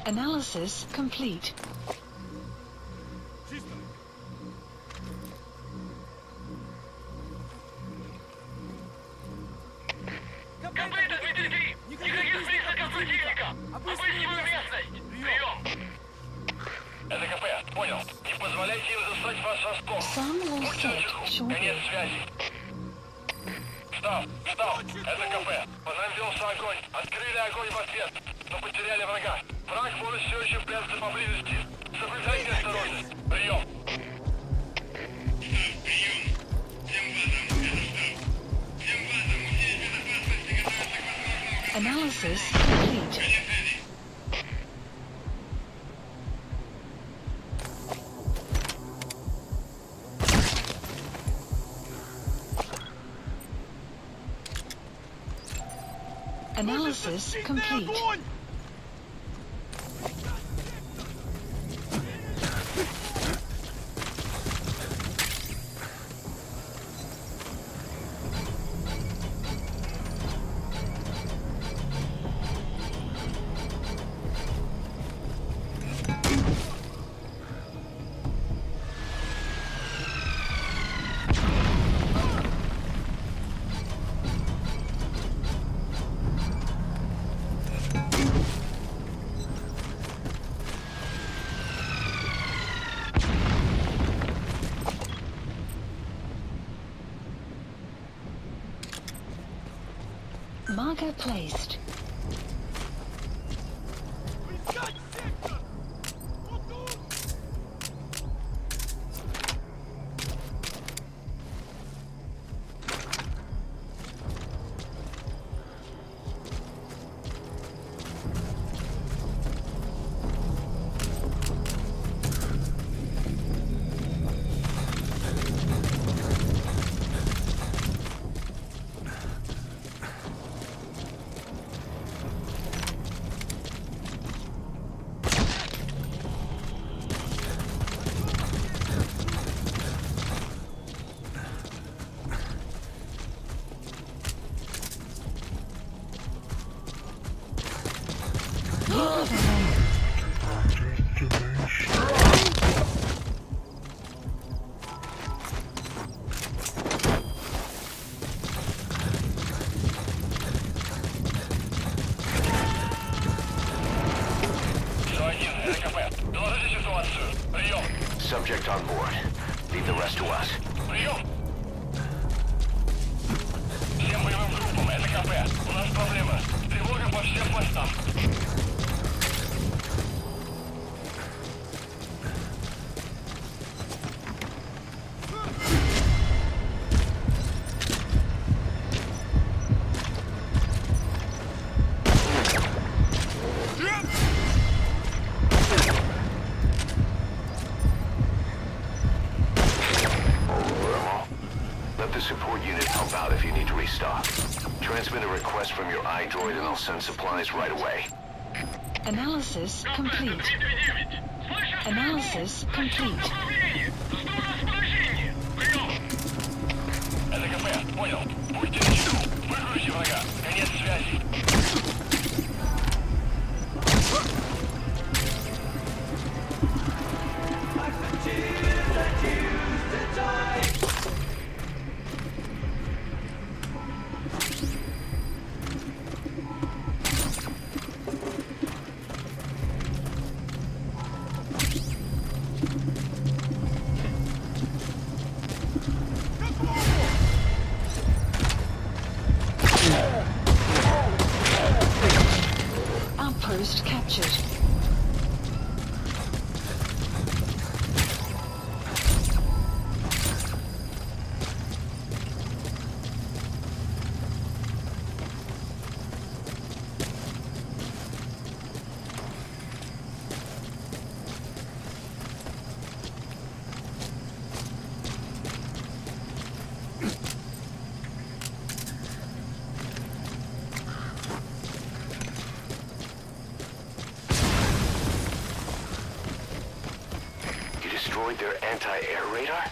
Analysis complete. Some will set shortly. Став! Это КП. По нам велся огонь. Открыли огонь в ответ, но потеряли врага. Враг может все еще прятаться поблизости. Соблюдайте осторожность. Прием! Analysis complete. Analysis complete. Marker placed. Subject on board. Leave the rest to us. Прием! Всем боевым группам, это КП. У нас проблема. Тревога по всем постам. Support unit help out if you need to restock. Transmit a request from your iDroid and I'll send supplies right away. Analysis complete. Analysis complete. Это КП, понял. Будьте начеку. Выгрузите врага. Конец связи. destroyed their anti-air radar?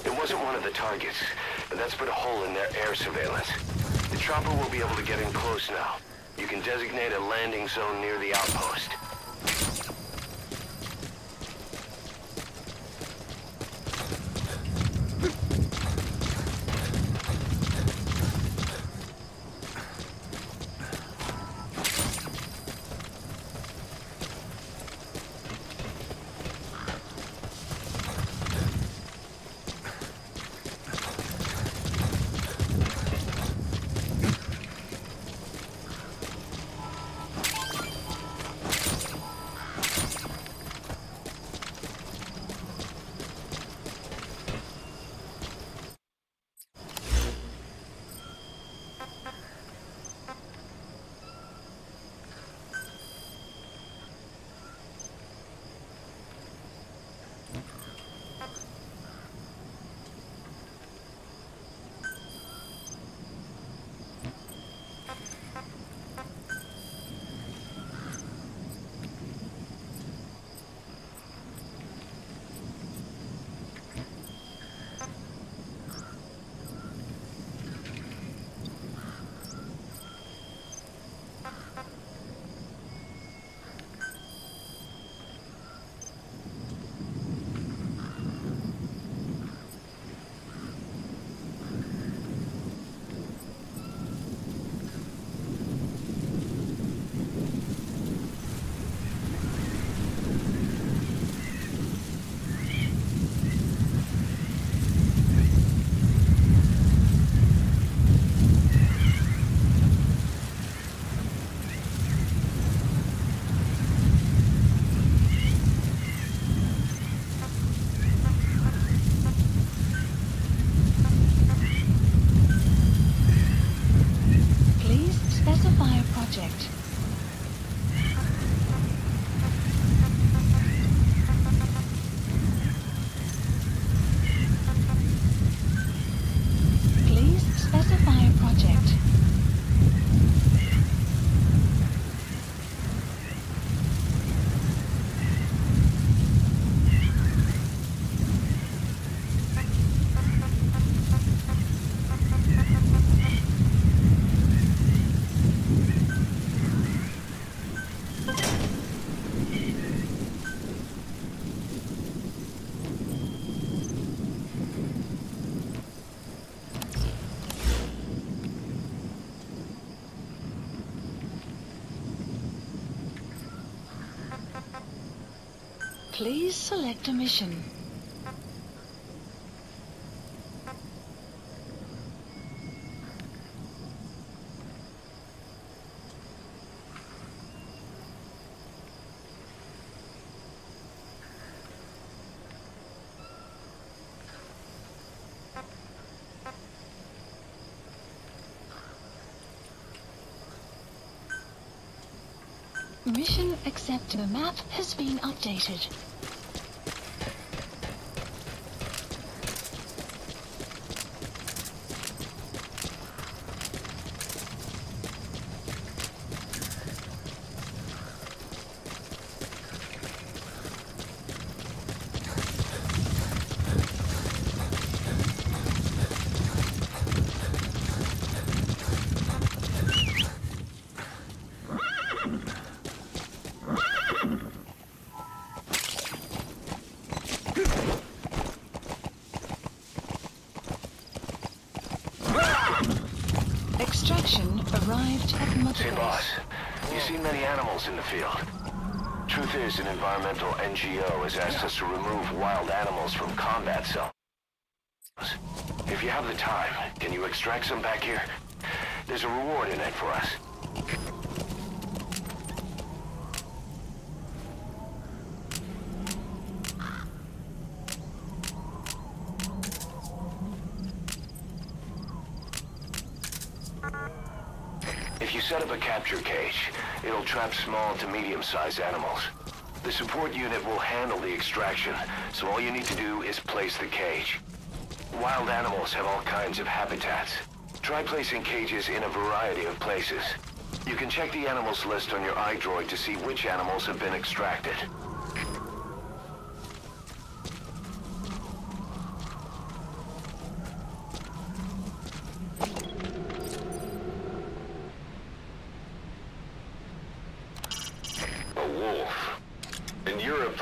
It wasn't one of the targets, and that's put a hole in their air surveillance. The chopper will be able to get in close now. You can designate a landing zone near the outpost. Please select a mission. Mission accepted. The map has been updated. Extraction arrived at Mother Say, Base. boss, you see many animals in the field. Truth is, an environmental NGO has asked us to remove wild animals from combat zones. If you have the time, can you extract some back here? There's a reward in it for us. If you set up a capture cage, it'll trap small to medium-sized animals. The support unit will handle the extraction, so all you need to do is place the cage. Wild animals have all kinds of habitats. Try placing cages in a variety of places. You can check the animals list on your iDroid to see which animals have been extracted.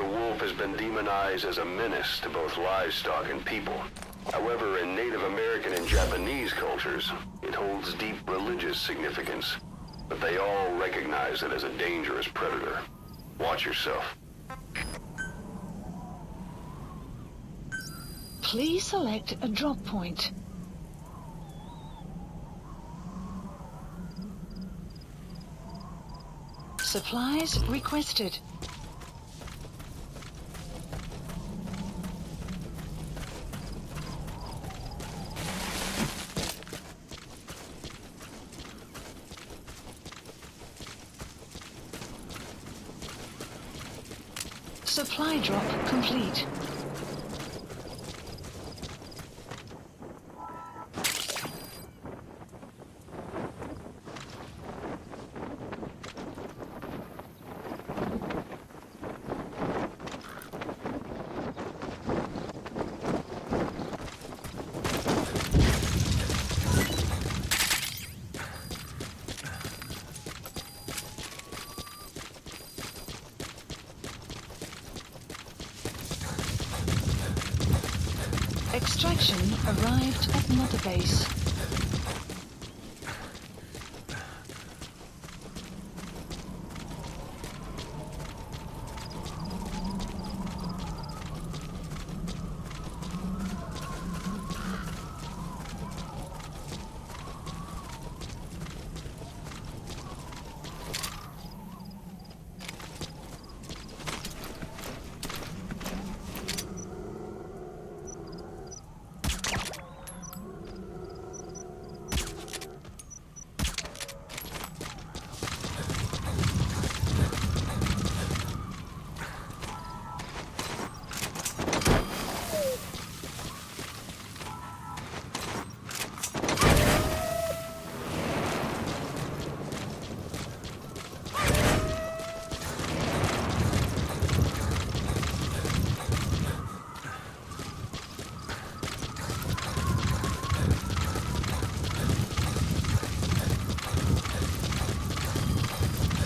the wolf has been demonized as a menace to both livestock and people. However, in Native American and Japanese cultures, it holds deep religious significance. But they all recognize it as a dangerous predator. Watch yourself. Please select a drop point. Supplies requested. Supply drop complete. Extraction arrived at Mother Base.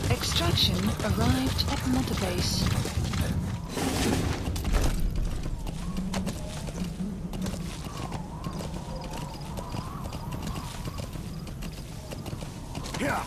Extraction arrived at Mother Base. Yeah.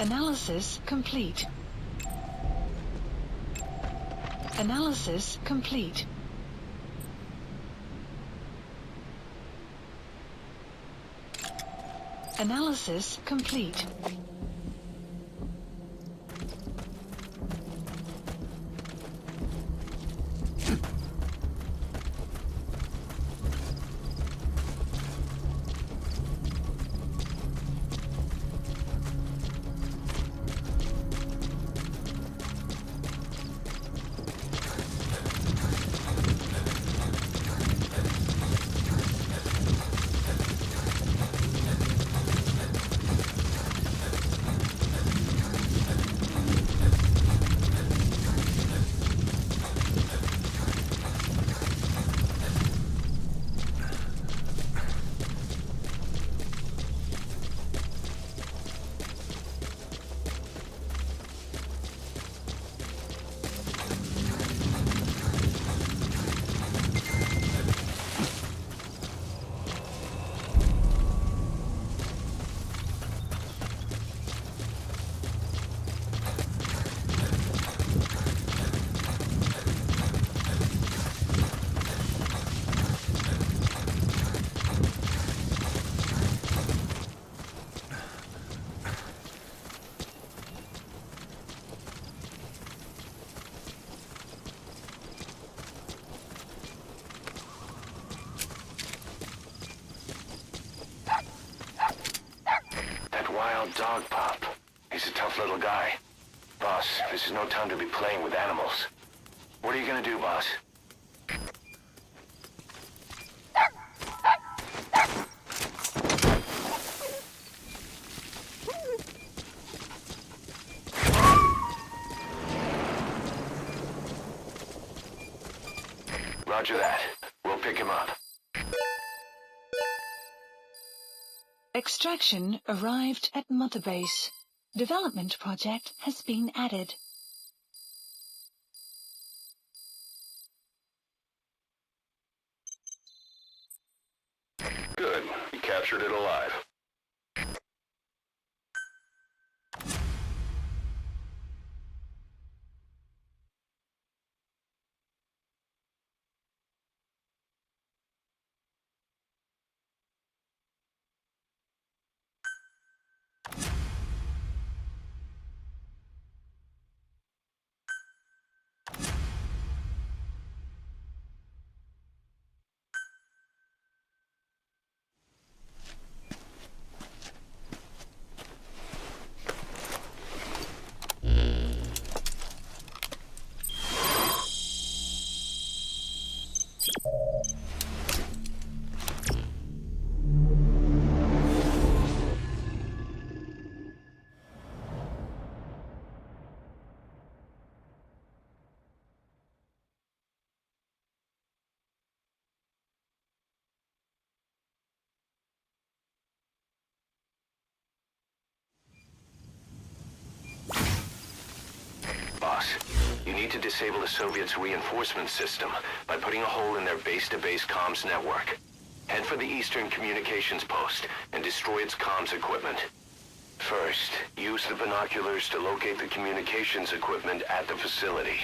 Analysis complete. Analysis complete. Analysis complete. dog pup. He's a tough little guy. Boss, this is no time to be playing with animals. What are you gonna do, boss? Roger that. We'll pick him up. Extraction arrived at Mother Base. Development project has been added. Good. You captured it alive. Boss, you need to disable the Soviets' reinforcement system by putting a hole in their base-to-base comms network. Head for the Eastern Communications Post and destroy its comms equipment. First, use the binoculars to locate the communications equipment at the facility.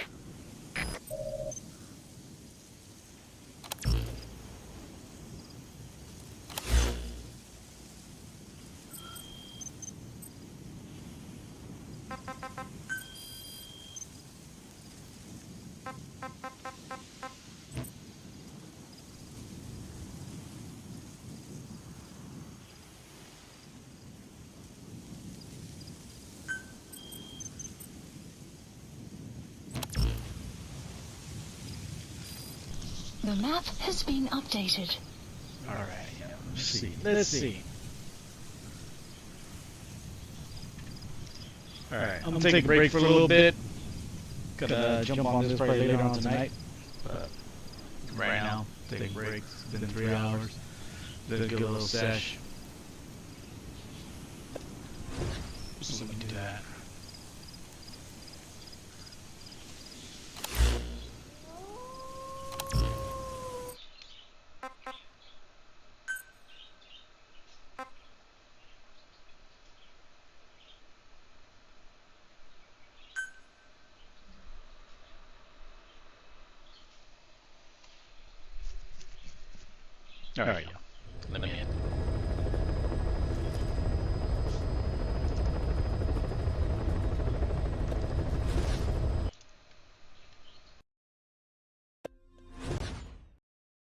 The map has been updated. Alright, let's see. Let's see. Alright, I'm gonna take a break for a little bit. Gonna jump on this probably later on tonight. But right now, take a break. It's been 3 hours. Let's get a little sesh. So let me do that. Alright, let me in.